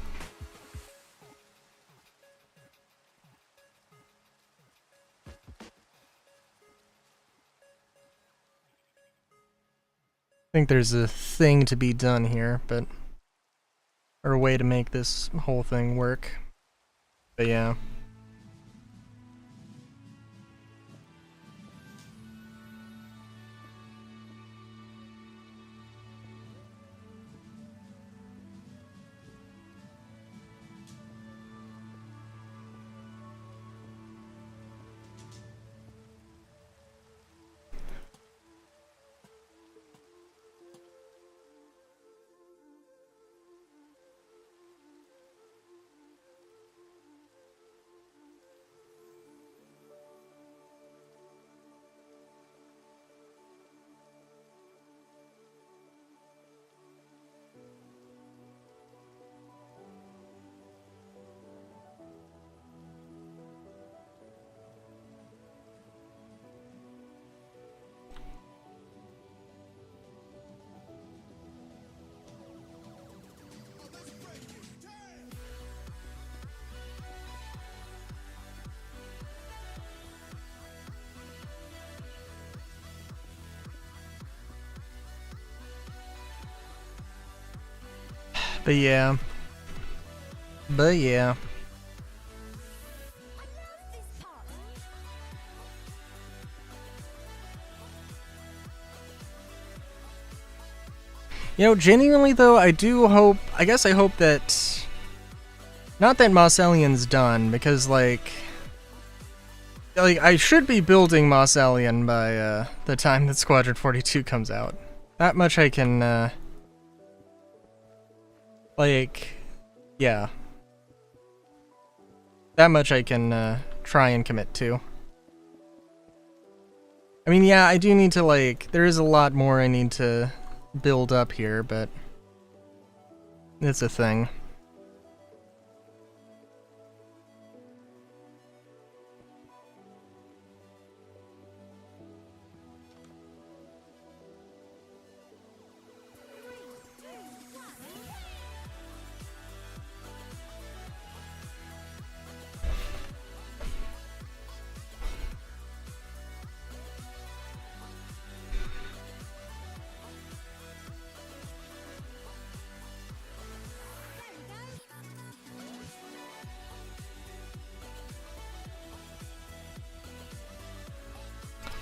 Speaker 1: I think there's a thing to be done here, but... or a way to make this whole thing work. But yeah. But yeah. But yeah. You know, genuinely though, I do hope, I guess I hope that, not that Mosselian's done, because like I should be building Mosselian by the time that Squadron 42 comes out. That much I can, like, yeah. That much I can try and commit to. I mean, yeah, I do need to, like, there is a lot more I need to build up here, but it's a thing.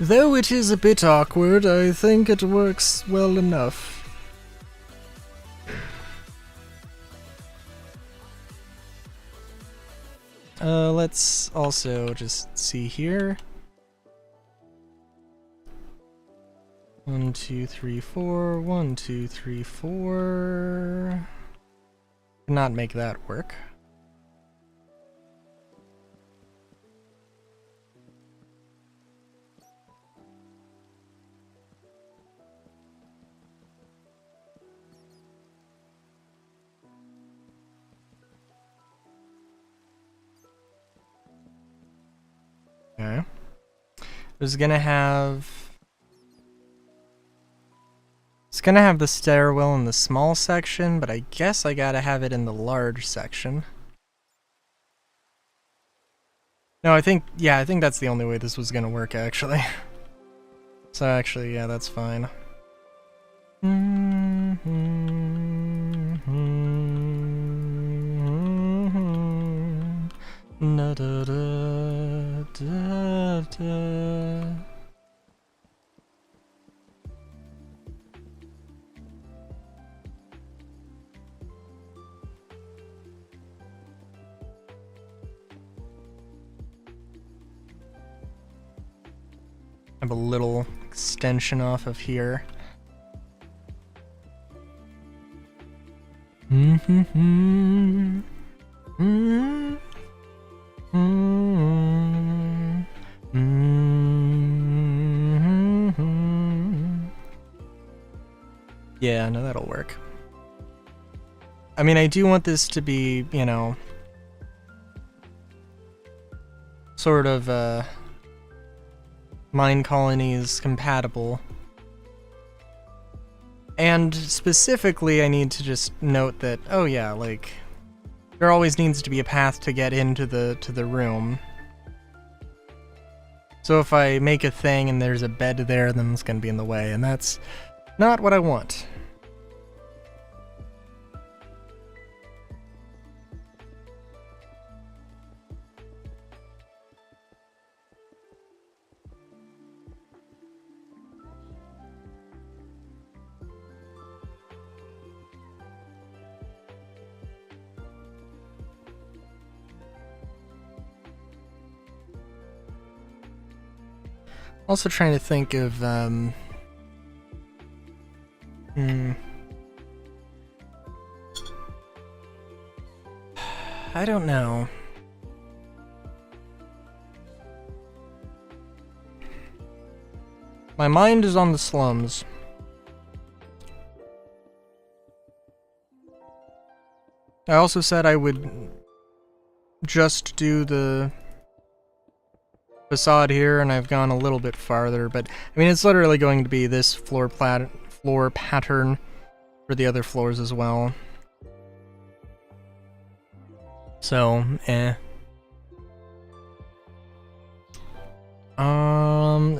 Speaker 1: Though it is a bit awkward, I think it works well enough. Let's also just see here. 1, 2, 3, 4. 1, 2, 3, 4. Not make that work. Okay. It's gonna have the stairwell in the small section, but I guess I gotta have it in the large section. No, I think that's the only way this was gonna work, actually. So actually, yeah, that's fine. Da, da, da, da, da. Have a little extension off of here. Yeah, no, that'll work. I mean, I do want this to be, you know, sort of, mine colonies compatible. And specifically, I need to just note that, oh yeah, like, there always needs to be a path to get into the room. So if I make a thing and there's a bed there, then it's gonna be in the way, and that's not what I want. Also trying to think of, I don't know. My mind is on the slums. I also said I would just do the facade here, and I've gone a little bit farther, but I mean, it's literally going to be this floor pattern for the other floors as well. So, it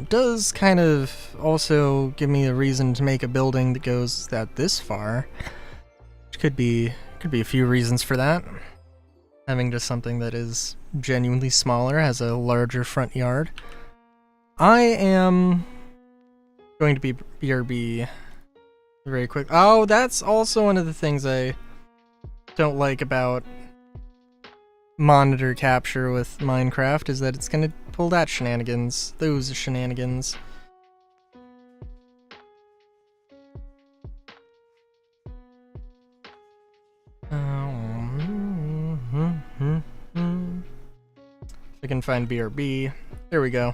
Speaker 1: does kind of also give me a reason to make a building that goes this far. Which could be a few reasons for that. Having just something that is genuinely smaller, has a larger front yard. I am going to be BRB very quick. Oh, that's also one of the things I don't like about monitor capture with Minecraft, is that it's gonna pull those shenanigans. I can find BRB. There we go.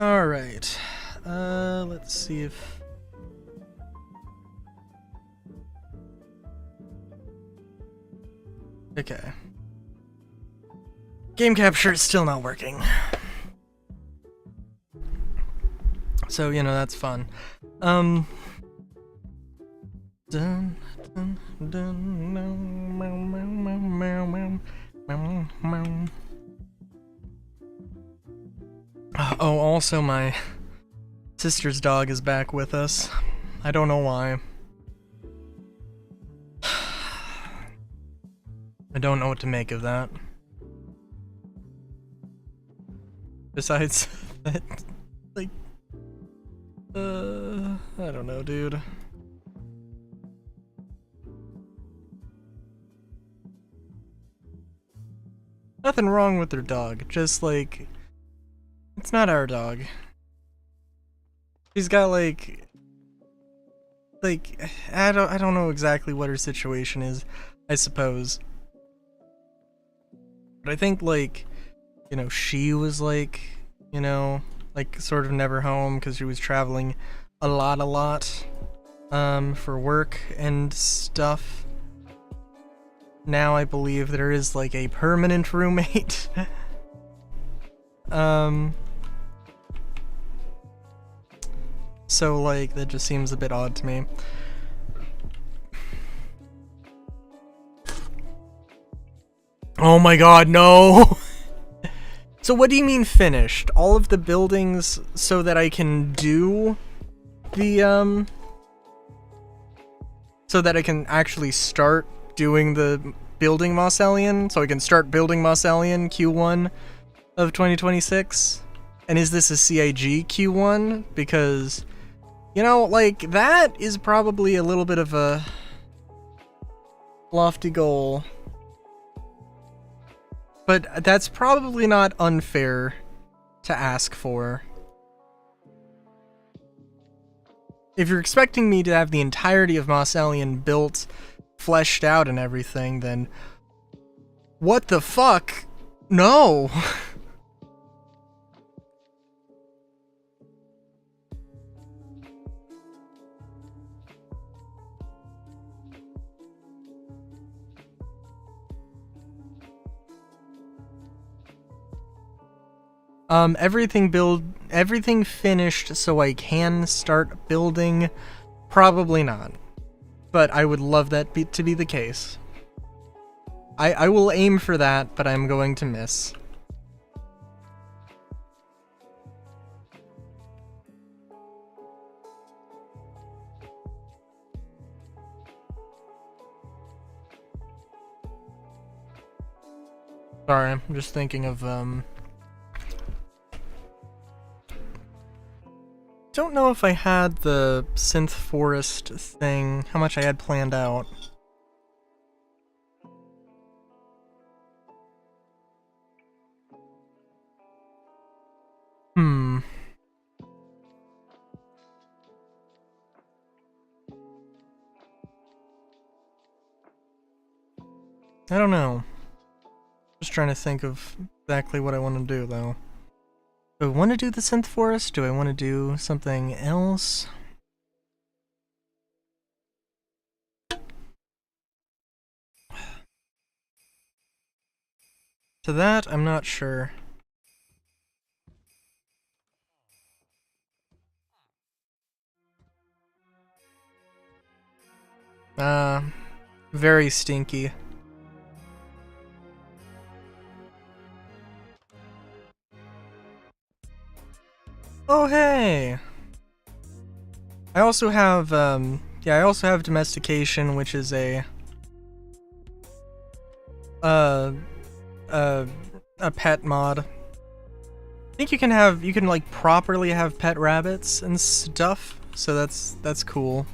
Speaker 1: Alright. Let's see if... Okay. Game capture is still not working. So, you know, that's fun. Dun, dun, dun, meow, meow, meow, meow, meow, meow. Oh, also my sister's dog is back with us. I don't know why. I don't know what to make of that. Besides that, like, I don't know, dude. Nothing wrong with their dog, just like, it's not our dog. She's got like, I don't know exactly what her situation is, I suppose. But I think, like, you know, she was like, you know, like sort of never home because she was traveling a lot, for work and stuff. Now I believe there is like a permanent roommate. So like, that just seems a bit odd to me. Oh my god, no! So what do you mean finished? All of the buildings so that I can do the, so that I can actually start doing the building Moss Alien? So I can start building Moss Alien Q1 of 2026? And is this a CIG Q1? Because, you know, like, that is probably a little bit of a lofty goal. But that's probably not unfair to ask for. If you're expecting me to have the entirety of Moss Alien built, fleshed out and everything, then what the fuck? No! Everything finished so I can start building? Probably not. But I would love that to be the case. I will aim for that, but I'm going to miss. Sorry, I'm just thinking of, don't know if I had the synth forest thing, how much I had planned out. I don't know. Just trying to think of exactly what I want to do, though. Do I want to do the synth forest? Do I want to do something else? To that, I'm not sure. Very stinky. Oh, hey! I also have, yeah, I also have domestication, which is a pet mod. I think you can like properly have pet rabbits and stuff, so that's cool.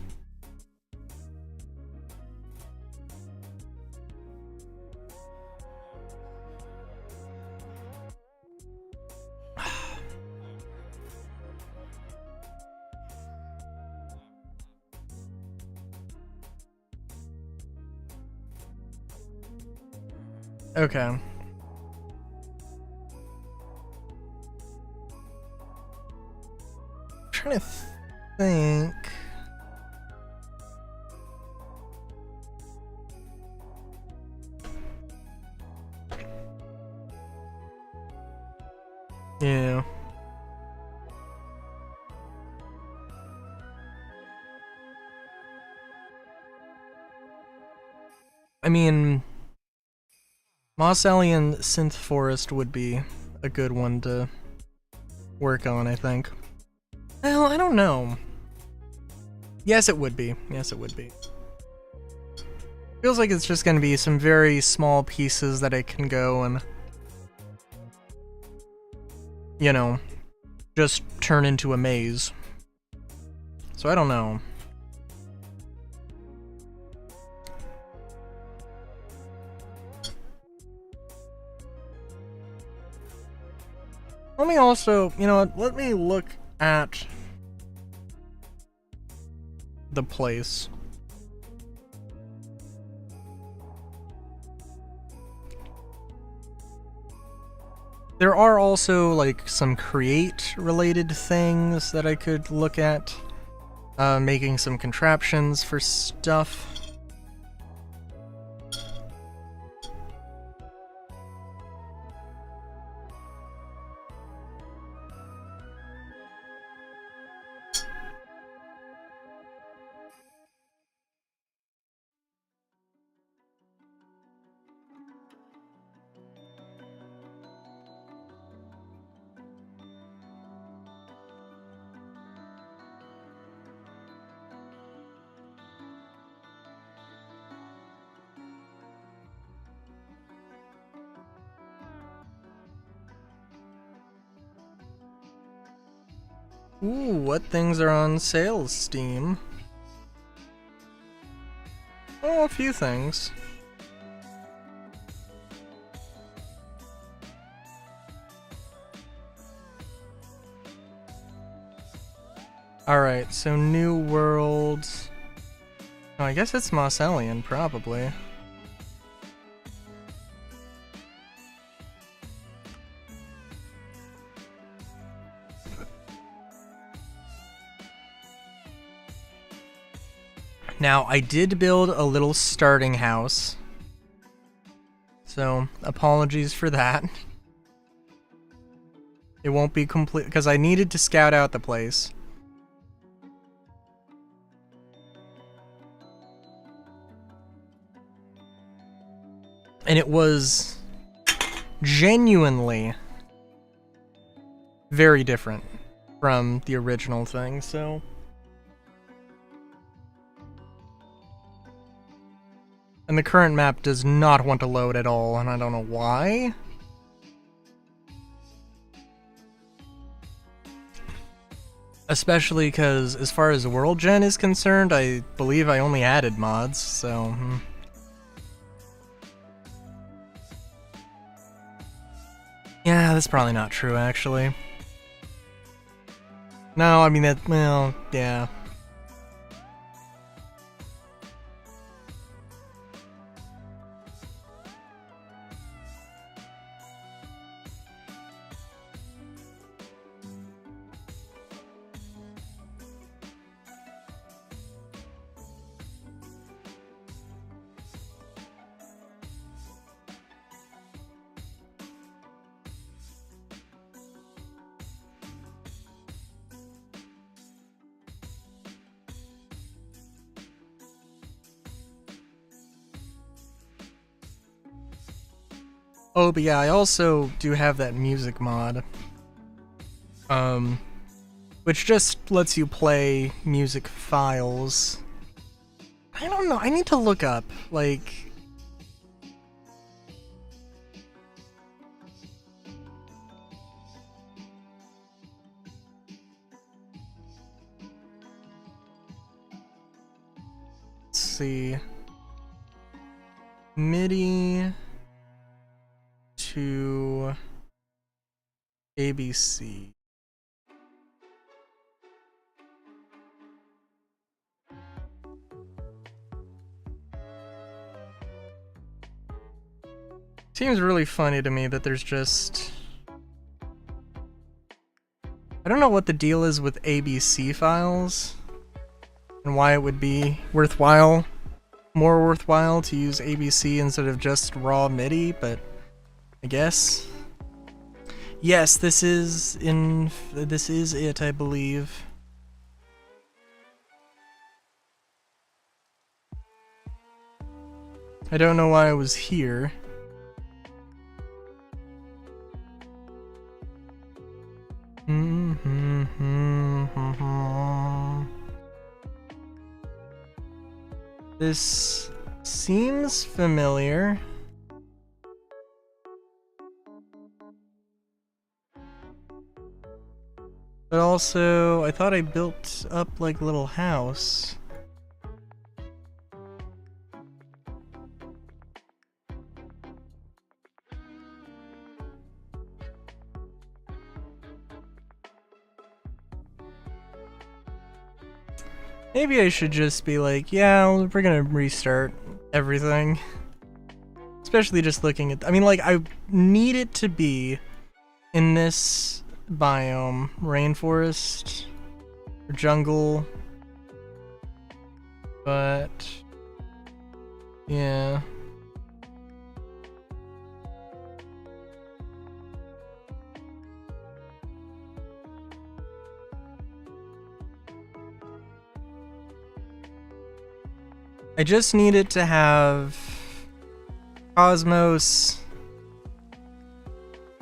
Speaker 1: Okay. think... Yeah. I mean, Moss Alien Synth Forest would be a good one to work on, I think. Well, I don't know. Yes, it would be. Yes, it would be. Feels like it's just gonna be some very small pieces that I can go and, you know, just turn into a maze. So I don't know. Let me also, you know what, let me look at the place. There are also, like, some create-related things that I could look at. Making some contraptions for stuff. Ooh, what things are on sale, Steam? Oh, a few things. Alright, so New World... Oh, I guess it's Moss Alien, probably. Now, I did build a little starting house, so apologies for that. It won't be complete, because I needed to scout out the place. And it was genuinely very different from the original thing, so... And the current map does not want to load at all, and I don't know why. Especially because, as far as World Gen is concerned, I believe I only added mods, so... Yeah, that's probably not true, actually. No, I mean, that, well, yeah. Oh, but yeah, I also do have that music mod. Which just lets you play music files. I don't know, I need to look up, like... Let's see... MIDI... to... ABC. Seems really funny to me that there's just... I don't know what the deal is with ABC files and why it would be worthwhile, more worthwhile to use ABC instead of just raw MIDI, but I guess. Yes, this is it, I believe. I don't know why I was here. This seems familiar. But also, I thought I built up like a little house. Maybe I should just be like, yeah, we're gonna restart everything. Especially just looking at, I mean, like, I need it to be in this biome, rainforest, or jungle, but, yeah. I just need it to have Cosmos,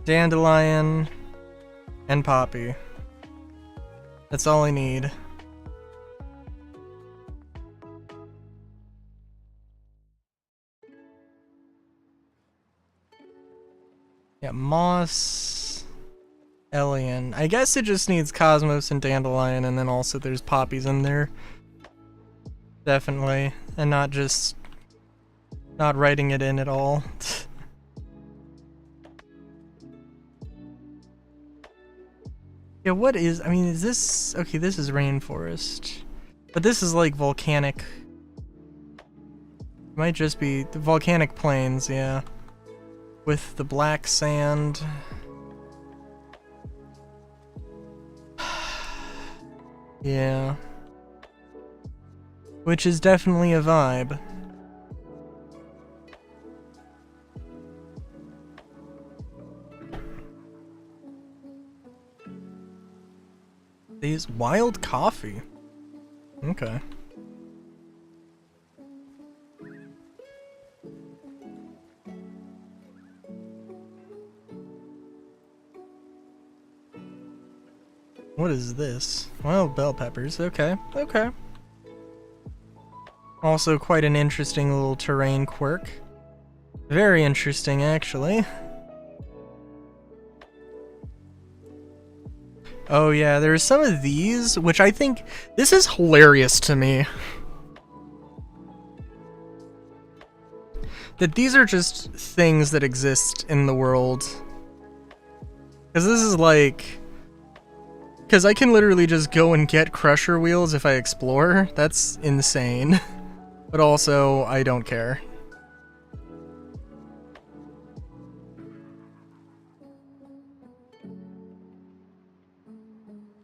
Speaker 1: Dandelion, and Poppy. That's all I need. Yeah, Moss, Elian. I guess it just needs Cosmos and Dandelion, and then also there's poppies in there. Definitely. And not just not writing it in at all. Yeah, what is, I mean, is this, okay, this is rainforest. But this is like volcanic. It might just be the volcanic plains, yeah. With the black sand. Yeah. Which is definitely a vibe. These wild coffee. Okay. What is this? Wild bell peppers. Okay. Okay. Also quite an interesting little terrain quirk. Very interesting, actually. Oh yeah, there's some of these, which I think, this is hilarious to me. That these are just things that exist in the world. Because this is like... Because I can literally just go and get crusher wheels if I explore. That's insane. But also, I don't care.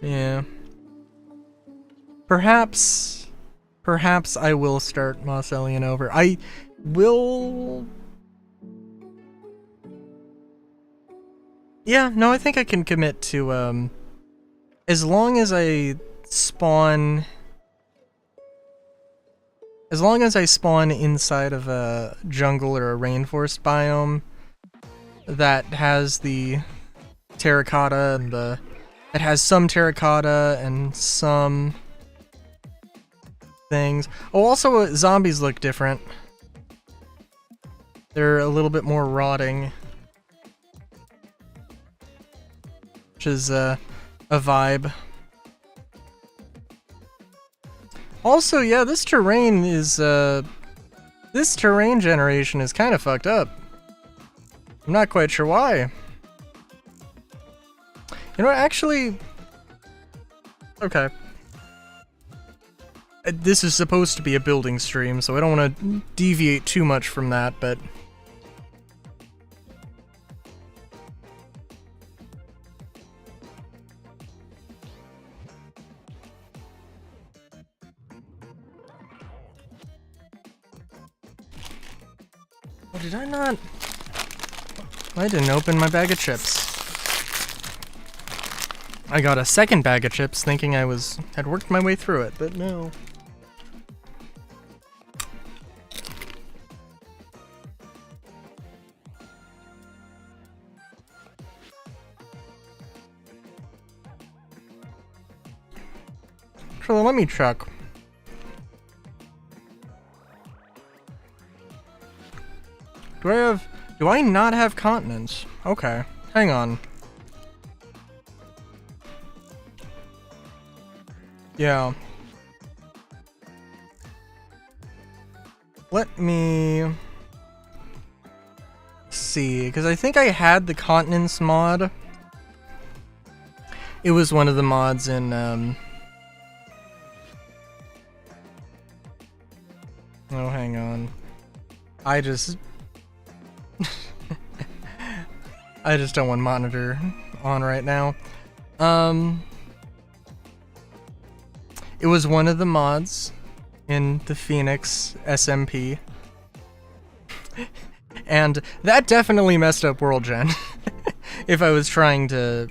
Speaker 1: Yeah. Perhaps I will start Mosselian over. I will... Yeah, no, I think I can commit to, as long as I spawn... As long as I spawn inside of a jungle or a rainforest biome that has the terracotta and the... It has some terracotta and some things. Oh, also zombies look different. They're a little bit more rotting. Which is a vibe. Also, yeah, this terrain is, this terrain generation is kind of fucked up. I'm not quite sure why. You know, actually... Okay. This is supposed to be a building stream, so I don't want to deviate too much from that, but... Oh, did I not? I didn't open my bag of chips. I got a second bag of chips thinking I had worked my way through it, but no. So let me check. Do I not have continents? Okay, hang on. Yeah. Let me see, because I think I had the continents mod. It was one of the mods in, oh, hang on. I just don't want monitor on right now. It was one of the mods in the Phoenix SMP. And that definitely messed up World Gen. If I was trying to,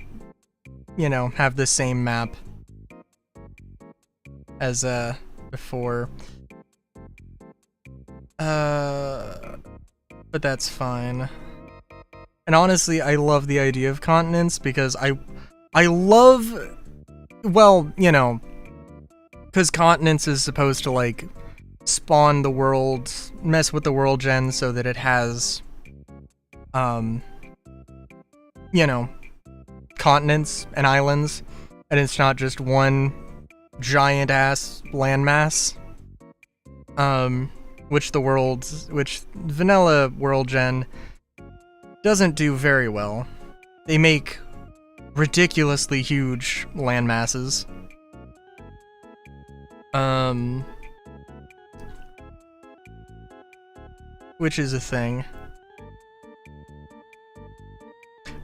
Speaker 1: you know, have the same map as before. But that's fine. And honestly, I love the idea of continents because I love, well, you know, because continents is supposed to, like, spawn the world, mess with the world gen so that it has, you know, continents and islands, and it's not just one giant-ass landmass, which vanilla world gen doesn't do very well. They make ridiculously huge landmasses. Which is a thing.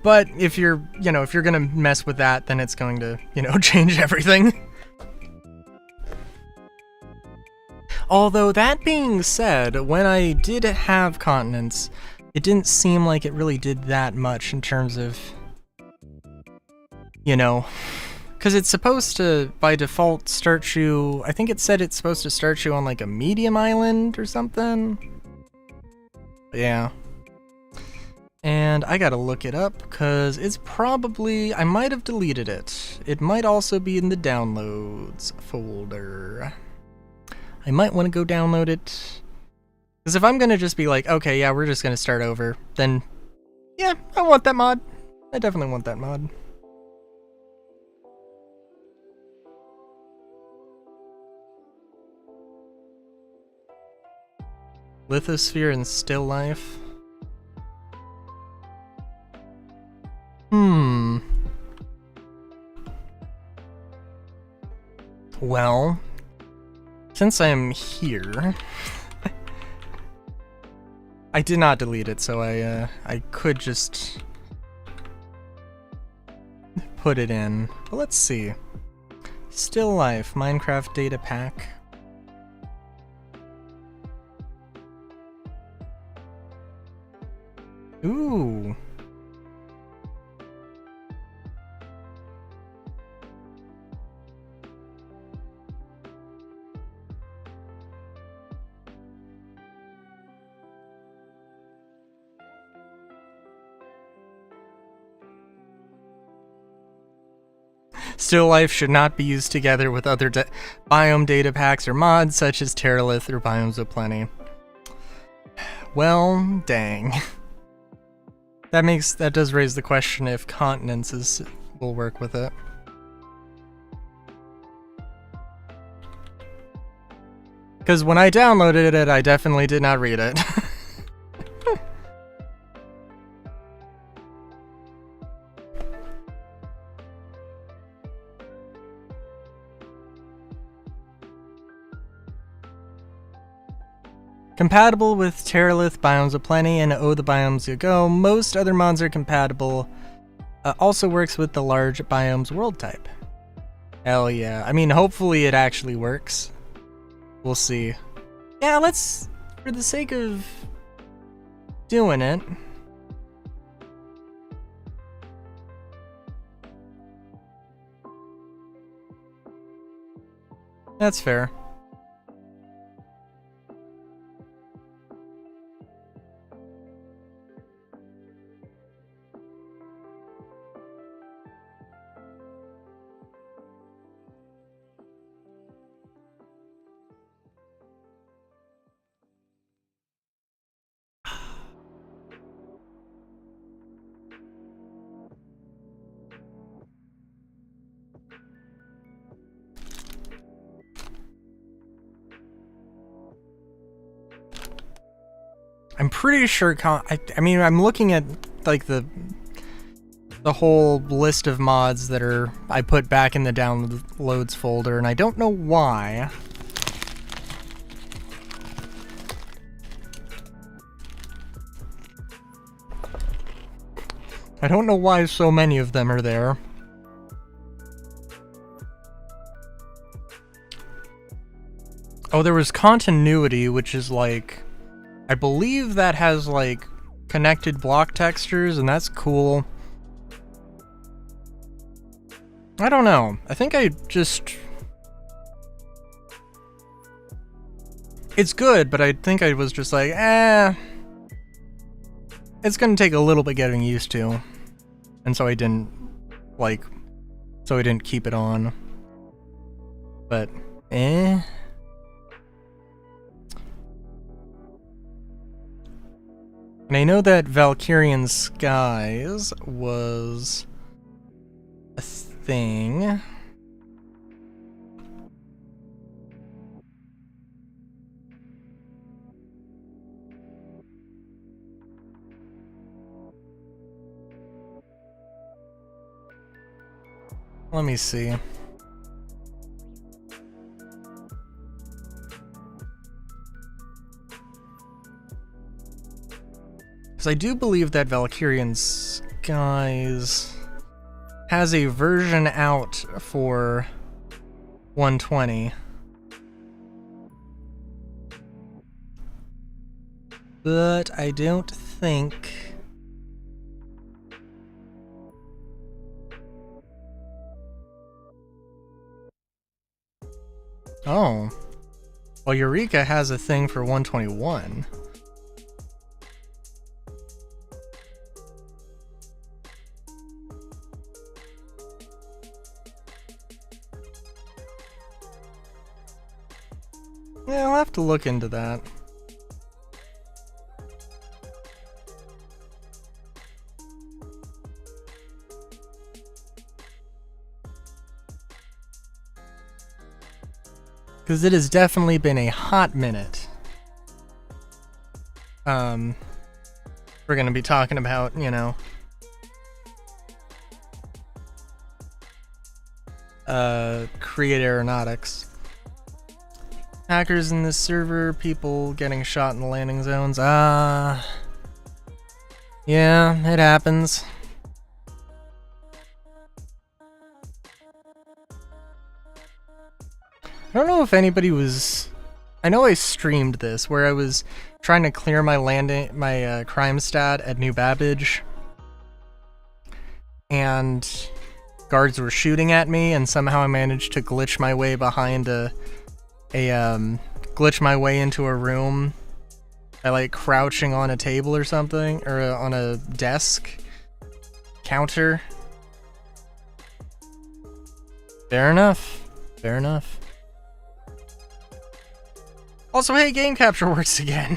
Speaker 1: But if you're gonna mess with that, then it's going to, you know, change everything. Although, that being said, when I did have continents, it didn't seem like it really did that much in terms of, you know, because it's supposed to, by default, start you, I think it said it's supposed to start you on, like, a medium island or something. But yeah. And I gotta look it up, because it's probably, I might have deleted it. It might also be in the downloads folder. I might want to go download it. Because if I'm gonna just be like, okay, yeah, we're just gonna start over, then, yeah, I want that mod. I definitely want that mod. Lithosphere and still life. Well, since I'm here, I did not delete it, so I could just put it in. But let's see. Still life, Minecraft data pack. Ooh. Still life should not be used together with other biome data packs or mods such as Terralith or Biomes of Plenty. Well, dang. That does raise the question if continents will work with it. Because when I downloaded it, I definitely did not read it. Compatible with Terralith, Biomes of Plenty, and Oh the Biomes You Go. Most other mods are compatible. Also works with the large biomes world type. Hell yeah. I mean, hopefully it actually works. We'll see. Yeah, let's, for the sake of doing it. That's fair. I'm pretty sure. I mean, I'm looking at like the whole list of mods that I put back in the downloads folder, and I don't know why. I don't know why so many of them are there. Oh, there was continuity, which is like, I believe that has like connected block textures, and that's cool. I don't know. I think I just... It's good, but I think I was just like, it's gonna take a little bit getting used to. And so I didn't, keep it on. But, And I know that Valkyrian Skies was a thing. Let me see. Because I do believe that Valkyrian Skies has a version out for 120. But I don't think... Oh. Well, Eureka has a thing for 121. Yeah, I'll have to look into that. Because it has definitely been a hot minute. We're gonna be talking about, you know, Create Aeronautics. Hackers in this server, people getting shot in the landing zones. Yeah, it happens. I don't know if anybody was... I know I streamed this, where I was trying to clear my crime stat at New Babbage. And guards were shooting at me, and somehow I managed to glitch my way behind glitch my way into a room by like crouching on a table or something, or on a desk counter. Fair enough. Fair enough. Also, hey, game capture works again.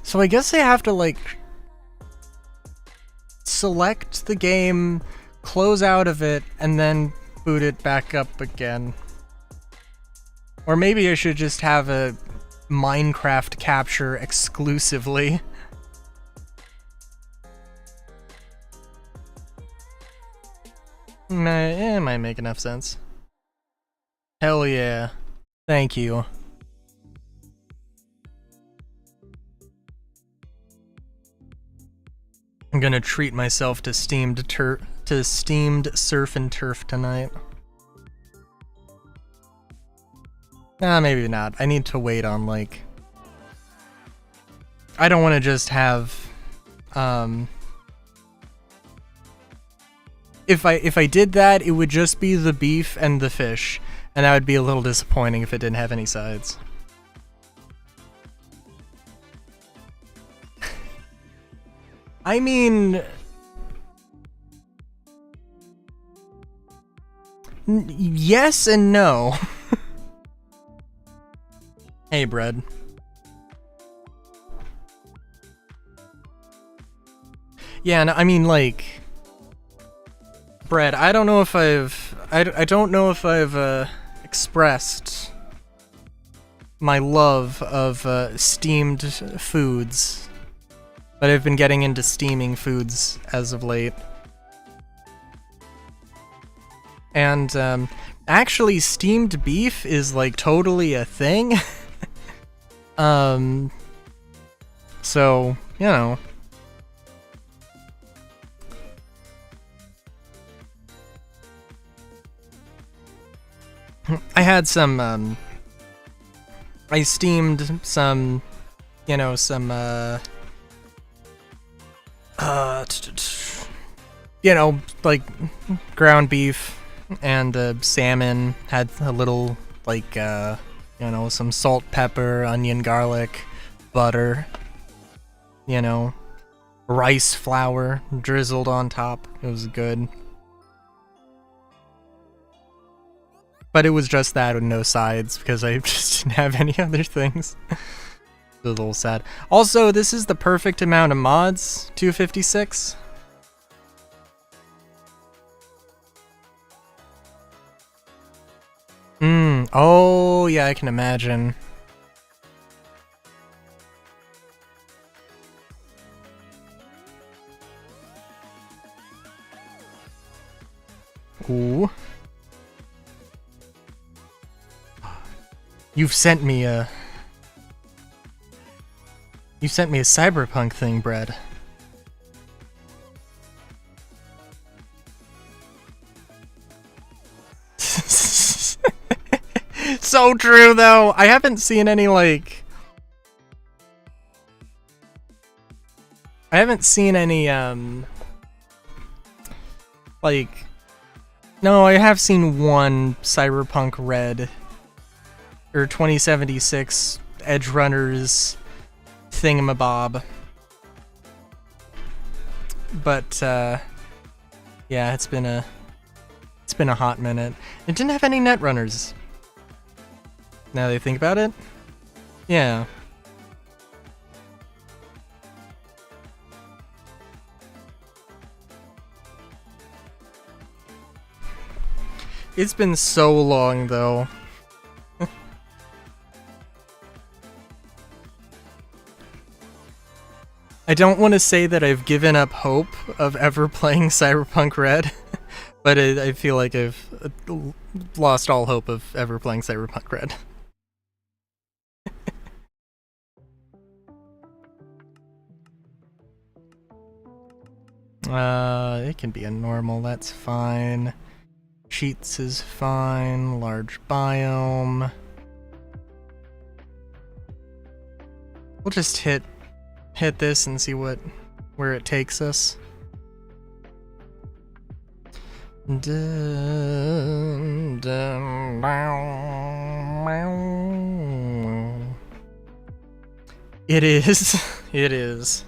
Speaker 1: So I guess I have to like select the game, close out of it, and then boot it back up again. Or maybe I should just have a Minecraft capture exclusively. It might make enough sense. Hell yeah. Thank you. I'm gonna treat myself to steamed surf and turf tonight. Nah, maybe not. I need to wait on, like... I don't want to just have... If I did that, it would just be the beef and the fish, and that would be a little disappointing if it didn't have any sides. I mean... yes and no. Hey, bread. Yeah, no, I mean, like... bread, I don't know if I don't know if I've expressed my love of steamed foods, but I've been getting into steaming foods as of late. And actually, steamed beef is like totally a thing. So, you know. I had some, I steamed some, you know, some, you know, like, ground beef and salmon. Had a little, like, you know, some salt, pepper, onion, garlic, butter, you know, rice flour drizzled on top. It was good. But it was just that with no sides because I just didn't have any other things. It was a little sad. Also, this is the perfect amount of mods, 256. Oh yeah, I can imagine. Ooh. You've sent me a... You sent me a cyberpunk thing, Brad. So true, though! I haven't seen any, like... I haven't seen any, like... No, I have seen one Cyberpunk Red. Or 2076 Edge Runners thingamabob. But, yeah, it's been a hot minute. It didn't have any Netrunners. Now that I think about it. Yeah. It's been so long, though. I don't want to say that I've given up hope of ever playing Cyberpunk Red, but I feel like I've lost all hope of ever playing Cyberpunk Red. It can be a normal, that's fine. Cheats is fine, large biome. We'll just hit this and see where it takes us. Dun, dun, bow, bow. It is. It is.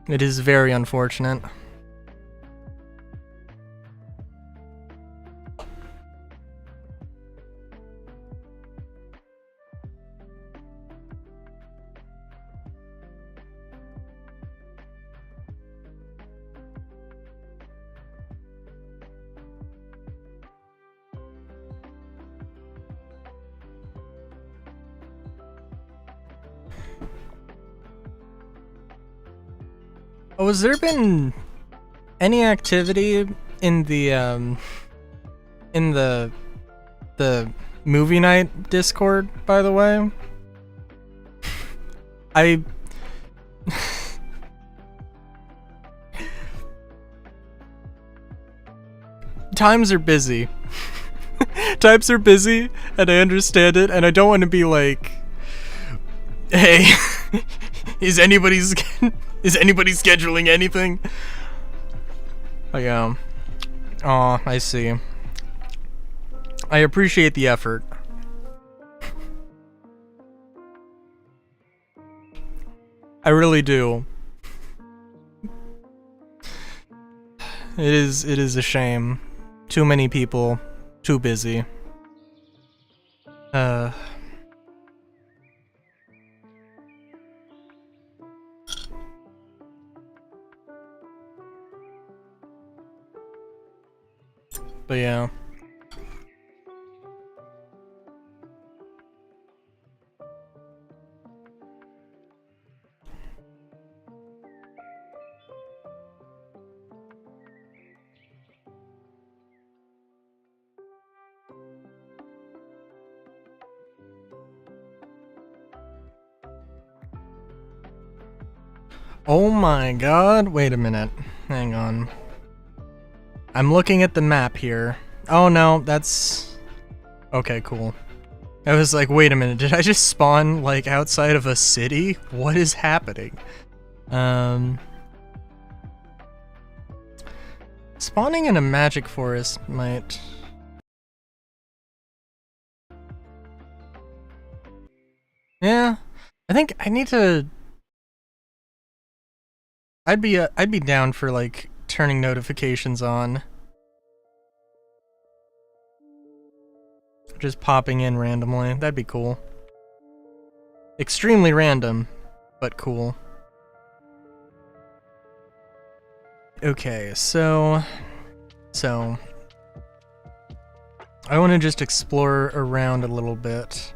Speaker 1: It is very unfortunate. Oh, has there been any activity in the movie night Discord, by the way? Times are busy. Times are busy, and I understand it, and I don't want to be like, hey, is anybody scheduling anything? But yeah. Aw, I see. I appreciate the effort. I really do. It is a shame. Too many people, too busy. But yeah. Oh my god, wait a minute. Hang on. I'm looking at the map here. Oh no, that's... Okay, cool. I was like, wait a minute, did I just spawn, like, outside of a city? What is happening? Spawning in a magic forest might... Yeah, I think I need to... I'd be down for, like, turning notifications on. Just popping in randomly. That'd be cool. Extremely random, but cool. Okay, so I want to just explore around a little bit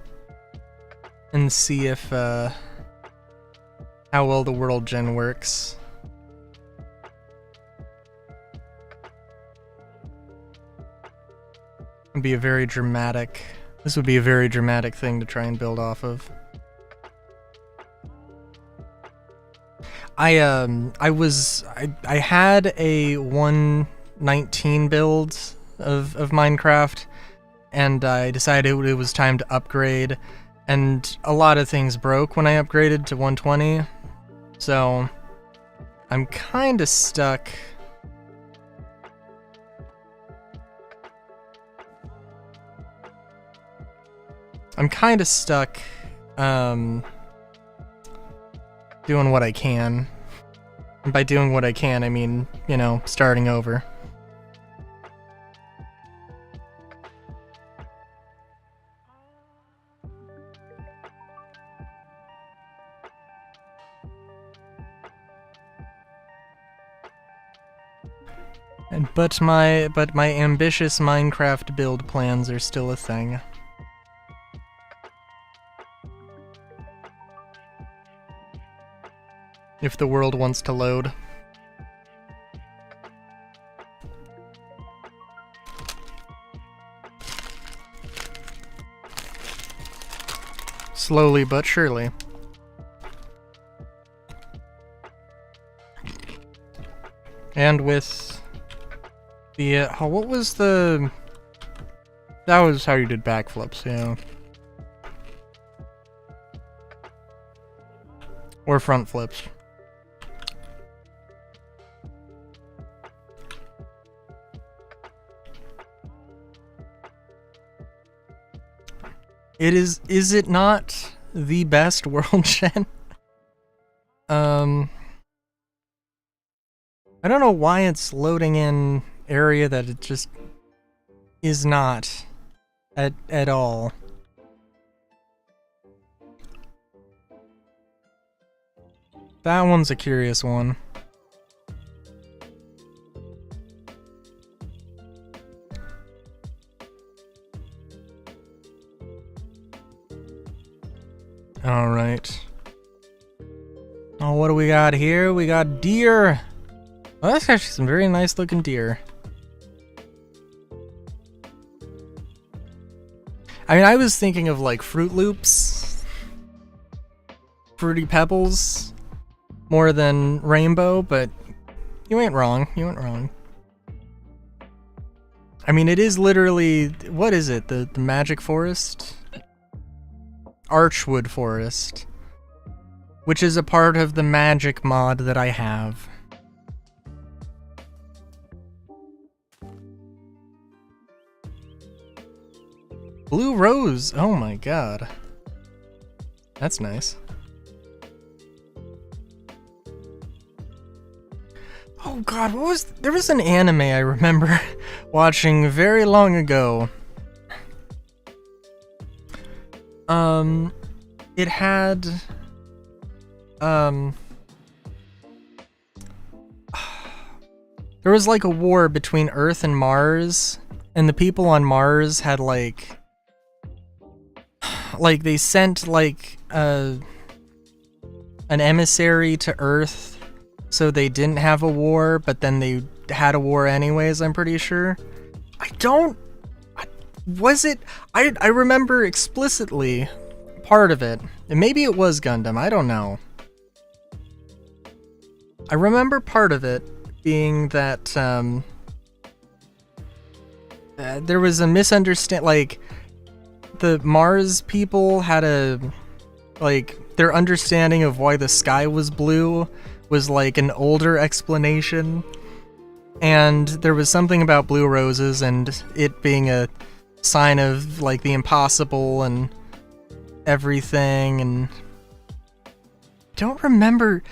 Speaker 1: and see if how well the world gen works. It'd be a very dramatic. This would be a very dramatic thing to try and build off of. I had a 1.19 build of Minecraft, and I decided it was time to upgrade, and a lot of things broke when I upgraded to 120, so I'm kinda stuck. Doing what I can. And by doing what I can, I mean, you know, starting over. But my ambitious Minecraft build plans are still a thing. If the world wants to load. Slowly but surely. And with the, what was the... That was how you did backflips, yeah. Or front flips. Is it not the best world gen? I don't know why it's loading in area that it just is not at all. That one's a curious one. Alright. Oh, what do we got here? We got deer! Well, that's actually some very nice looking deer. I mean, I was thinking of like Fruit Loops, Fruity Pebbles, more than Rainbow, but you ain't wrong. You ain't wrong. I mean, it is literally, what is it? The magic forest? Archwood Forest. Which is a part of the magic mod that I have. Blue Rose! Oh my god. That's nice. Oh god, what was... There was an anime I remember watching very long ago. It had... There was like a war between Earth and Mars, and the people on Mars had like they sent like an emissary to Earth so they didn't have a war, but then they had a war anyways, I'm pretty sure. I remember explicitly part of it, and maybe it was Gundam, I don't know. I remember part of it being that there was a misunderstanding, like the Mars people had their understanding of why the sky was blue was like an older explanation, and there was something about blue roses and it being a sign of like the impossible and everything, and I don't remember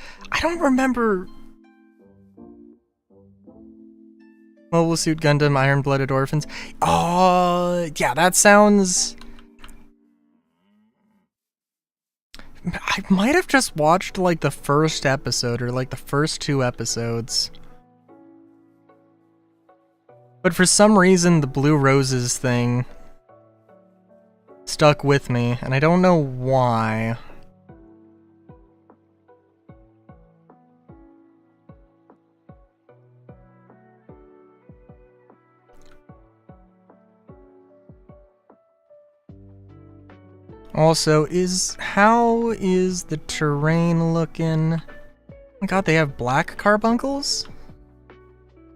Speaker 1: Mobile Suit Gundam Iron-Blooded Orphans. Oh, yeah, that sounds... I might have just watched like the first episode or like the first 2 episodes. But for some reason the Blue Roses thing stuck with me, and I don't know why. Also, how is the terrain looking? Oh my god, they have black carbuncles?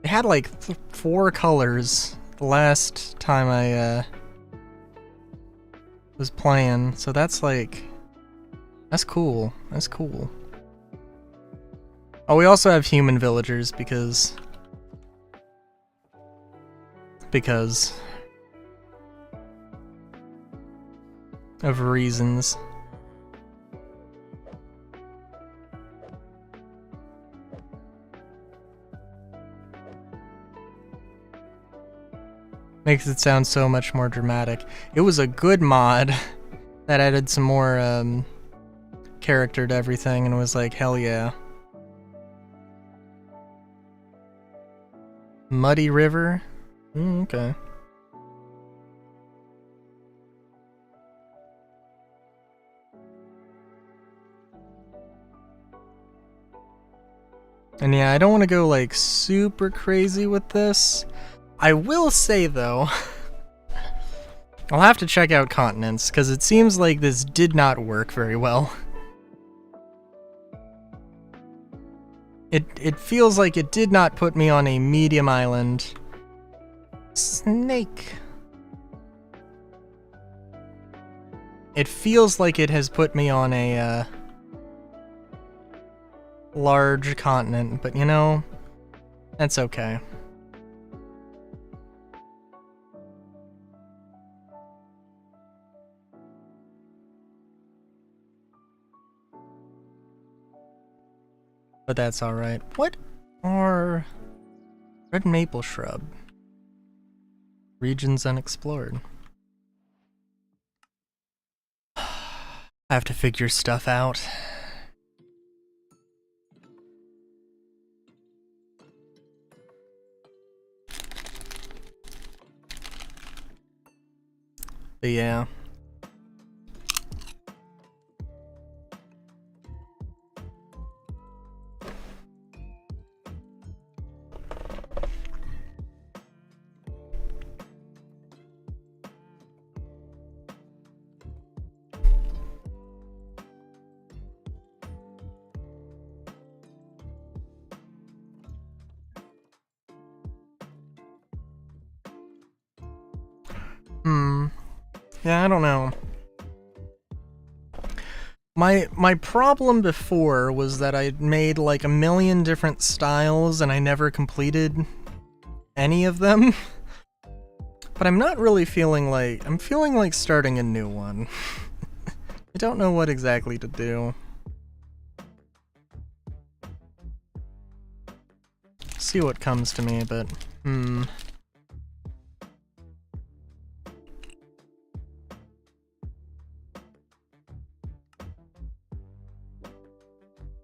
Speaker 1: They had like 4 colors the last time I was playing, so that's like... That's cool. That's cool. Oh, we also have human villagers because... of reasons. Makes it sound so much more dramatic. It was a good mod that added some more character to everything and was like, hell yeah. Muddy River? Okay. And yeah, I don't want to go like super crazy with this. I will say though, I'll have to check out Continents, because it seems like this did not work very well. It feels like it did not put me on a medium island. Snake. It feels like it has put me on a large continent, but you know, that's okay. But that's alright. What are... Red maple shrub. Regions unexplored. I have to figure stuff out. But yeah. Yeah, I don't know. My problem before was that I made like a million different styles and I never completed any of them. But I'm not really feeling like... I'm feeling like starting a new one. I don't know what exactly to do. See what comes to me, but...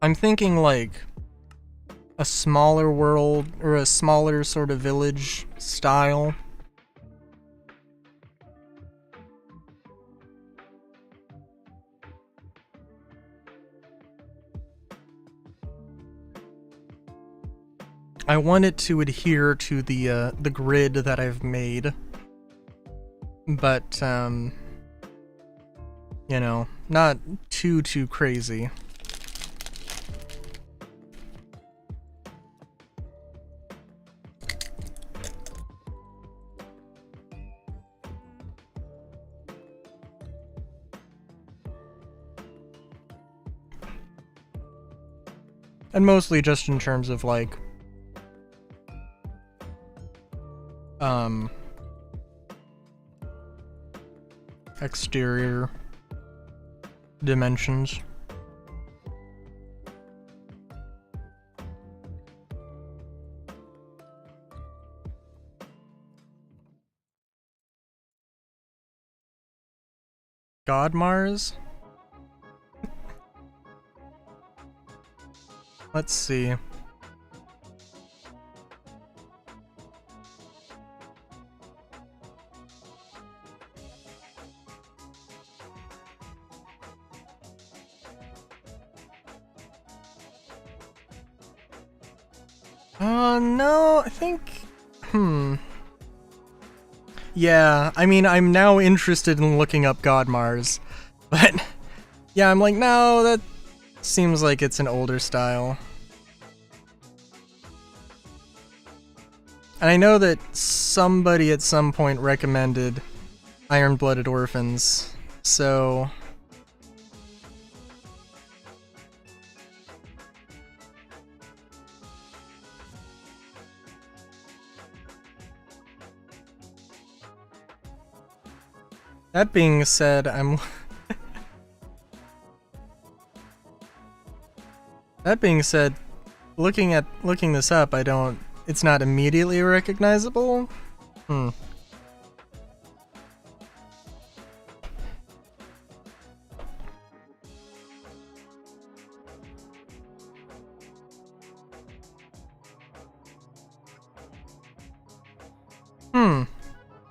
Speaker 1: I'm thinking like a smaller world, or a smaller sort of village style. I want it to adhere to the grid that I've made, but you know, not too crazy. And mostly just in terms of like exterior dimensions. God Mars? Let's see. No, I think... Yeah, I mean, I'm now interested in looking up God Mars, but yeah, I'm like, no, that seems like it's an older style. And I know that somebody at some point recommended Iron-Blooded Orphans, so... That being said, That being said, looking this up, it's not immediately recognizable.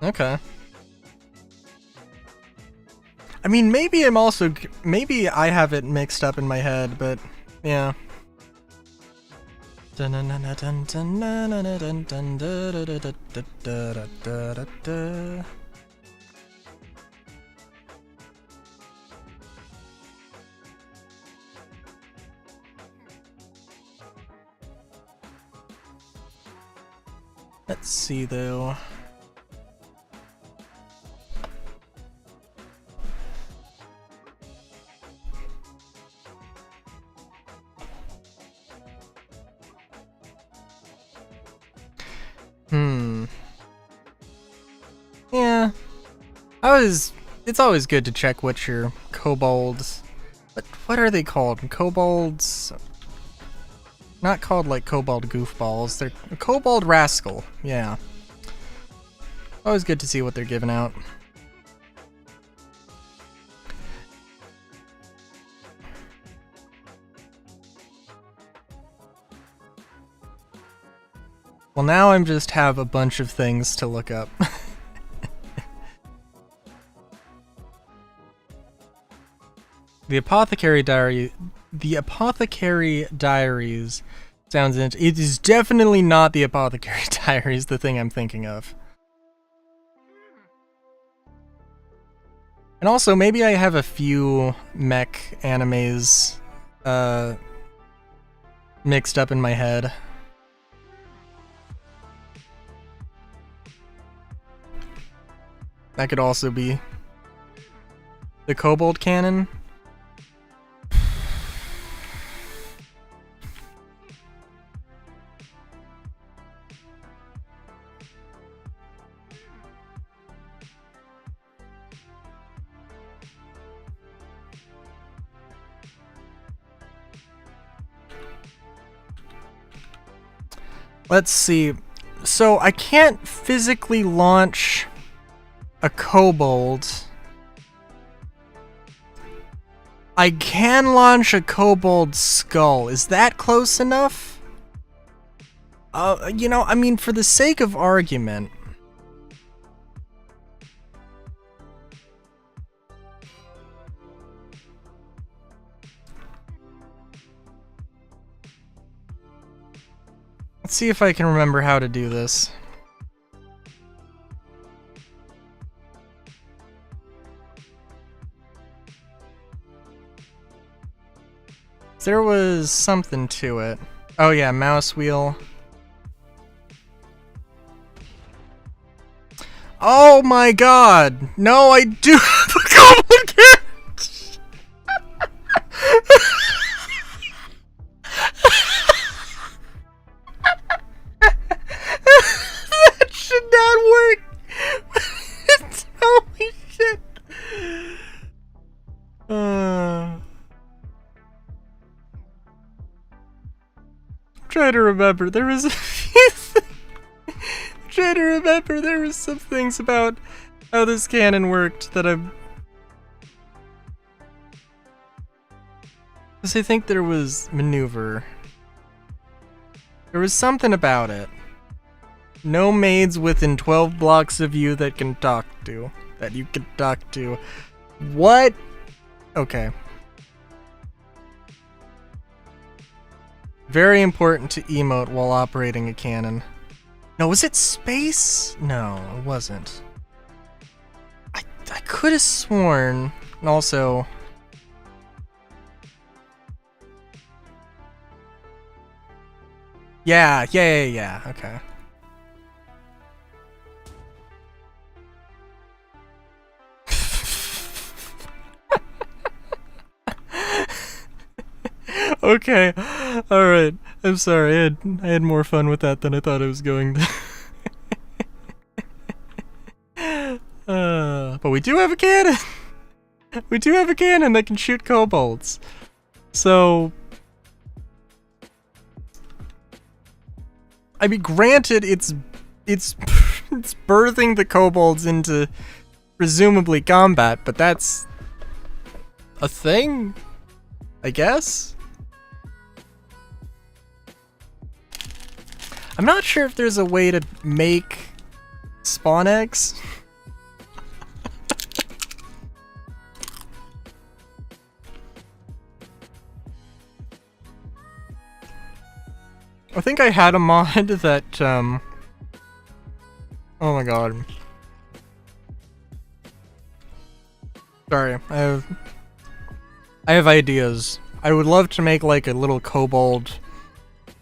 Speaker 1: Okay. I mean, maybe I have it mixed up in my head, but yeah. Let's see though. Yeah. It's always good to check what your kobolds... What are they called? Kobolds... Not called like kobold goofballs, they're a kobold rascal, yeah. Always good to see what they're giving out. Well, now I'm just have a bunch of things to look up. The Apothecary Diaries sounds it is definitely not the Apothecary Diaries, the thing I'm thinking of. And also, maybe I have a few mech animes mixed up in my head. That could also be the kobold cannon. Let's see. So I can't physically launch a kobold. I can launch a kobold skull. Is that close enough? You know, I mean, for the sake of argument. Let's see if I can remember how to do this. There was something to it. Oh yeah, mouse wheel. Oh my god! No, I do have a goblin carrot! That should not work! Holy shit! Try to remember, there was a few try to remember, there was some things about how this cannon worked that I'm... Because I think there was maneuver. There was something about it. No maids within 12 blocks of you that can talk to. That you can talk to. What? Okay. Very important to emote while operating a cannon. No, was it space? No, it wasn't. I could have sworn, and also... Yeah, okay. Okay, alright. I'm sorry, I had more fun with that than I thought I was going to. But we do have a cannon! We do have a cannon that can shoot kobolds. So... I mean, granted, it's birthing the kobolds into presumably combat, but that's a thing, I guess? I'm not sure if there's a way to make spawn eggs. I think I had a mod that, oh my god. Sorry, I have ideas. I would love to make like a little kobold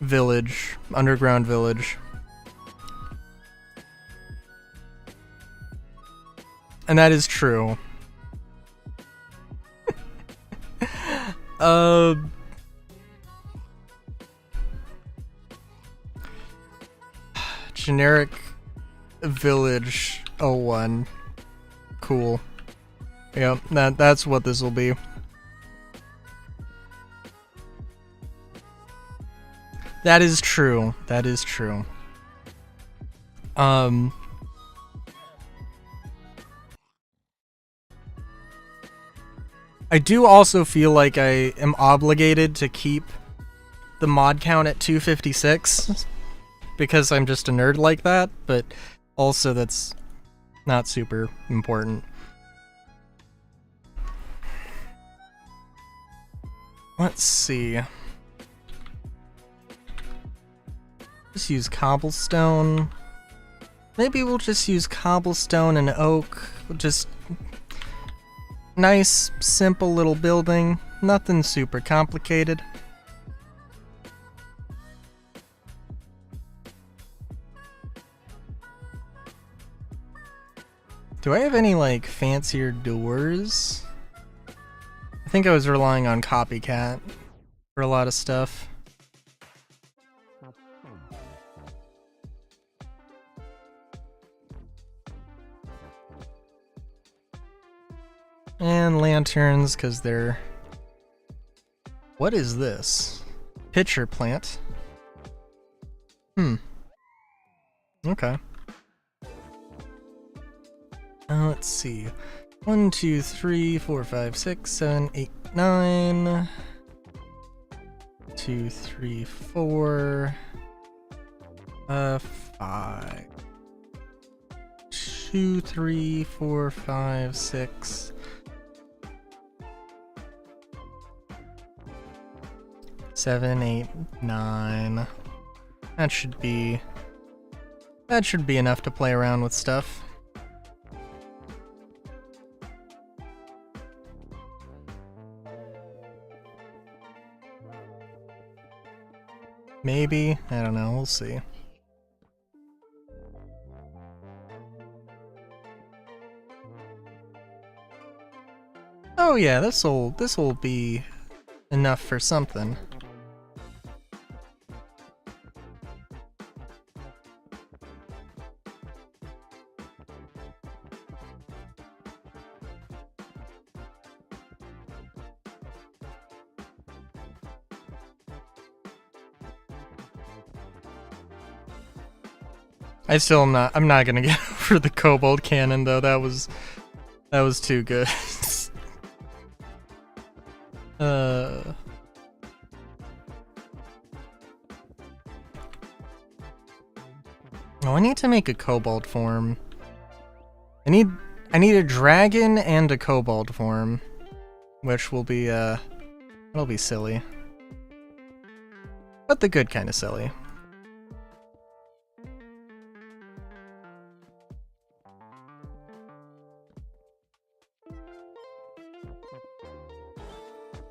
Speaker 1: village, underground village. And that is true. Generic village 01. Cool. Yep, that's what this will be. That is true. That is true. I do also feel like I am obligated to keep the mod count at 256 because I'm just a nerd like that, but also that's not super important. Let's see. Just use cobblestone. Maybe we'll just use cobblestone and oak. Just nice, simple little building. Nothing super complicated. Do I have any, like, fancier doors? I think I was relying on Copycat for a lot of stuff. And lanterns, because they're... What is this? Pitcher plant. Okay. Let's see. 1, 2, 3, 4, 5, 6, 7, 8, 9. 2, 3, 4. 5. 2, 3, 4, 5, 6. 7, 8, 9. That should be enough to play around with stuff. Maybe, I don't know, we'll see. Oh yeah, this'll be enough for something. I'm not gonna get over the Kobold Cannon though, that was too good. Oh, I need to make a Kobold form. I need a dragon and a Kobold form, which will be it'll be silly. But the good kind of silly.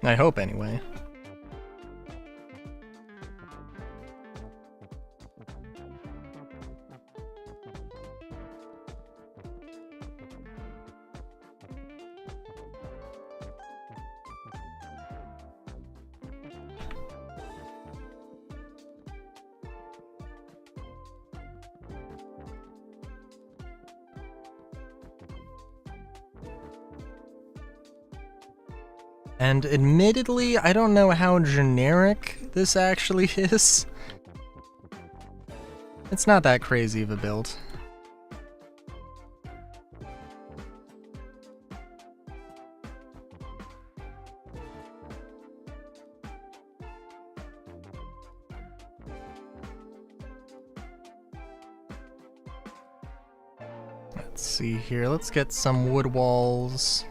Speaker 1: I hope, anyway. And admittedly, I don't know how generic this actually is. It's not that crazy of a build. Let's see here, let's get some wood walls.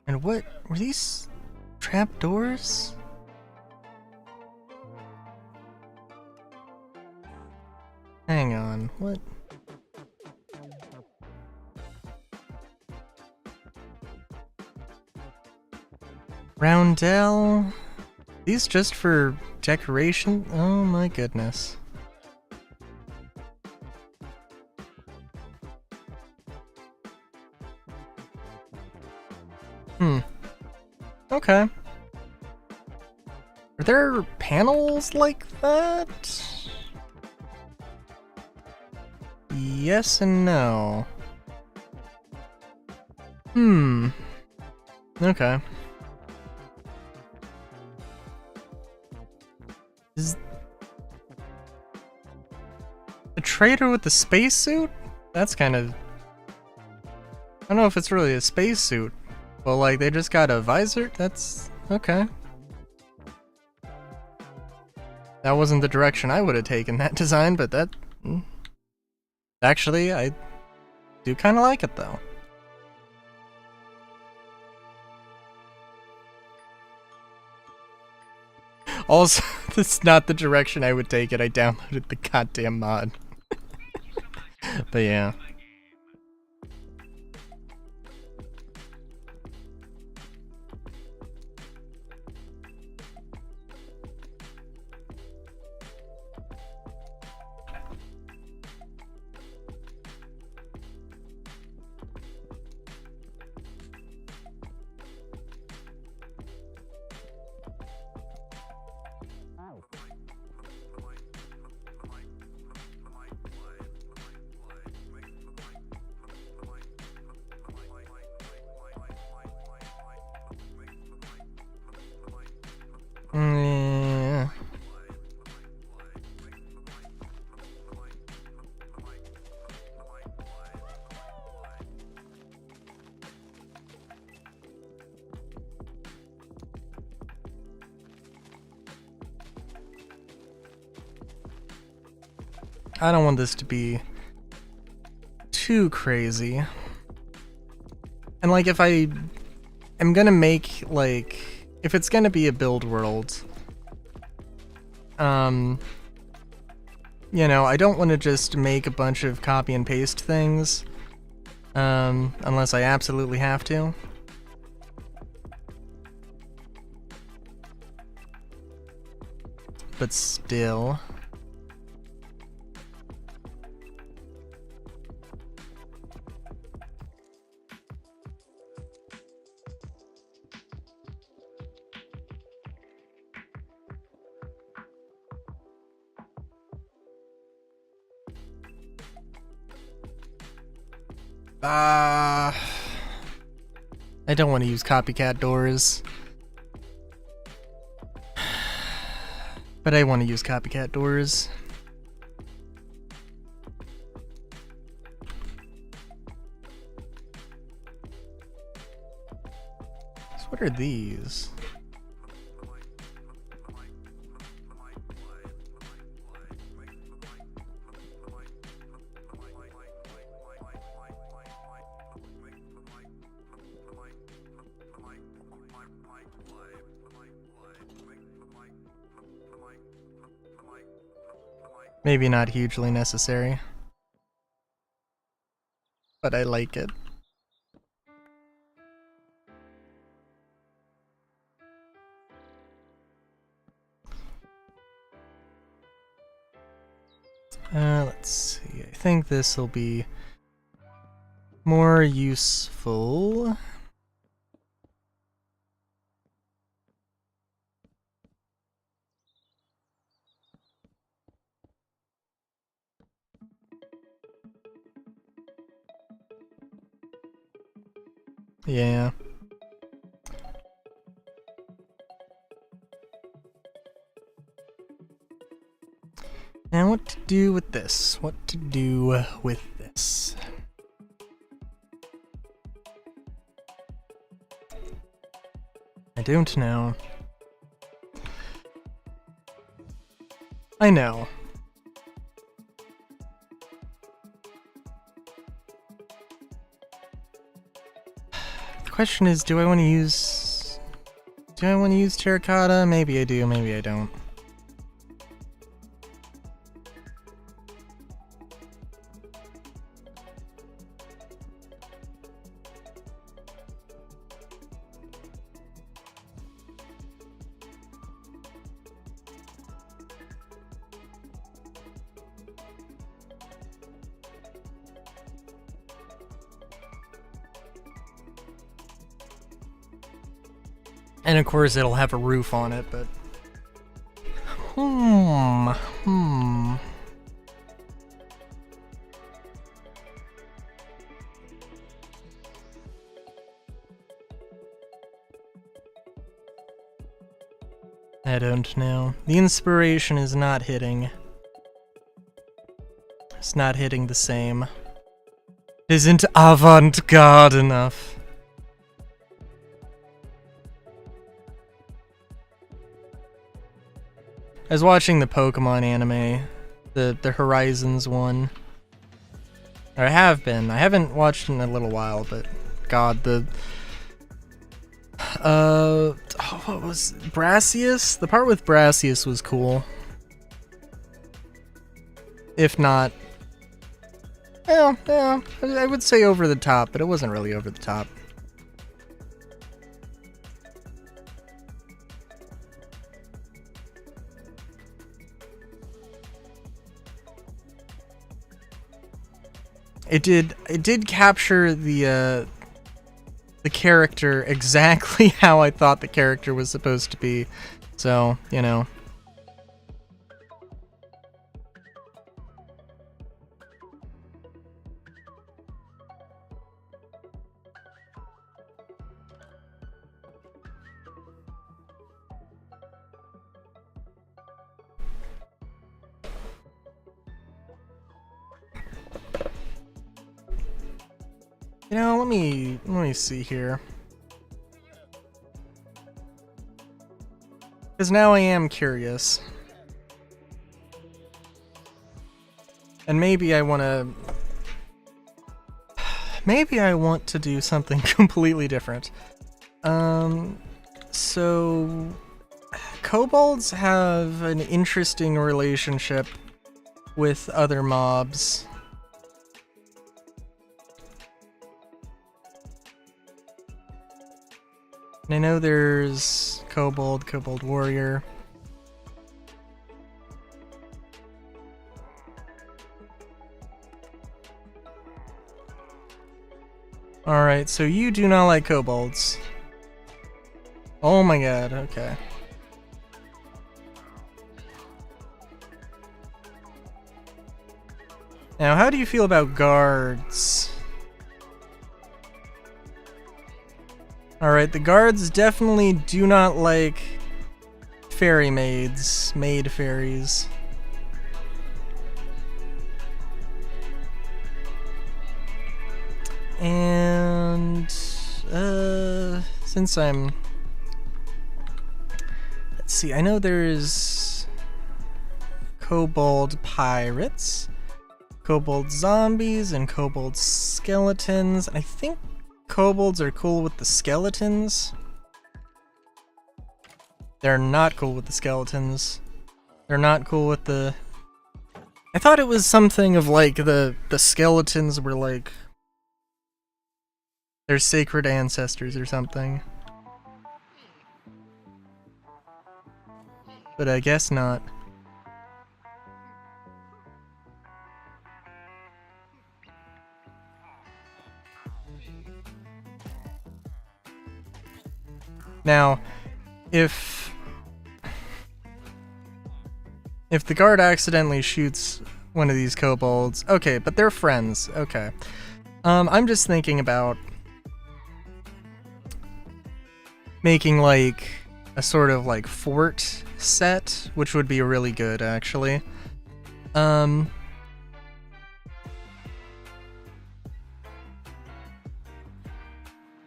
Speaker 1: And what were these trapdoors? Hang on, what? Roundel? These just for decoration? Oh my goodness. Okay. Are there panels like that? Yes and no. Okay. Is a trader with the spacesuit? That's kind of... I don't know if it's really a spacesuit. Well, like, they just got a visor? That's... okay. That wasn't the direction I would have taken that design, but that... Actually, I do kind of like it, though. Also, that's not the direction I would take it. I downloaded the goddamn mod. But yeah. I don't want this to be too crazy. And like if I am gonna make like if it's gonna be a build world, you know, I don't want to just make a bunch of copy and paste things, unless I absolutely have to. But still. I don't want to use copycat doors. But I want to use copycat doors. So what are these? Maybe not hugely necessary, but I like it. Let's see. I think this will be more useful. Yeah. Now what to do with this? What to do with this? I don't know. I know. The question is, do I want to use terracotta? Maybe I do, maybe I don't. And of course it'll have a roof on it, but... I don't know. The inspiration is not hitting. It's not hitting the same. It isn't avant-garde enough. I was watching the Pokemon anime, the Horizons one. Or I have been. I haven't watched in a little while, but God, the what was Brassius? The part with Brassius was cool. If not, yeah, I would say over the top, but it wasn't really over the top. It did capture the character exactly how I thought the character was supposed to be. So, you know. You know, let me see here. Because now I am curious. And maybe I want to do something completely different. So kobolds have an interesting relationship with other mobs. And I know there's kobold warrior. Alright, so you do not like kobolds. Oh my god, okay. Now, how do you feel about guards? Alright, the guards definitely do not like fairy maids, maid fairies. And, since I'm... Let's see, I know there's kobold pirates, kobold zombies, and kobold skeletons. And I think kobolds are cool with the skeletons. They're not cool with the skeletons. They're not cool with the... I thought it was something of like the skeletons were like their sacred ancestors or something. But I guess not. Now, if the guard accidentally shoots one of these kobolds, okay, but they're friends, okay. I'm just thinking about making like a sort of like fort set, which would be really good actually. And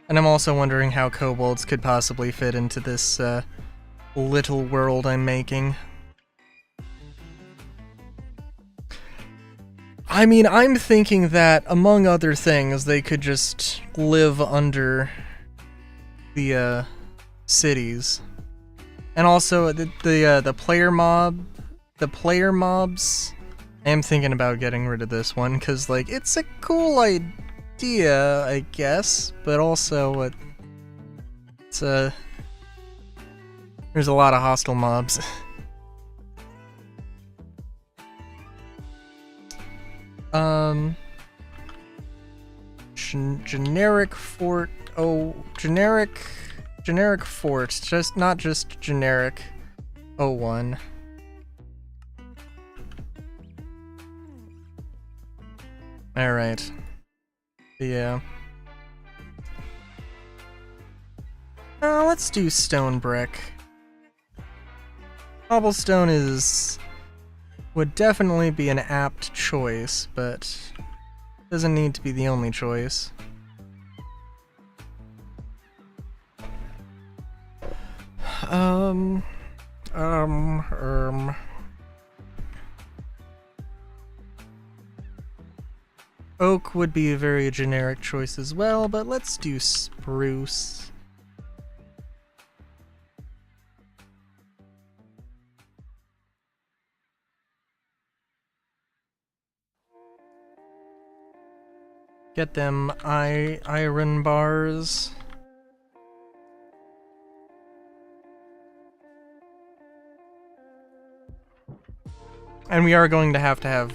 Speaker 1: I'm also wondering how kobolds could possibly fit into this little world I'm making. I mean, I'm thinking that, among other things, they could just live under the cities. And also, the player mobs, I am thinking about getting rid of this one, because, like, it's a cool idea, I guess, but also, it's there's a lot of hostile mobs. Generic fort. Oh, generic fort. Just not just generic. 01. All right. Yeah. Let's do stone brick. Cobblestone would definitely be an apt choice, but doesn't need to be the only choice. Oak would be a very generic choice as well, but let's do spruce. Get them iron bars. And we are going to have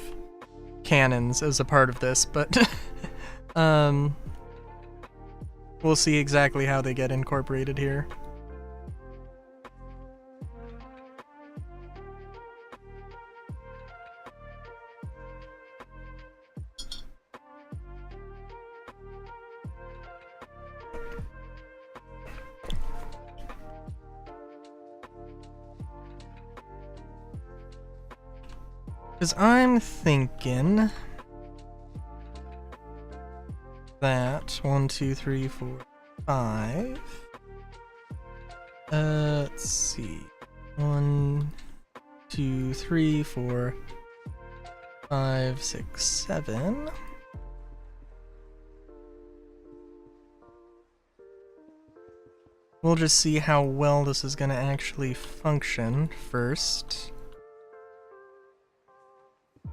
Speaker 1: cannons as a part of this, but we'll see exactly how they get incorporated here. Because I'm thinking that 1, 2, 3, 4, 5. Let's see. 1, 2, 3, 4, 5, 6, 7. We'll just see how well this is going to actually function first.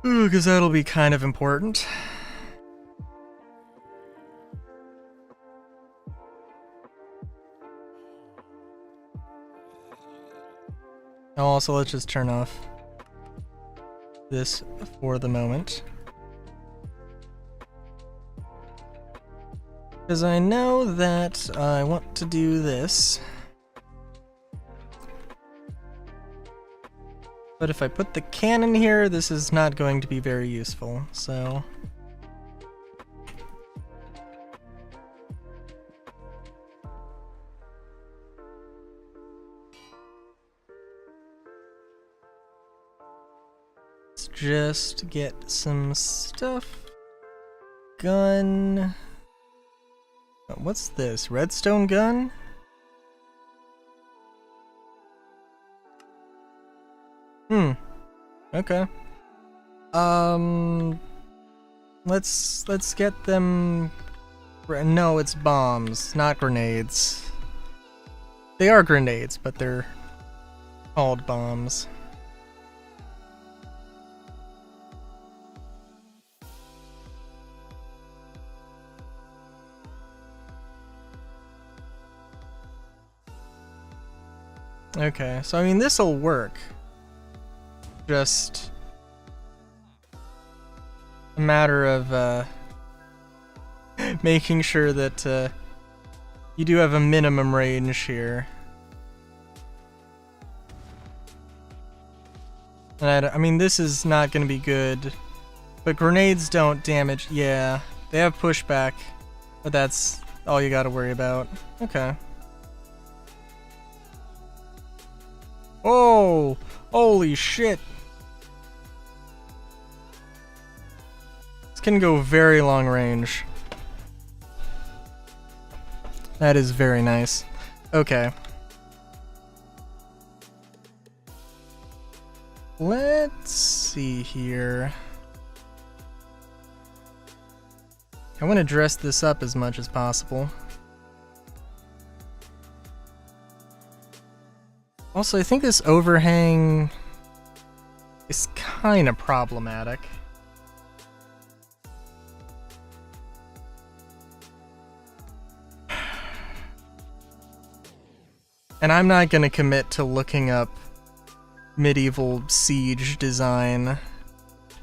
Speaker 1: Ooh, because that'll be kind of important. Also, let's just turn off this for the moment. Because I know that I want to do this. But if I put the cannon here, this is not going to be very useful, so... let's just get some stuff. Gun... what's this? Redstone gun? Okay. Let's get them... no, it's bombs, not grenades. They are grenades, but they're called bombs. Okay, so I mean, this'll work. Just a matter of making sure that you do have a minimum range here. And I mean, this is not going to be good, but grenades don't damage. Yeah, they have pushback, but that's all you got to worry about. Okay. Oh, holy shit. This can go very long range. That is very nice. Okay. Let's see here. I want to dress this up as much as possible. Also, I think this overhang is kind of problematic. And I'm not going to commit to looking up medieval siege design.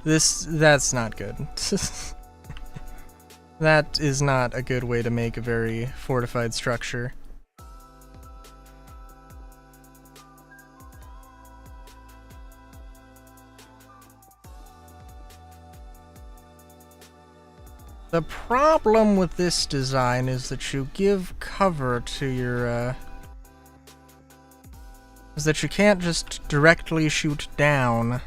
Speaker 1: That's not good. That is not a good way to make a very fortified structure. The problem with this design is that you give cover to your, is that you can't just directly shoot down.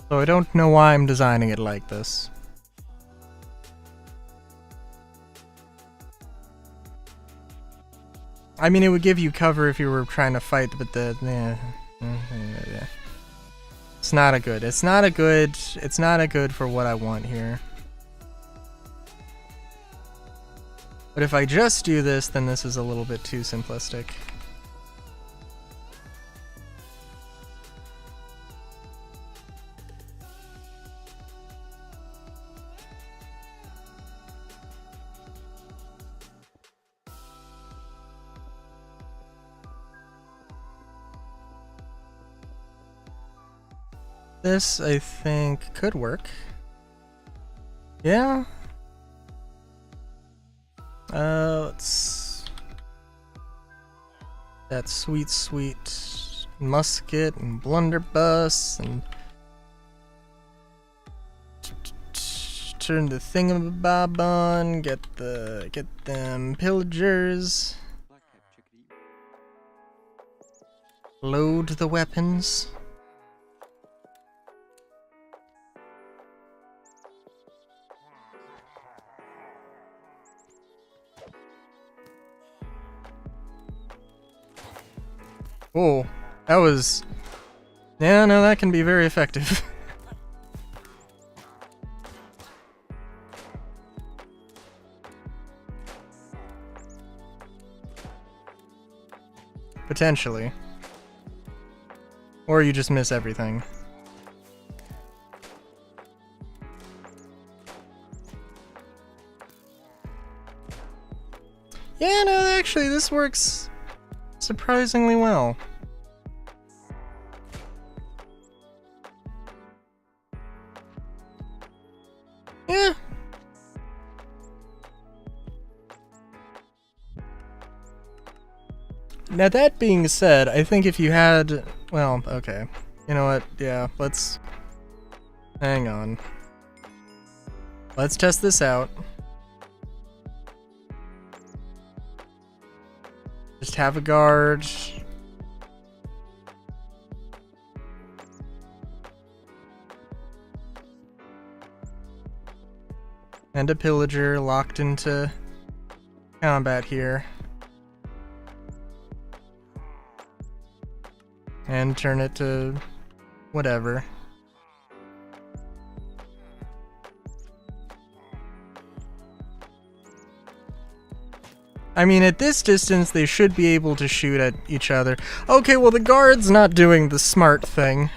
Speaker 1: So I don't know why I'm designing it like this. I mean, it would give you cover if you were trying to fight, but yeah. It's not a good. It's not a good for what I want here. But if I just do this, then this is a little bit too simplistic. This, I think, could work. Yeah. Let's... that sweet, sweet musket and blunderbuss and... turn the thingamabob on, get them pillagers. Load the weapons. Oh, that was... Yeah, no, that can be very effective. Potentially. Or you just miss everything. Yeah, no, actually, this works surprisingly well. Yeah. Now, that being said, I think if you had... Well, okay. You know what? Yeah, let's... Hang on. Let's test this out. Just have a guard. And a pillager locked into combat here. And turn it to whatever. I mean, at this distance, they should be able to shoot at each other. Okay, well, the guard's not doing the smart thing.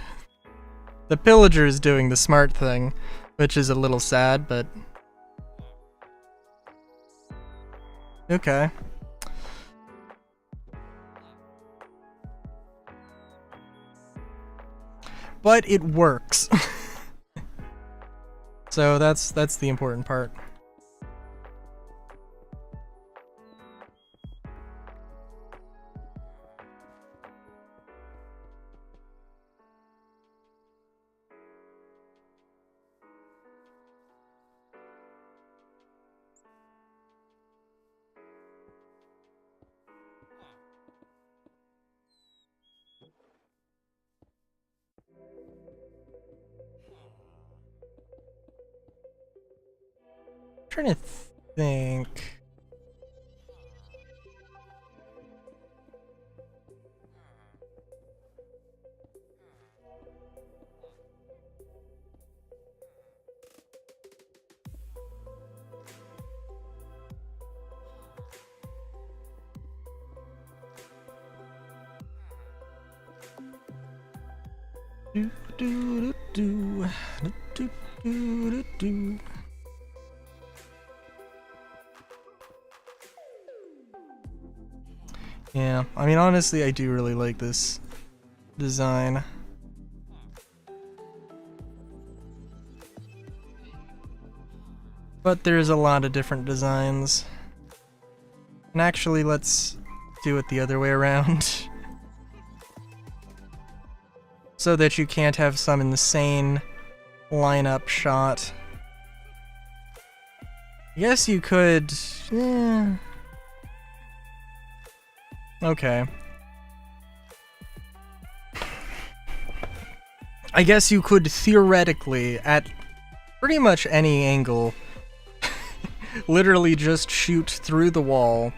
Speaker 1: The pillager's doing the smart thing, which is a little sad, but... Okay. But it works. So that's the important part. Trying to think. Do do do do do do do. Yeah, I mean, honestly, I do really like this design. But there's a lot of different designs. And actually, let's do it the other way around. So that you can't have some insane lineup shot. Yes, you could... Yeah. Okay. I guess you could theoretically, at pretty much any angle, literally just shoot through the wall.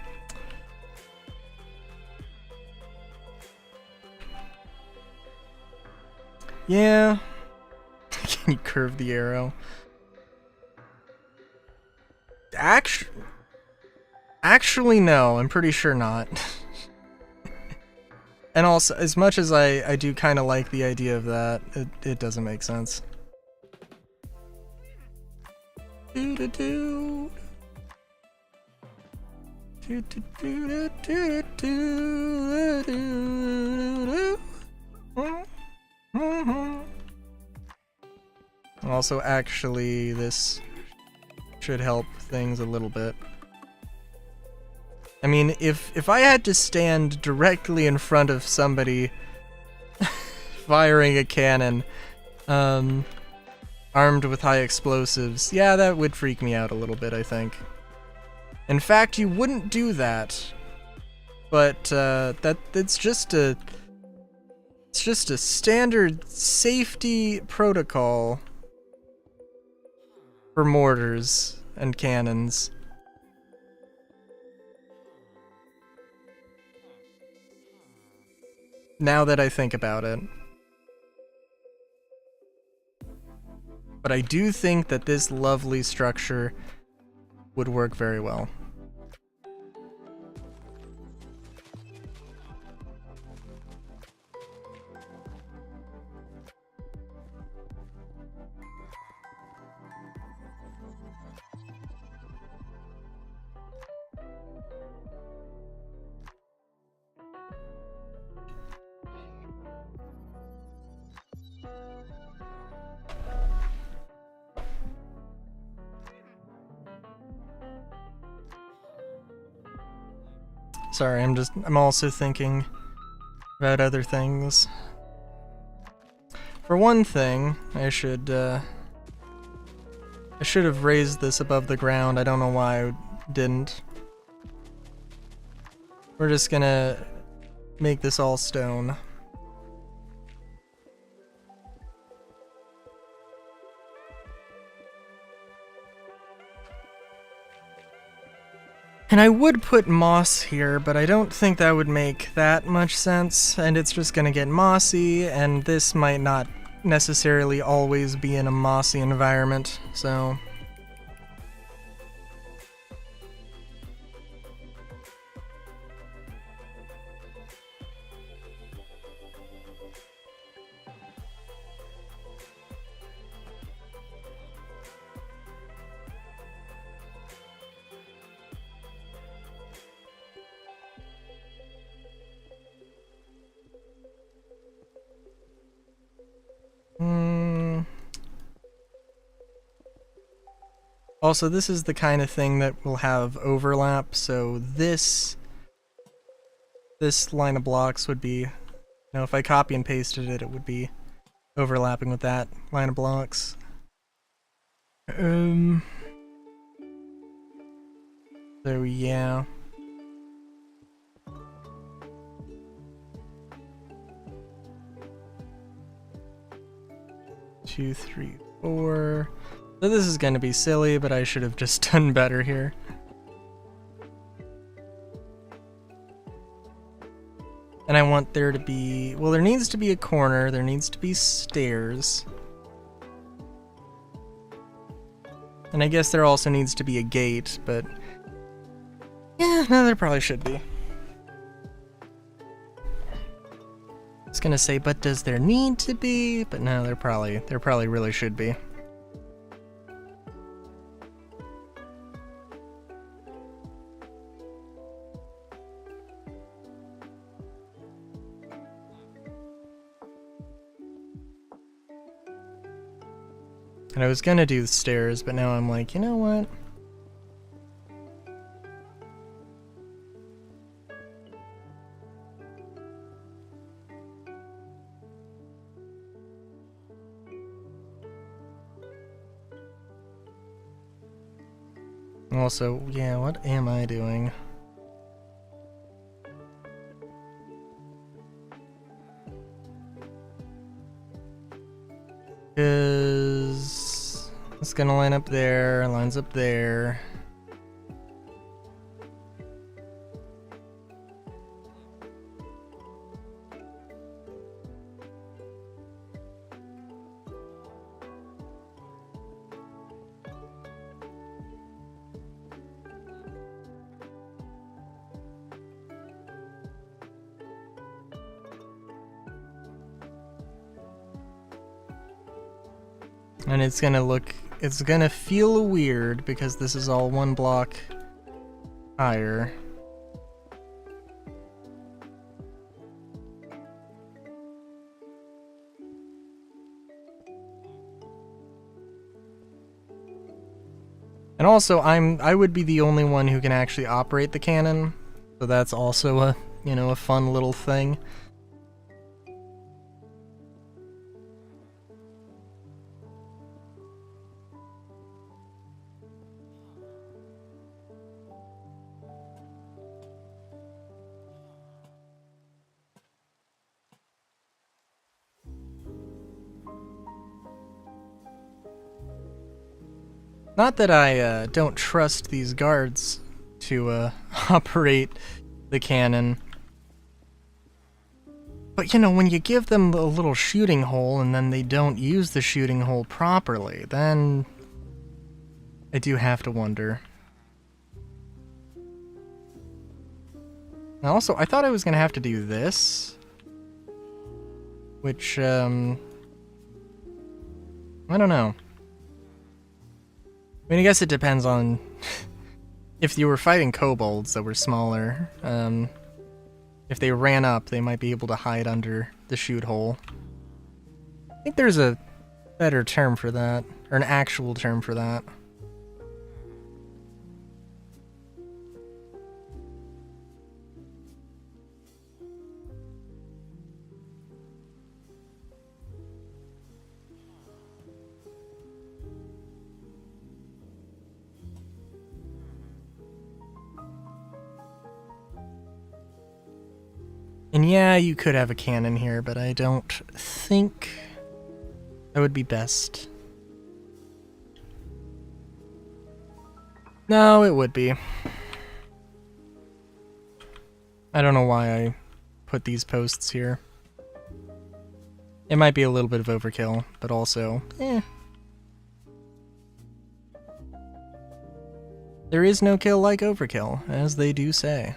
Speaker 1: Yeah. Can you curve the arrow? Actually, no. I'm pretty sure not. And also, as much as I do kind of like the idea of that, it doesn't make sense. Do-do-do. Do-do-do-do-do-do-do-do. Also, actually, this should help things a little bit. I mean, if I had to stand directly in front of somebody firing a cannon, armed with high explosives, yeah, that would freak me out a little bit, I think. In fact, you wouldn't do that, but it's just a standard safety protocol for mortars and cannons. now that I think about it. But I do think that this lovely structure would work very well. Sorry, I'm also thinking about other things. For one thing, I should have raised this above the ground. I don't know why I didn't. We're just gonna make this all stone. And I would put moss here, but I don't think that would make that much sense, and it's just gonna get mossy, and this might not necessarily always be in a mossy environment, so... Also, this is the kind of thing that will have overlap, so this line of blocks would be, you know, if I copy and pasted it, it would be overlapping with that line of blocks. So yeah. Two, three, four. So this is gonna be silly, but I should have just done better here. And I want there to be, well, there needs to be a corner, there needs to be stairs. And I guess there also needs to be a gate, but yeah, no, there probably should be. I was gonna say, but does there need to be? But no, there probably really should be. And I was gonna do the stairs, but now I'm like, you know what? Also, yeah, what am I doing? Is it's gonna line up there, lines up there. And it's gonna feel weird because this is all one block higher. And also, I would be the only one who can actually operate the cannon, so that's also a, you know, a fun little thing. Not that I don't trust these guards to operate the cannon. But you know, when you give them a little shooting hole and then they don't use the shooting hole properly, then I do have to wonder. And also, I thought I was gonna have to do this, which, I don't know. I mean, I guess it depends on if you were fighting kobolds that were smaller. If they ran up, they might be able to hide under the shoot hole. I think there's a better term for that, or an actual term for that. And yeah, you could have a cannon here, but I don't think that would be best. No, it would be. I don't know why I put these posts here. It might be a little bit of overkill, but also, There is no kill like overkill, as they do say.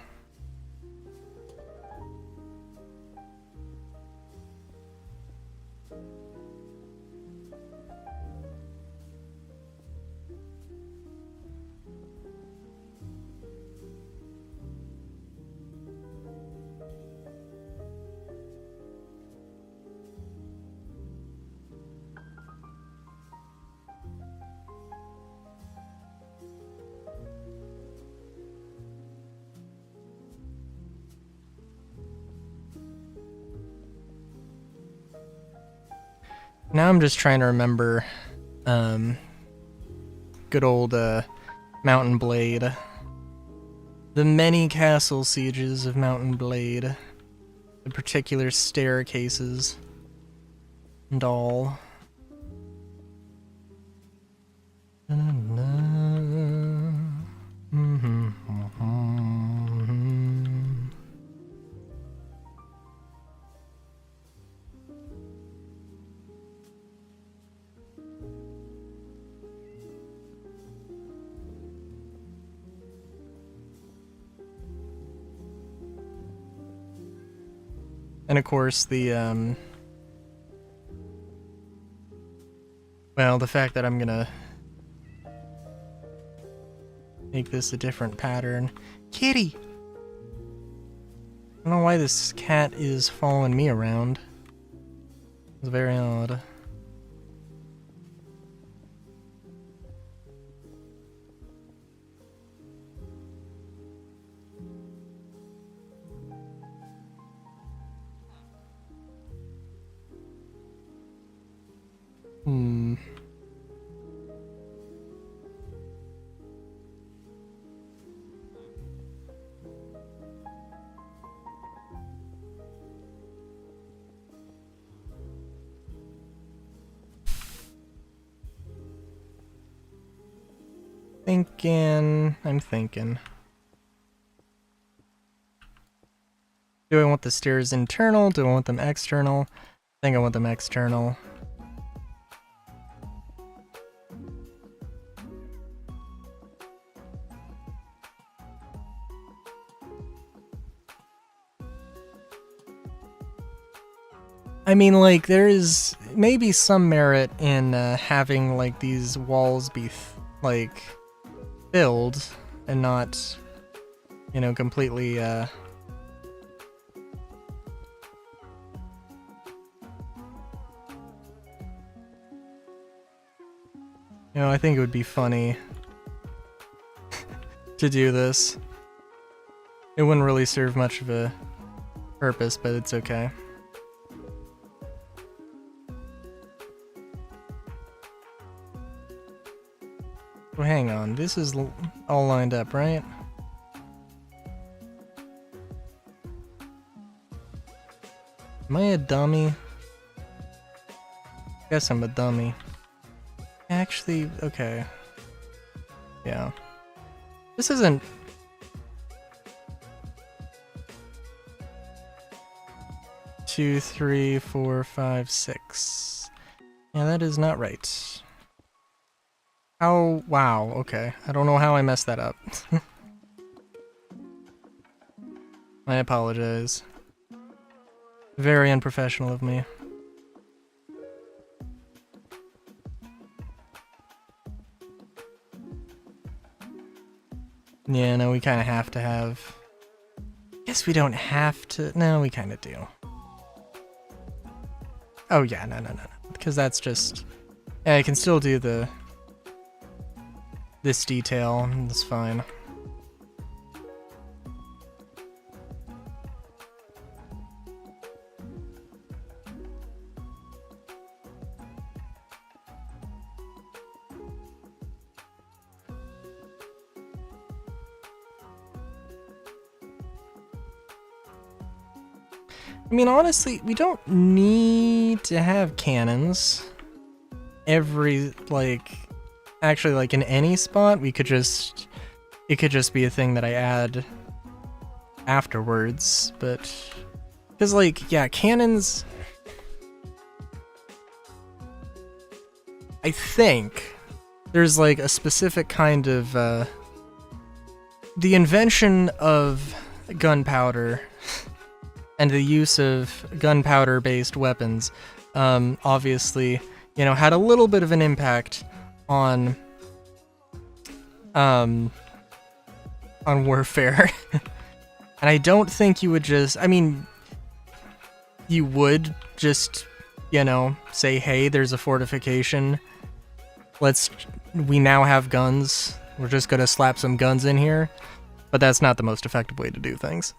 Speaker 1: Now I'm just trying to remember, good old, Mountain Blade. The many castle sieges of Mountain Blade. The particular staircases. And all. And of course, the, well, the fact that I'm gonna make this a different pattern. Kitty! I don't know why this cat is following me around. It's very odd. I'm thinking. Do I want the stairs internal? Do I want them external? I think I want them external. I mean, like, there is maybe some merit in having, like, these walls be, like, filled and not, you know, completely, You know, I think it would be funny to do this. It wouldn't really serve much of a purpose, but it's okay. Well, hang on, this is all lined up, right? Am I a dummy? Guess I'm a dummy. Actually, okay. Yeah. This isn't... 'cause, 2, 3, 4, 5, 6. Yeah, that is not right. How? Wow, okay. I don't know how I messed that up. I apologize. Very unprofessional of me. Yeah, no, we kind of have to have... Guess we don't have to... No, we kind of do. Oh, yeah, no. Because that's just... Yeah, I can still do this detail. That's fine. I mean, honestly, we don't need to have cannons every, like, actually, like, in any spot. We could just, it could just be a thing that I add afterwards, but, because, like, yeah, cannons, I think there's, like, a specific kind of, the invention of gunpowder and the use of gunpowder-based weapons, obviously, you know, had a little bit of an impact on warfare. And I don't think you would just, I mean, you would just, you know, say, hey, there's a fortification. We now have guns. We're just gonna slap some guns in here. But that's not the most effective way to do things.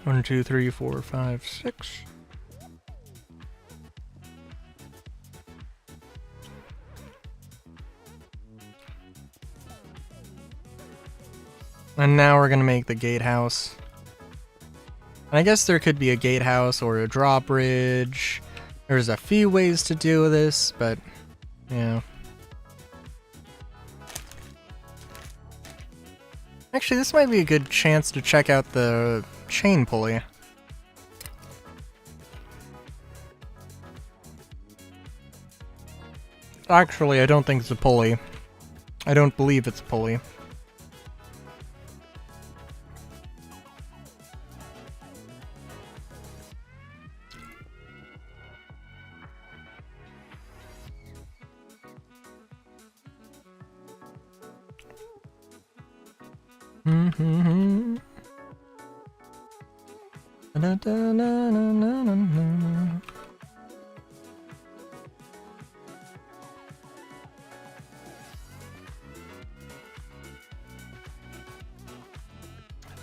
Speaker 1: One, two, three, four, five, 6. And now we're gonna make the gatehouse. And I guess there could be a gatehouse or a drawbridge. There's a few ways to do this, but yeah. Actually, this might be a good chance to check out the chain pulley. Actually, I don't think it's a pulley. I don't believe it's a pulley.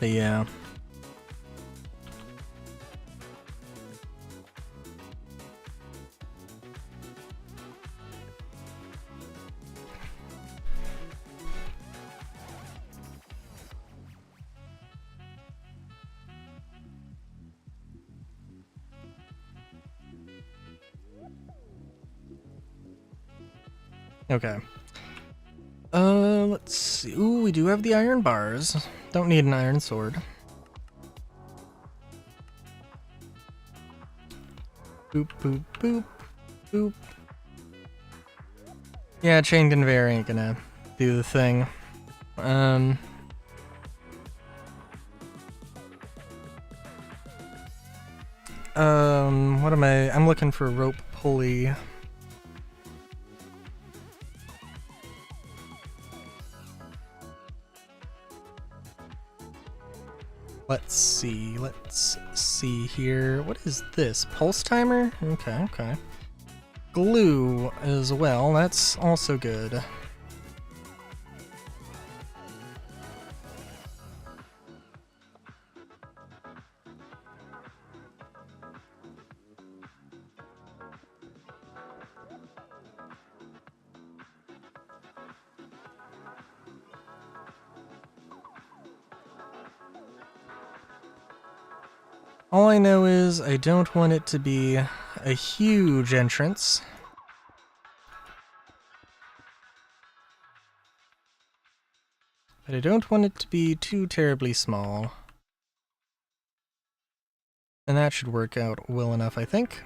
Speaker 1: But yeah. Okay. Let's see. Ooh, we do have the iron bars. Don't need an iron sword. Boop, boop, boop, boop. Yeah, chain conveyor ain't gonna do the thing. What am I? I'm looking for a rope pulley. Let's see here. What is this? Pulse timer? Okay. Glue as well, that's also good. All I know is I don't want it to be a huge entrance. But I don't want it to be too terribly small. And that should work out well enough, I think.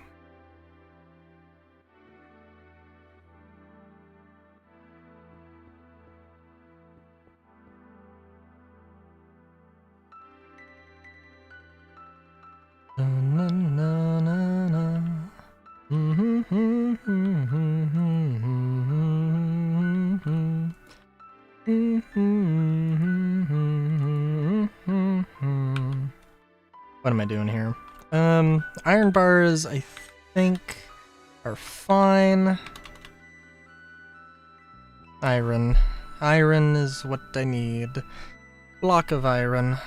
Speaker 1: What am I doing here? Iron bars, I think, are fine. Iron. Iron is what I need. Block of iron.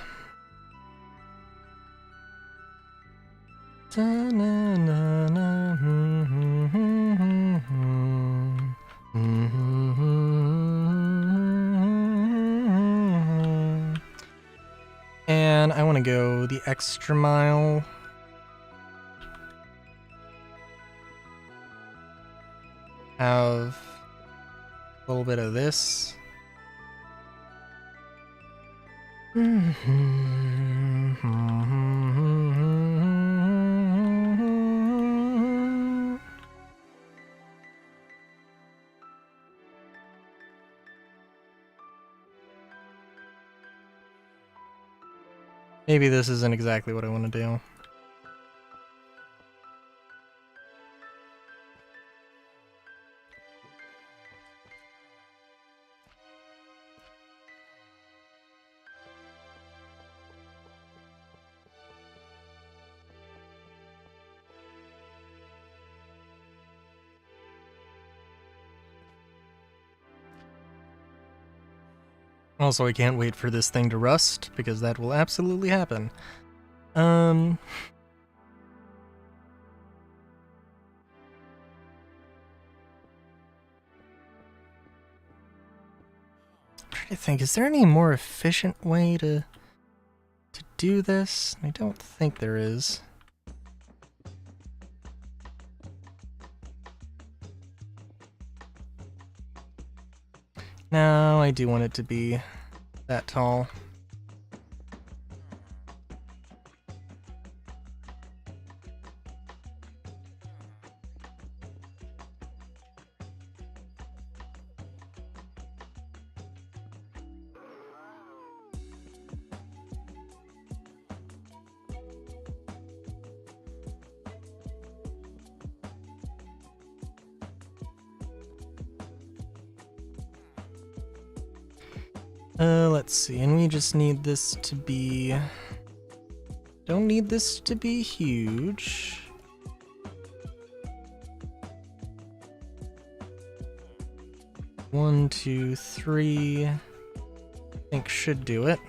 Speaker 1: And I want to go the extra mile. Have a little bit of this. Maybe this isn't exactly what I want to do. Also, I can't wait for this thing to rust, because that will absolutely happen. I'm trying to think, is there any more efficient way to do this? I don't think there is. No, I do want it to be that tall. Let's see, and we just need this to be... Don't need this to be huge. One, two, three. I think should do it.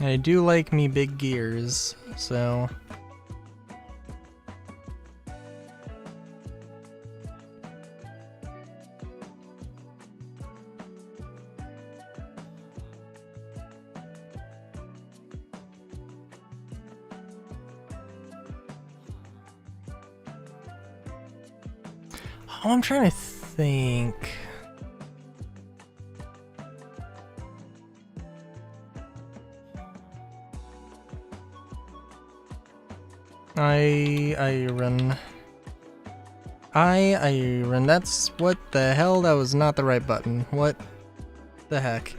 Speaker 1: I do like me big gears, so... Oh, I'm trying to think... Iron. Iron. That's what the hell? That was not the right button. What the heck?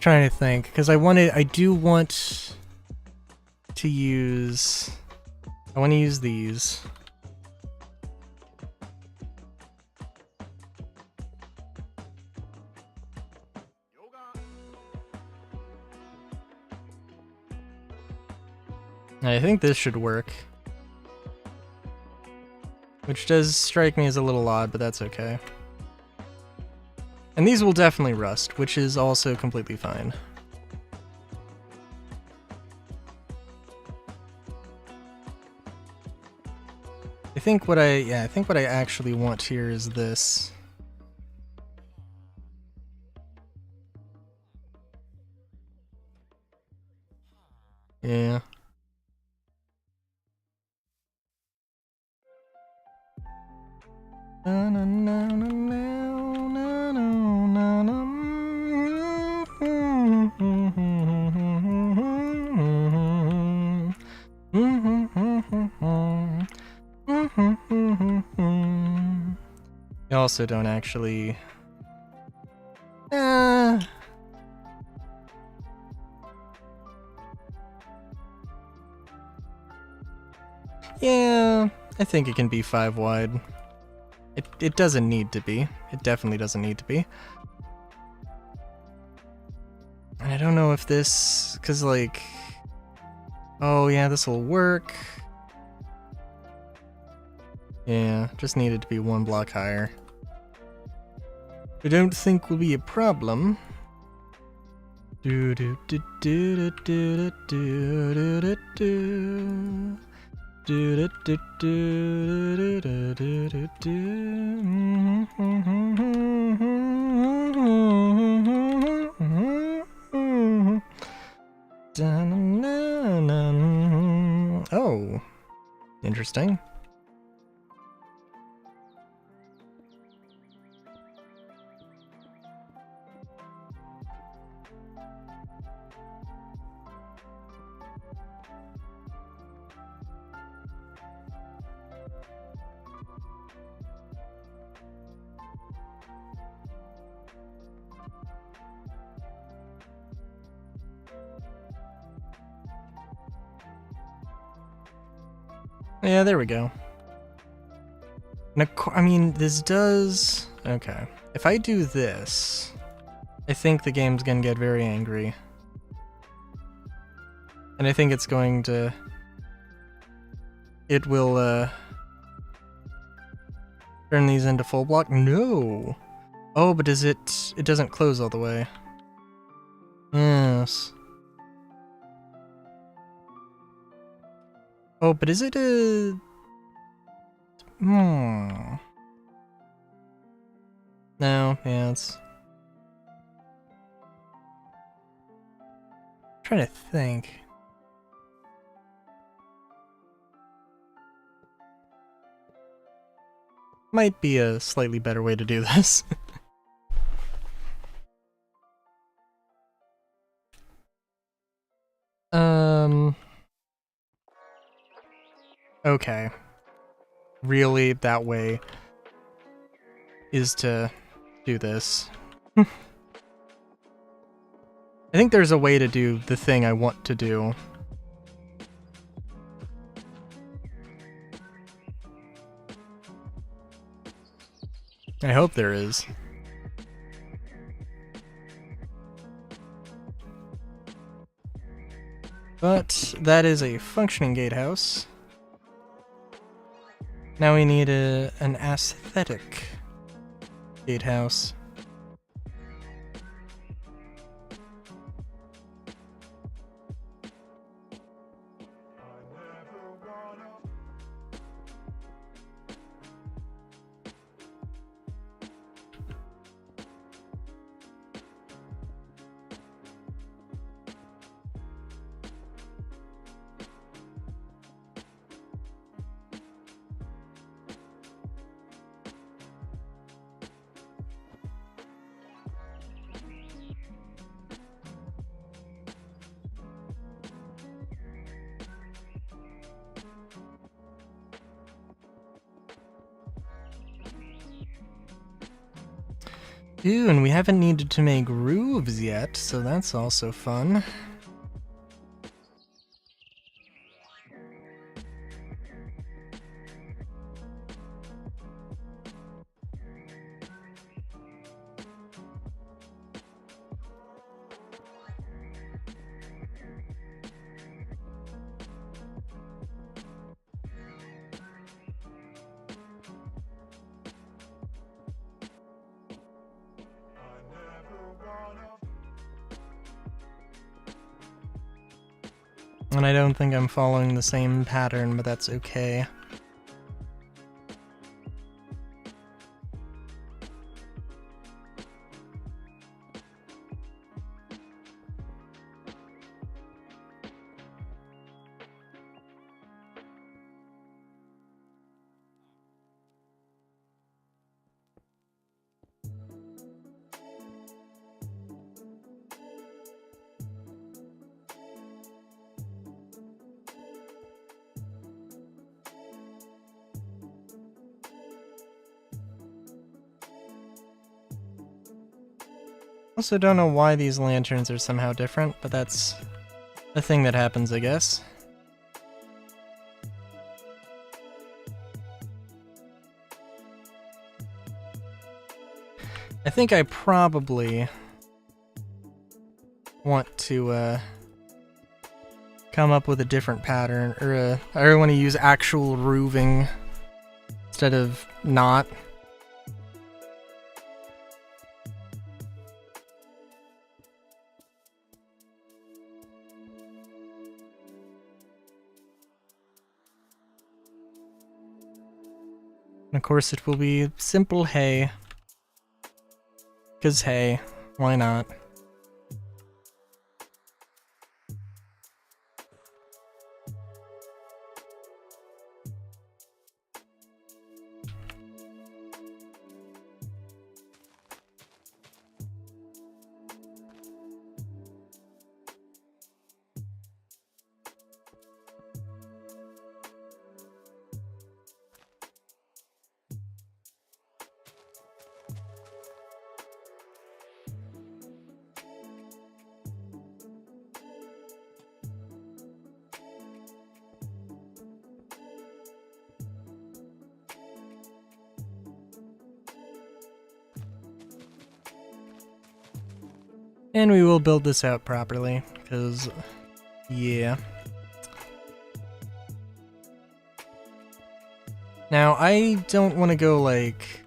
Speaker 1: Trying to think, because I do want to use... I want to use these. I think this should work. Which does strike me as a little odd, but that's okay. And these will definitely rust, which is also completely fine. I think what I actually want here is this. Yeah. You also don't actually... Yeah, I think it can be 5 wide. It doesn't need to be. It definitely doesn't need to be. And I don't know if this... Because, like... Oh, yeah, this will work. Yeah, just needed to be 1 block higher. I don't think will be a problem. Do do do do do do do do do. Do do do do do do do do. Oh, interesting. Yeah, there we go. And I mean, this does... Okay. If I do this, I think the game's gonna get very angry. And I think it's going to... It will, turn these into full block? No! Oh, but does it... It doesn't close all the way. Yes. Oh, but is it a... No, yeah, it's... I'm trying to think. Might be a slightly better way to do this. Okay. Really, that way is to do this. I think there's a way to do the thing I want to do. I hope there is. But that is a functioning gatehouse. Now we need an aesthetic gatehouse. Ooh, and we haven't needed to make roofs yet, so that's also fun. And I don't think I'm following the same pattern, but that's okay. Also don't know why these lanterns are somehow different, but that's a thing that happens, I guess. I think I probably want to come up with a different pattern, or I want to use actual roofing instead of not. And of course it will be simple hay. 'Cause hey, why not? And we will build this out properly, because, yeah. Now, I don't want to go like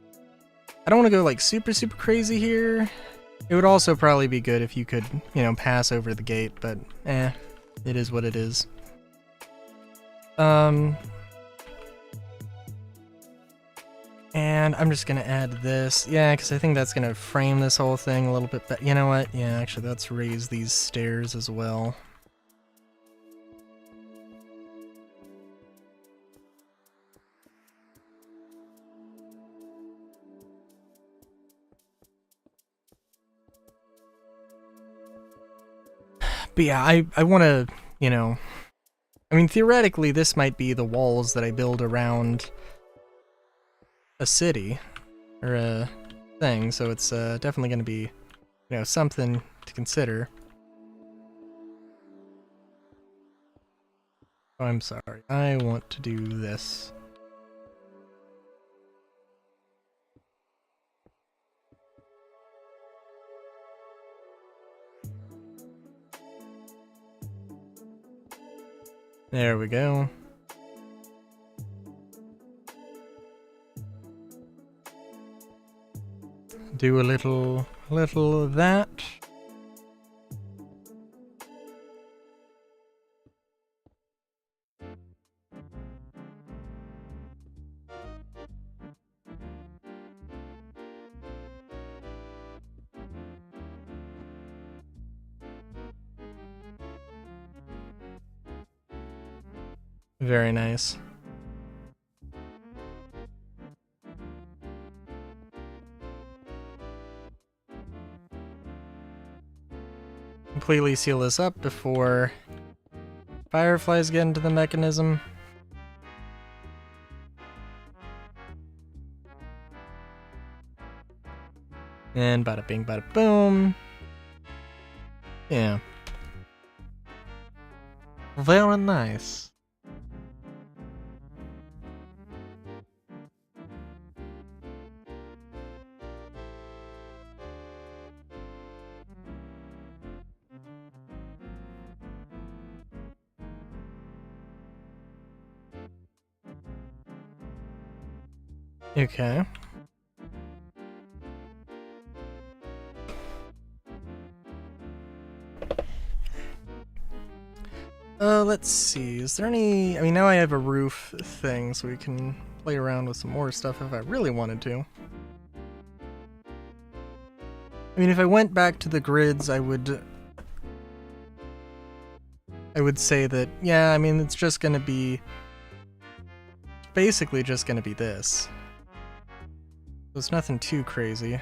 Speaker 1: super crazy here. It would also probably be good if you could, you know, pass over the gate, but it is what it is. And I'm just gonna add this, yeah, because I think that's gonna frame this whole thing a little bit better. You know what? Yeah, actually, let's raise these stairs as well. But yeah, I want to, you know, I mean, theoretically, this might be the walls that I build around a city, or a thing, so it's definitely going to be, you know, something to consider. Oh, I'm sorry, I want to do this. There we go. Do a little of that. Very nice. Completely seal this up before fireflies get into the mechanism. And bada bing, bada boom. Yeah. Very nice. Okay. Let's see. Is there any... I mean, now I have a roof thing, so we can play around with some more stuff if I really wanted to. I mean, if I went back to the grids, I would say that, yeah, I mean, it's just gonna be... basically just gonna be this. So it's nothing too crazy.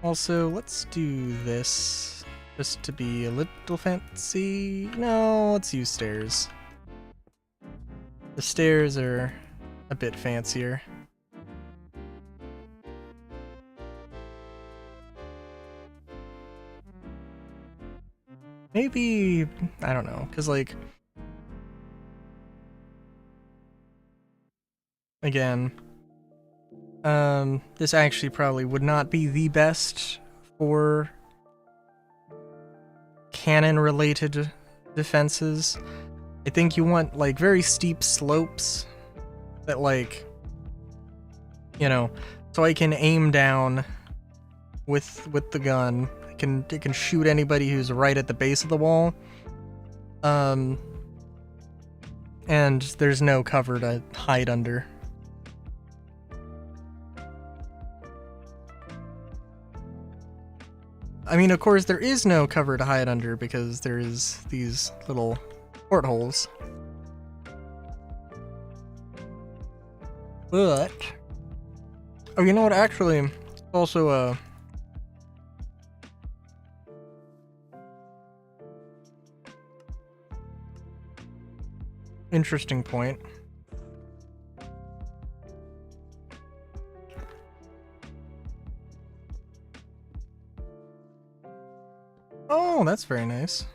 Speaker 1: Also, let's do this, just to be a little fancy. No, let's use stairs. The stairs are a bit fancier. Maybe, I don't know, because like, again, this actually probably would not be the best for cannon-related defenses. I think you want, like, very steep slopes that, like, you know, so I can aim down with the gun. It can shoot anybody who's right at the base of the wall. And there's no cover to hide under. I mean, of course, there is no cover to hide under because there's these little portholes. But... oh, you know what? Actually, it's also a... interesting point. Oh, that's very nice.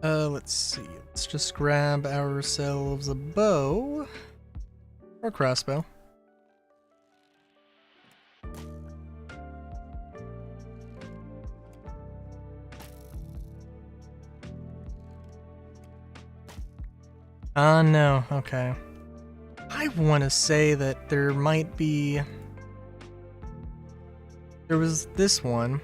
Speaker 1: Let's see. Let's just grab ourselves a bow. Or crossbow. No, okay. I want to say that there might be... there was this one.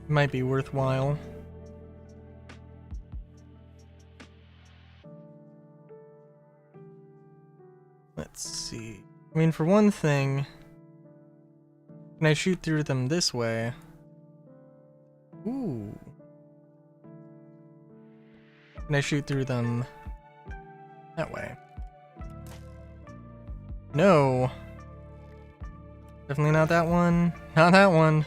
Speaker 1: Might be worthwhile. Let's see. I mean, for one thing, can I shoot through them this way? Ooh. Can I shoot through them that way? No. Definitely not that one. Not that one.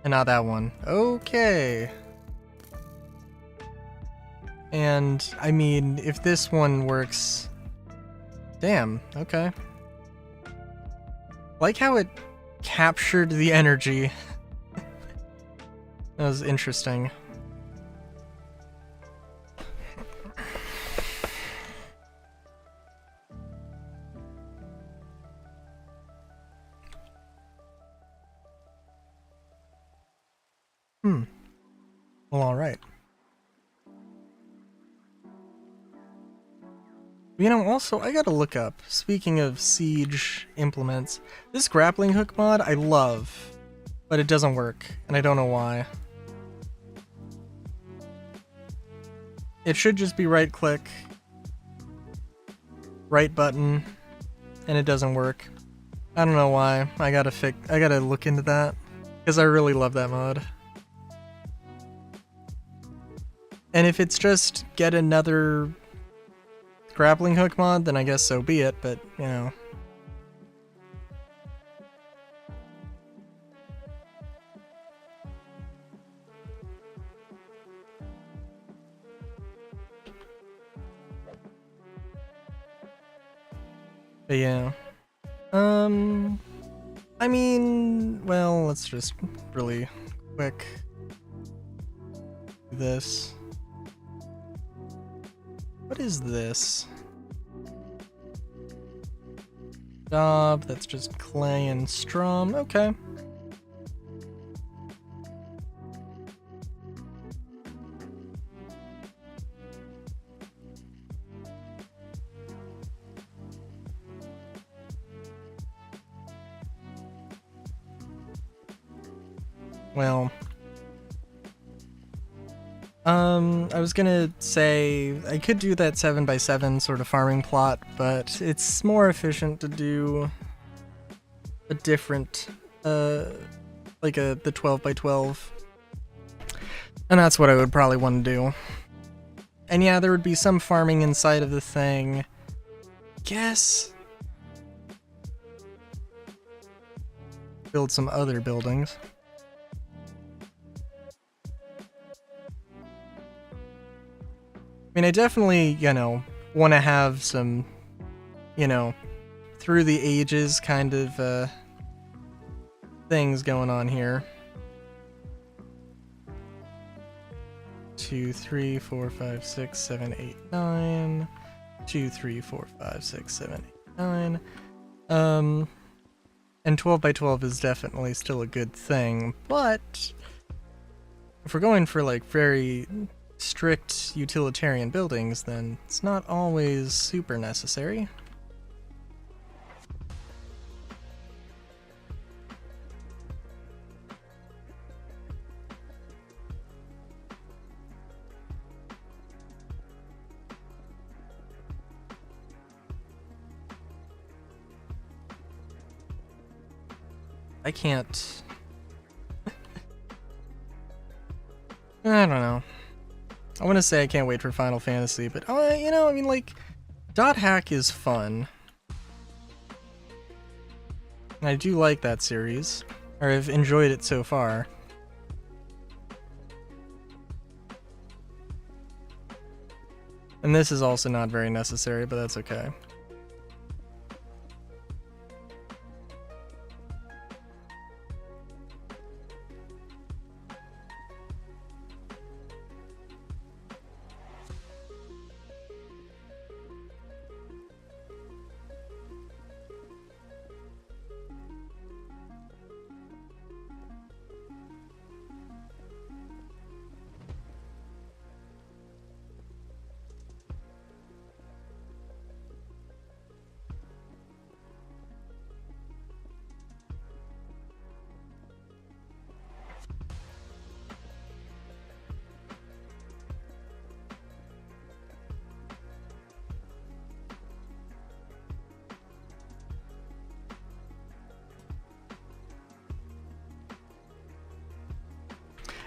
Speaker 1: And not that one. Okay. And, I mean, if this one works... damn, okay. Like how it captured the energy. That was interesting. Well, alright. You know, also, I gotta look up, speaking of siege implements, this grappling hook mod I love, but it doesn't work, and I don't know why. It should just be right click, right button, and it doesn't work. I don't know why. I gotta look into that, because I really love that mod. And if it's just get another grappling hook mod, then I guess so be it, but, you know. But yeah. I mean, well, let's just really quick do this. What is this? job. That's just clay and strum. Okay. Well, I was gonna say I could do that 7x7 sort of farming plot, but it's more efficient to do a different, like the 12x12. And that's what I would probably want to do. And yeah, there would be some farming inside of the thing. Guess. Build some other buildings. I mean, I definitely, you know, want to have some, you know, through the ages kind of things going on here. 2, 3, 4, 5, 6, 7, 8, 9. 2, 3, 4, 5, 6, 7, 8, 9. And 12x12 is definitely still a good thing, but if we're going for like very strict utilitarian buildings, then it's not always super necessary. I can't... I don't know. I want to say I can't wait for Final Fantasy, but, you know, I mean, like, Dot Hack is fun. And I do like that series, or I've enjoyed it so far. And this is also not very necessary, but that's okay.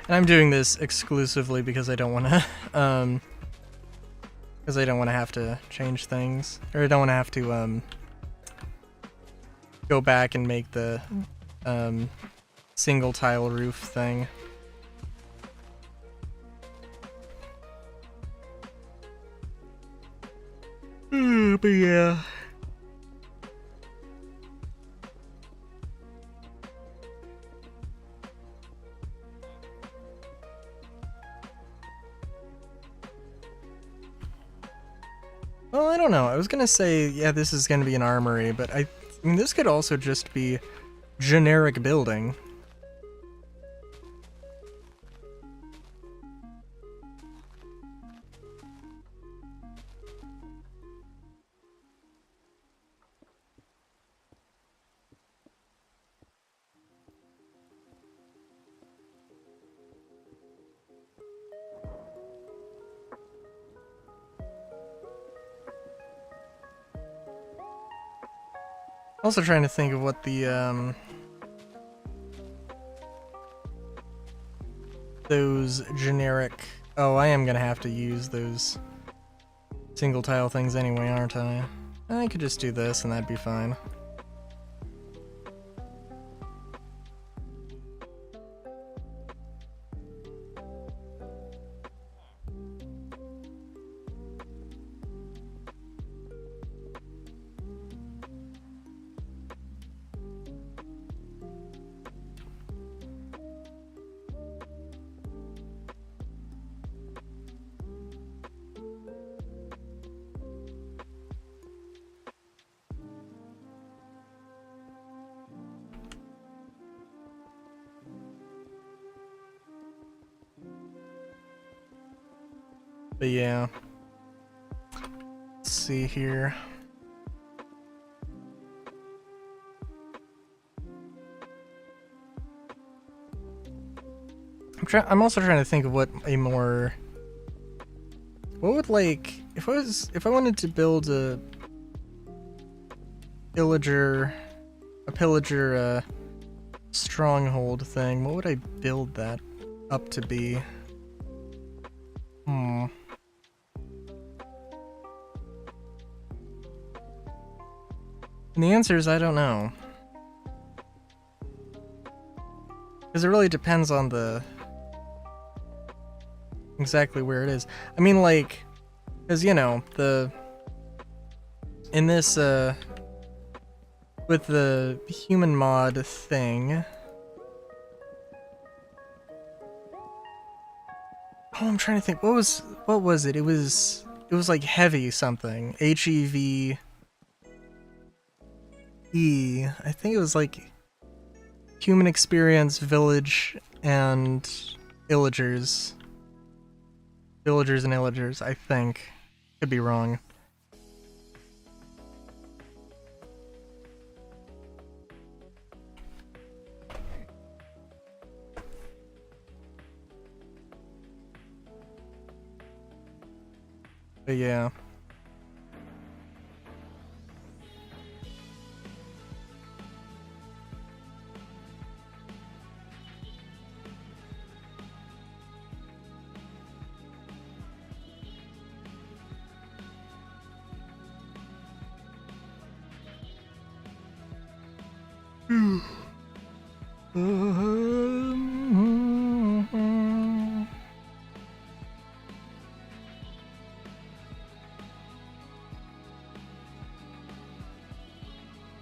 Speaker 1: And I'm doing this exclusively because I don't want to, because I don't want to have to change things, or I don't want to have to, go back and make the, single tile roof thing. But yeah. Well, I don't know. I was gonna say, yeah, this is gonna be an armory, but I mean, this could also just be generic building. Also trying to think of what the, those generic... Oh, I am gonna have to use those single tile things anyway, aren't I? I could just do this and that'd be fine. But yeah. Let's see here. I'm also trying to think of what a more... What would, like... If I wanted to build a pillager stronghold thing, what would I build that up to be? And the answer is I don't know. Because it really depends on the... exactly where it is. I mean, like... Because, you know, in this, with the human mod thing... Oh, I'm trying to think. What was it? It was like heavy something. HEVE. I think it was like human experience, village, and illagers. Villagers and illagers, I think. Could be wrong. But yeah.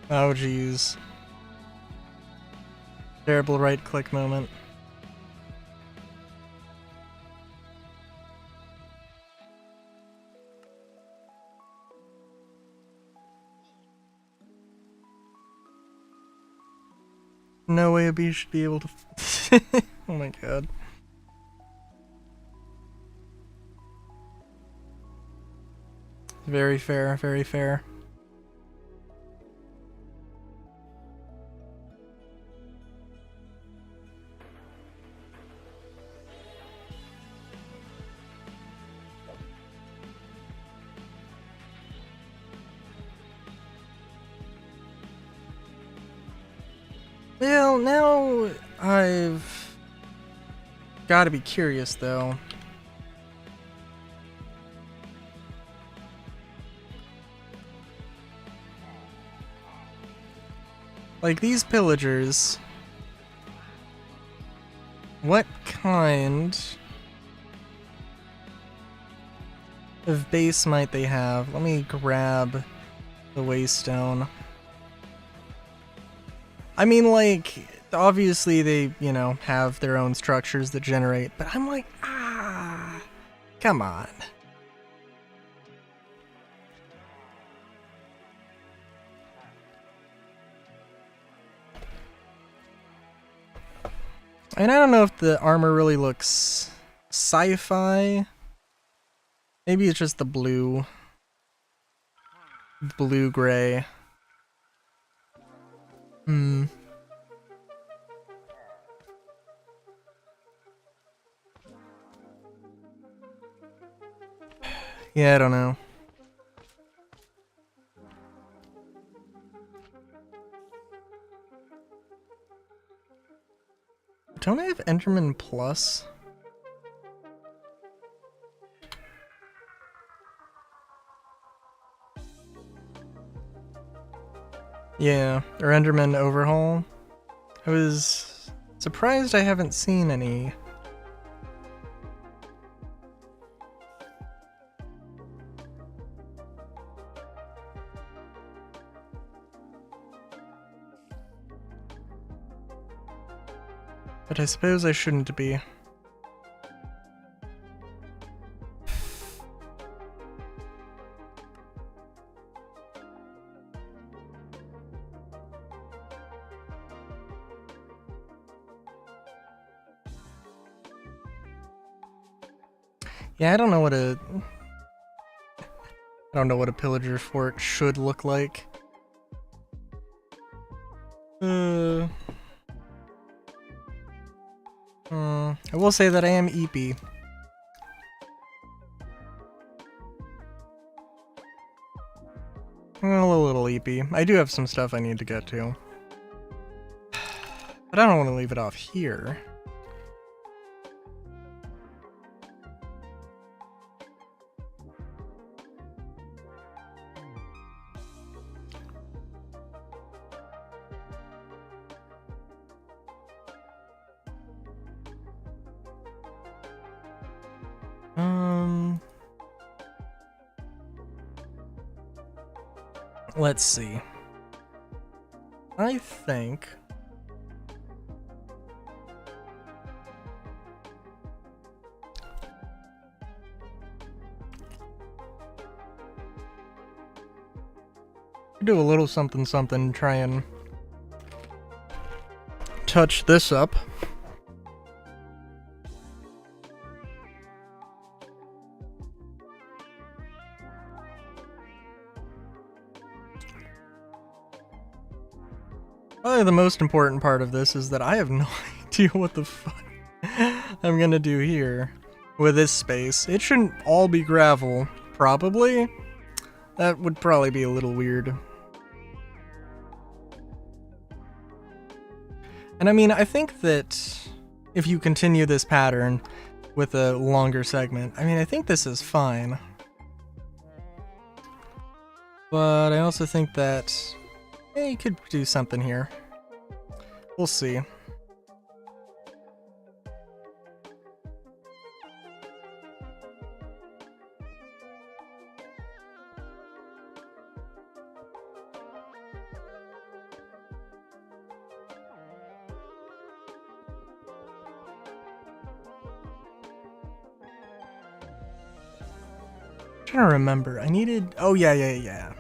Speaker 1: Oh geez. Terrible right-click moment. No way a bee should be able to... Oh my god. Very fair, very fair. Well, now I've gotta be curious though. Like these pillagers, what kind of base might they have? Let me grab the waystone. I mean, like, obviously they, you know, have their own structures that generate, but I'm like, come on. And I don't know if the armor really looks sci-fi. Maybe it's just the blue-gray. Yeah, I don't know. Don't I have Enderman Plus? Yeah, or Enderman Overhaul. I was surprised I haven't seen any. But I suppose I shouldn't be. Yeah, I don't know what a pillager fort should look like. I will say that I am EP. A little EP. I do have some stuff I need to get to. But I don't want to leave it off here. Let's see. I think do a little something something, try and touch this up. Probably the most important part of this is that I have no idea what the fuck I'm gonna do here with this space. It shouldn't all be gravel, probably. That would probably be a little weird. And I mean, I think that if you continue this pattern with a longer segment, I mean, I think this is fine. But I also think that you could do something here. We'll see. I'm trying to remember. I needed... Oh, yeah.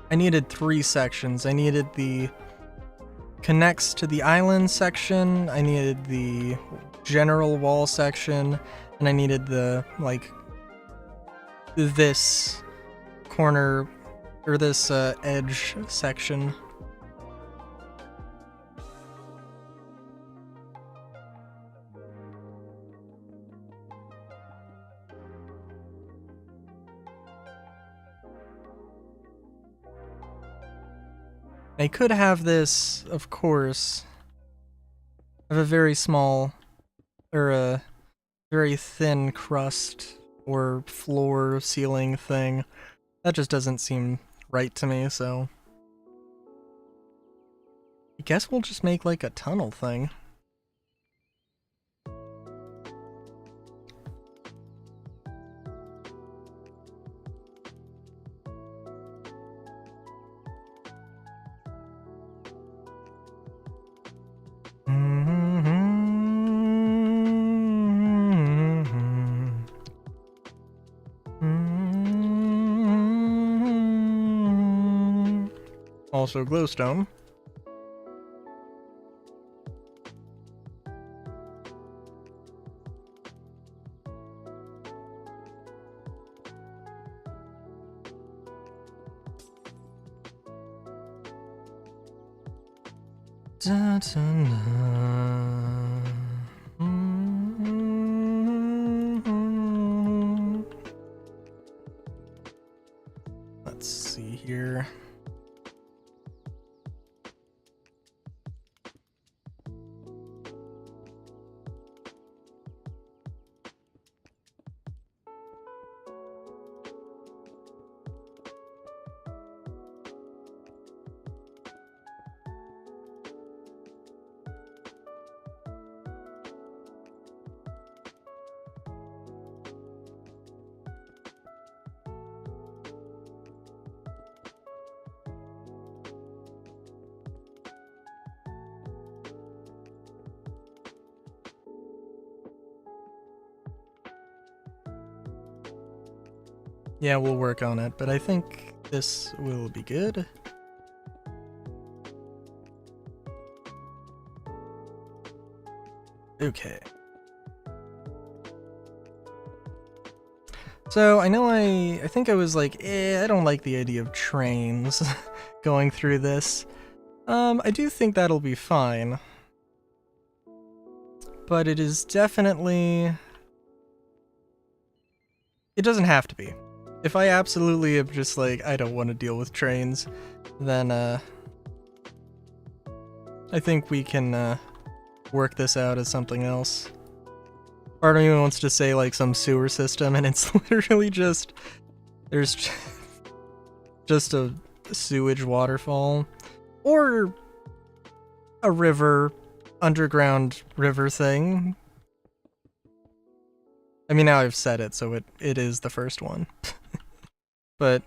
Speaker 1: I needed 3 sections. I needed the connects to the island section, I needed the general wall section, and I needed the, like, this corner, or this edge section. I could have this, of course, have a very small, or a very thin crust or floor ceiling thing. That just doesn't seem right to me, so I guess we'll just make like a tunnel thing. Also glowstone. Let's see here. Yeah, we'll work on it, but I think this will be good. Okay. So I know I think I was like, I don't like the idea of trains going through this. I do think that'll be fine. But it is definitely... It doesn't have to be. If I absolutely am just like, I don't want to deal with trains, then I think we can work this out as something else. Part of me wants to say like some sewer system, and it's literally just... There's just a sewage waterfall. Or a river, underground river thing. I mean, now I've said it, so it is the first one. But...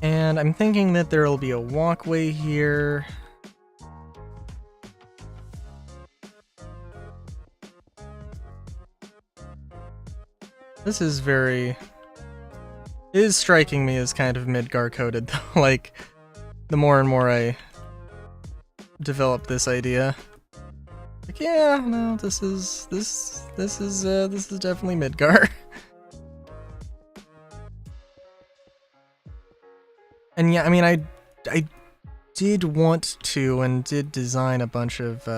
Speaker 1: And I'm thinking that there will be a walkway here. This is very... It is striking me as kind of Midgar coded, though. Like, the more and more I develop this idea. Like, yeah, no, this is definitely Midgar. And yeah, I mean, I did want to and did design a bunch of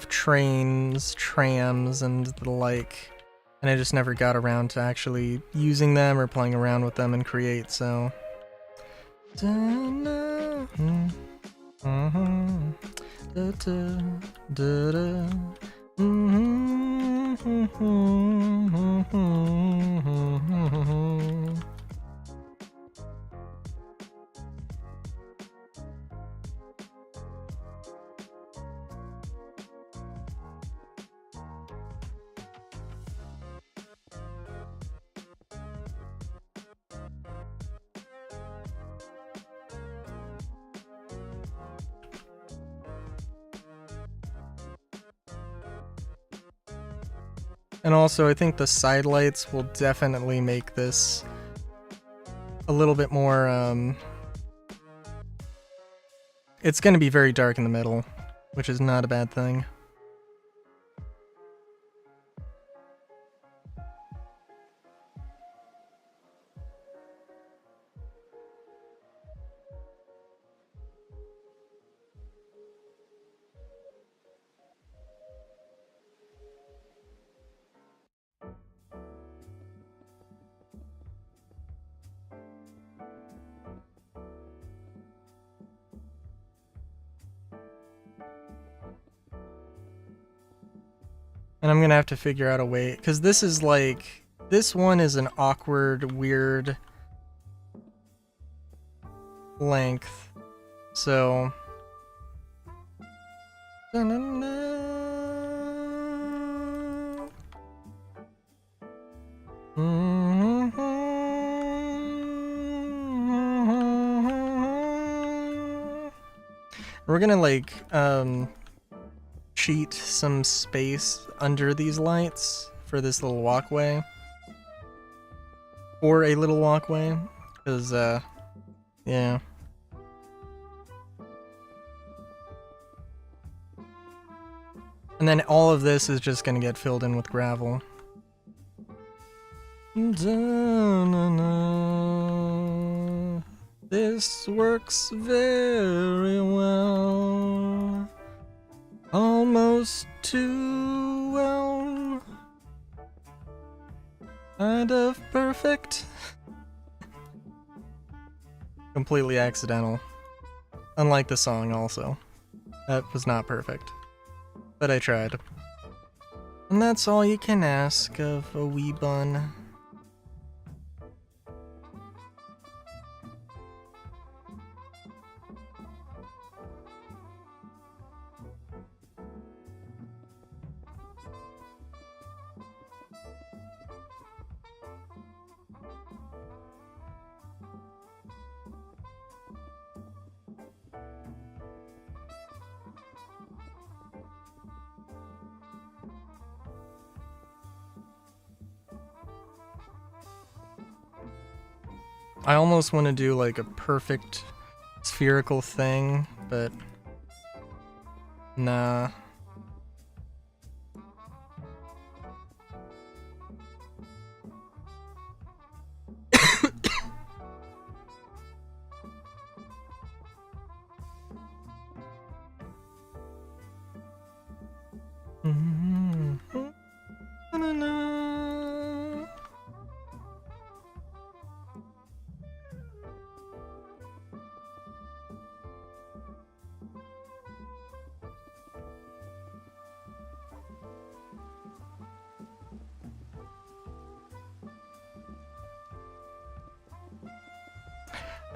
Speaker 1: trains, trams, and the like, and I just never got around to actually using them or playing around with them in Create, so... And also, I think the side lights will definitely make this a little bit more, It's gonna be very dark in the middle, which is not a bad thing. And I'm gonna have to figure out a way, because this is like... This one is an awkward, weird... length. So... We're gonna like, cheat some space under these lights for this little walkway. Or a little walkway, because, yeah. And then all of this is just gonna get filled in with gravel. This works very well. Almost too well. Kind of perfect. Completely accidental. Unlike the song also. That was not perfect. But I tried. And that's all you can ask of a wee bun. I almost want to do like a perfect spherical thing, but nah.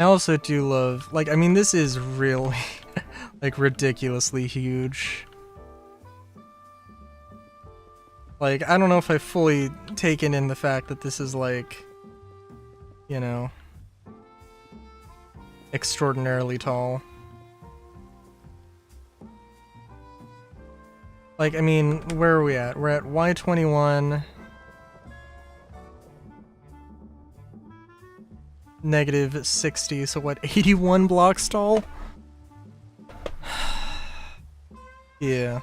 Speaker 1: I also do love, like, I mean, this is really, like, ridiculously huge. Like, I don't know if I've fully taken in the fact that this is, like, you know, extraordinarily tall. Like, I mean, where are we at? We're at Y21. Negative 60, so what, 81 blocks tall? Yeah.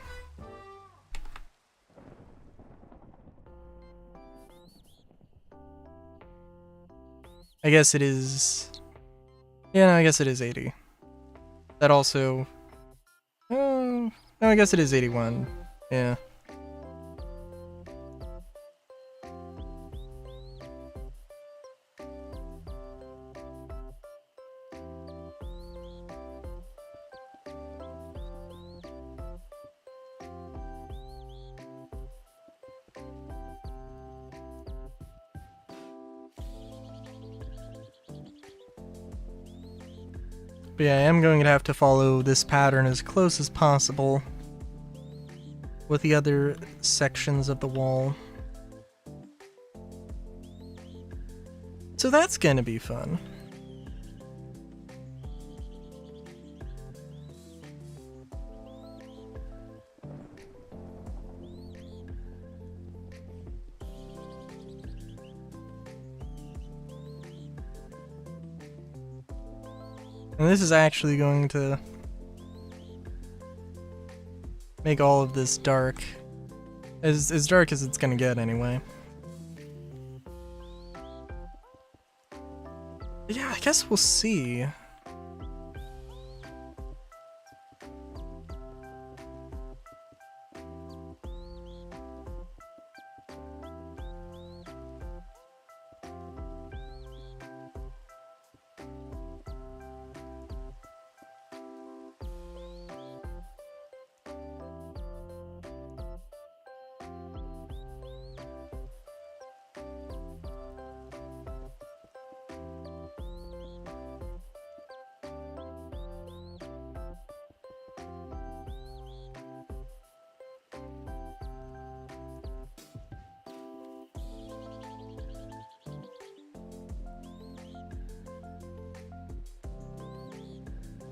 Speaker 1: I guess it is... Yeah, no, I guess it is 80. That also... no, I guess it is 81. Yeah. But yeah, I am going to have to follow this pattern as close as possible with the other sections of the wall. So that's gonna be fun. And this is actually going to make all of this dark. As dark as it's gonna get anyway. But yeah, I guess we'll see.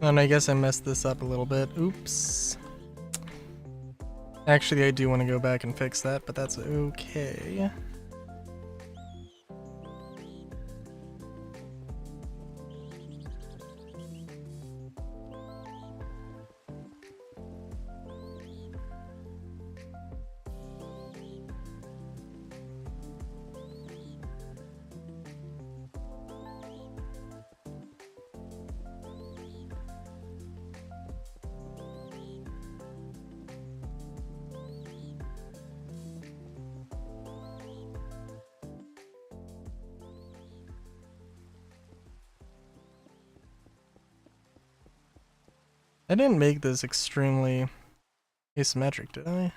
Speaker 1: And I guess I messed this up a little bit. Oops. Actually, I do want to go back and fix that, but that's okay. I didn't make this extremely asymmetric, did I?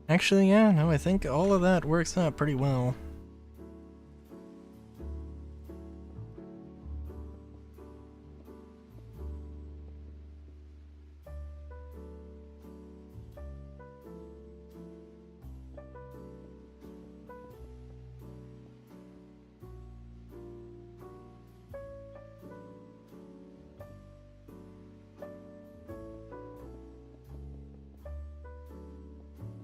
Speaker 1: Actually, yeah, no, I think all of that works out pretty well.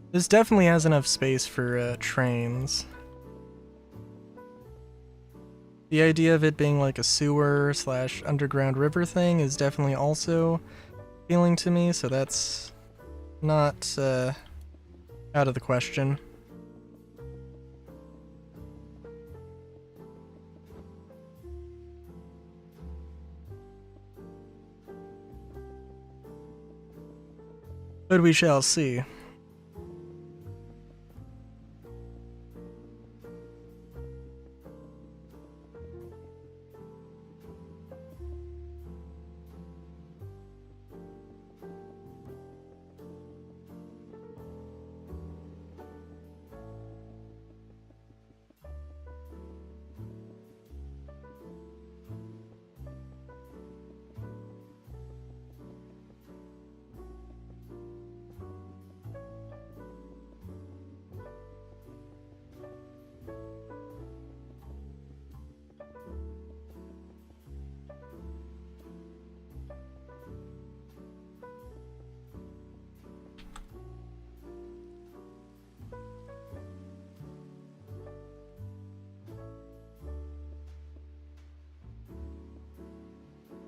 Speaker 1: This definitely has enough space for trains. The idea of it being like a sewer / underground river thing is definitely also appealing to me, so that's not out of the question. But we shall see.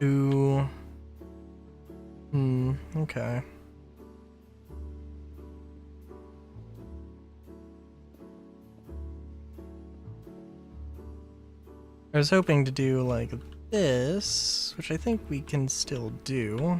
Speaker 1: Ooh. Okay. I was hoping to do like this, which I think we can still do.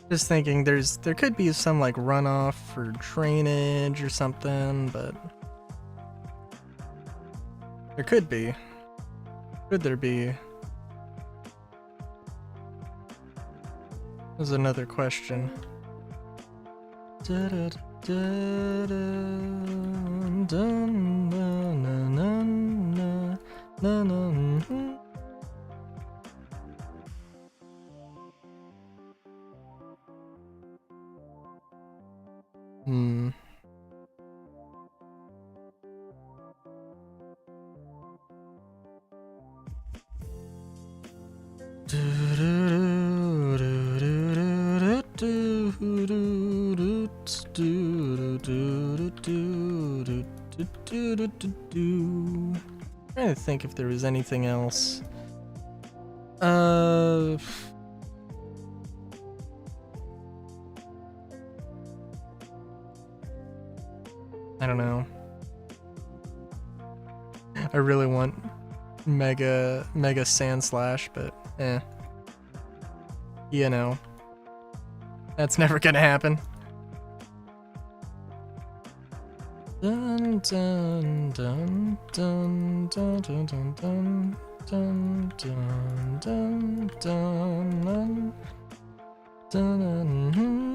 Speaker 1: Just thinking there could be some like runoff for drainage or something, but there could be. Could there be? There's another question. Trying to think if there was anything else. I don't know. I really want mega sand slash, but you know, that's never gonna happen. Dun dun dun dun dun dun dun dun dun dun dun dun dun dun.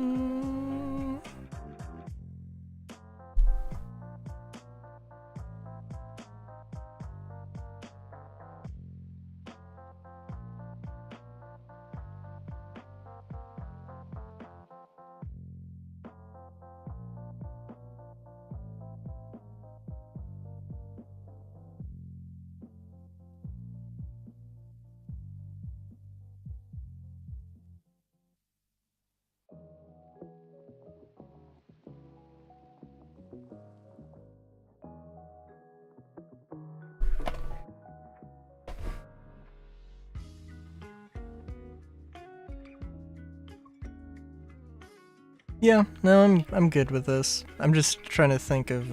Speaker 1: Yeah, no, I'm good with this. I'm just trying to think of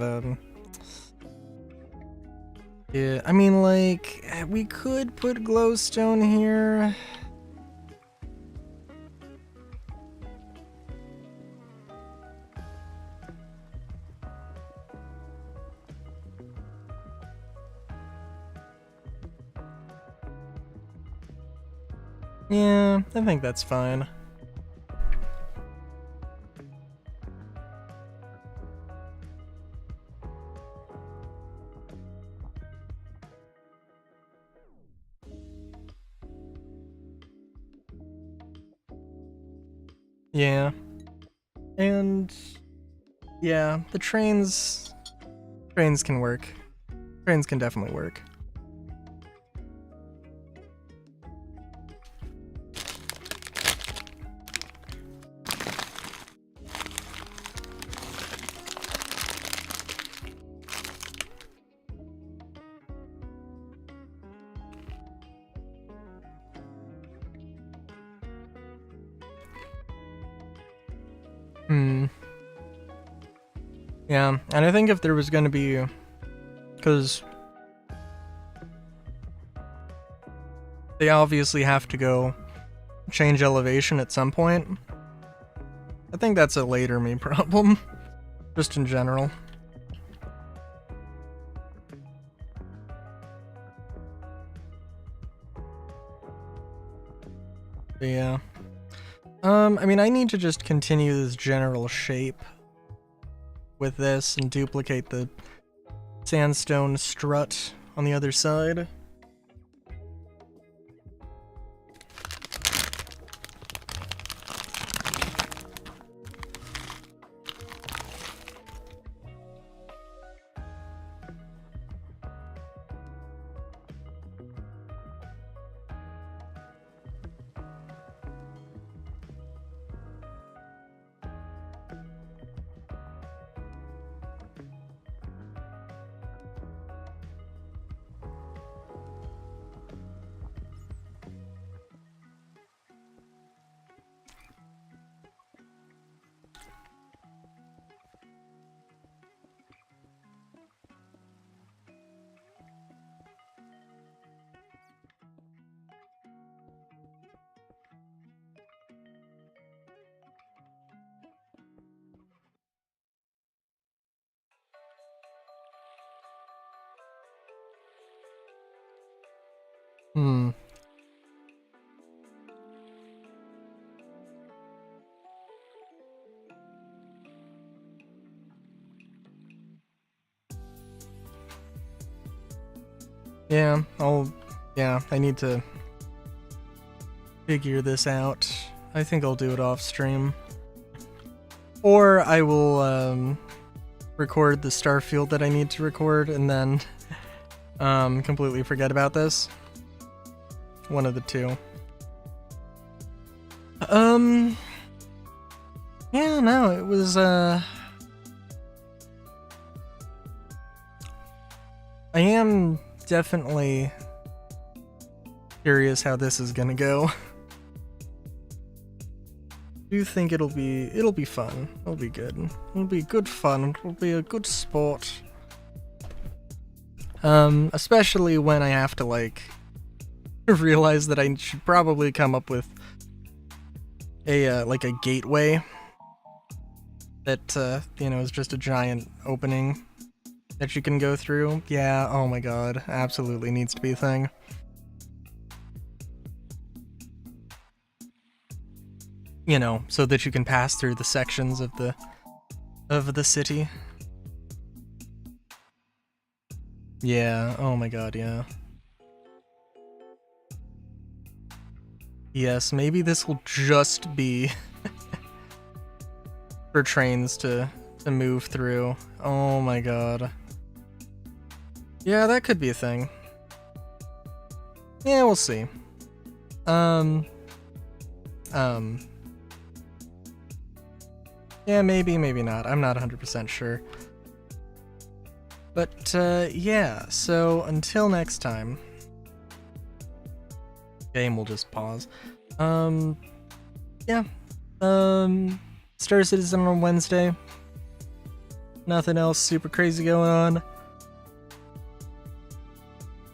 Speaker 1: yeah, I mean, like, we could put glowstone here. Yeah, I think that's fine. Yeah. And yeah, the trains can work. Trains can definitely work. Yeah, and I think if there was gonna be, because they obviously have to go change elevation at some point. I think that's a later me problem, just in general. But yeah. I mean, I need to just continue this general shape with this and duplicate the sandstone strut on the other side. Hmm. Yeah, I need to figure this out. I think I'll do it off stream. Or I will, record the starfield that I need to record and then, completely forget about this. One of the two. Yeah, no, it was, I am definitely curious how this is gonna go. I do think it'll be fun. It'll be good. It'll be good fun. It'll be a good sport. Especially when I have to, like, realize that I should probably come up with a, like a gateway that, you know, is just a giant opening that you can go through. Yeah, oh my god, absolutely needs to be a thing. You know, so that you can pass through the sections of the city. Yeah, oh my god, yeah. Yes, maybe this will just be for trains to move through. Oh my god. Yeah, that could be a thing. Yeah, we'll see. Yeah, maybe, maybe not. I'm not 100% sure. But, yeah, so until next time. Game will just pause. Yeah. Star Citizen on Wednesday. Nothing else super crazy going on.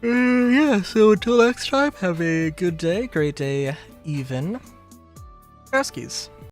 Speaker 1: Yeah, so until next time, have a good day, great day, even. Huskies.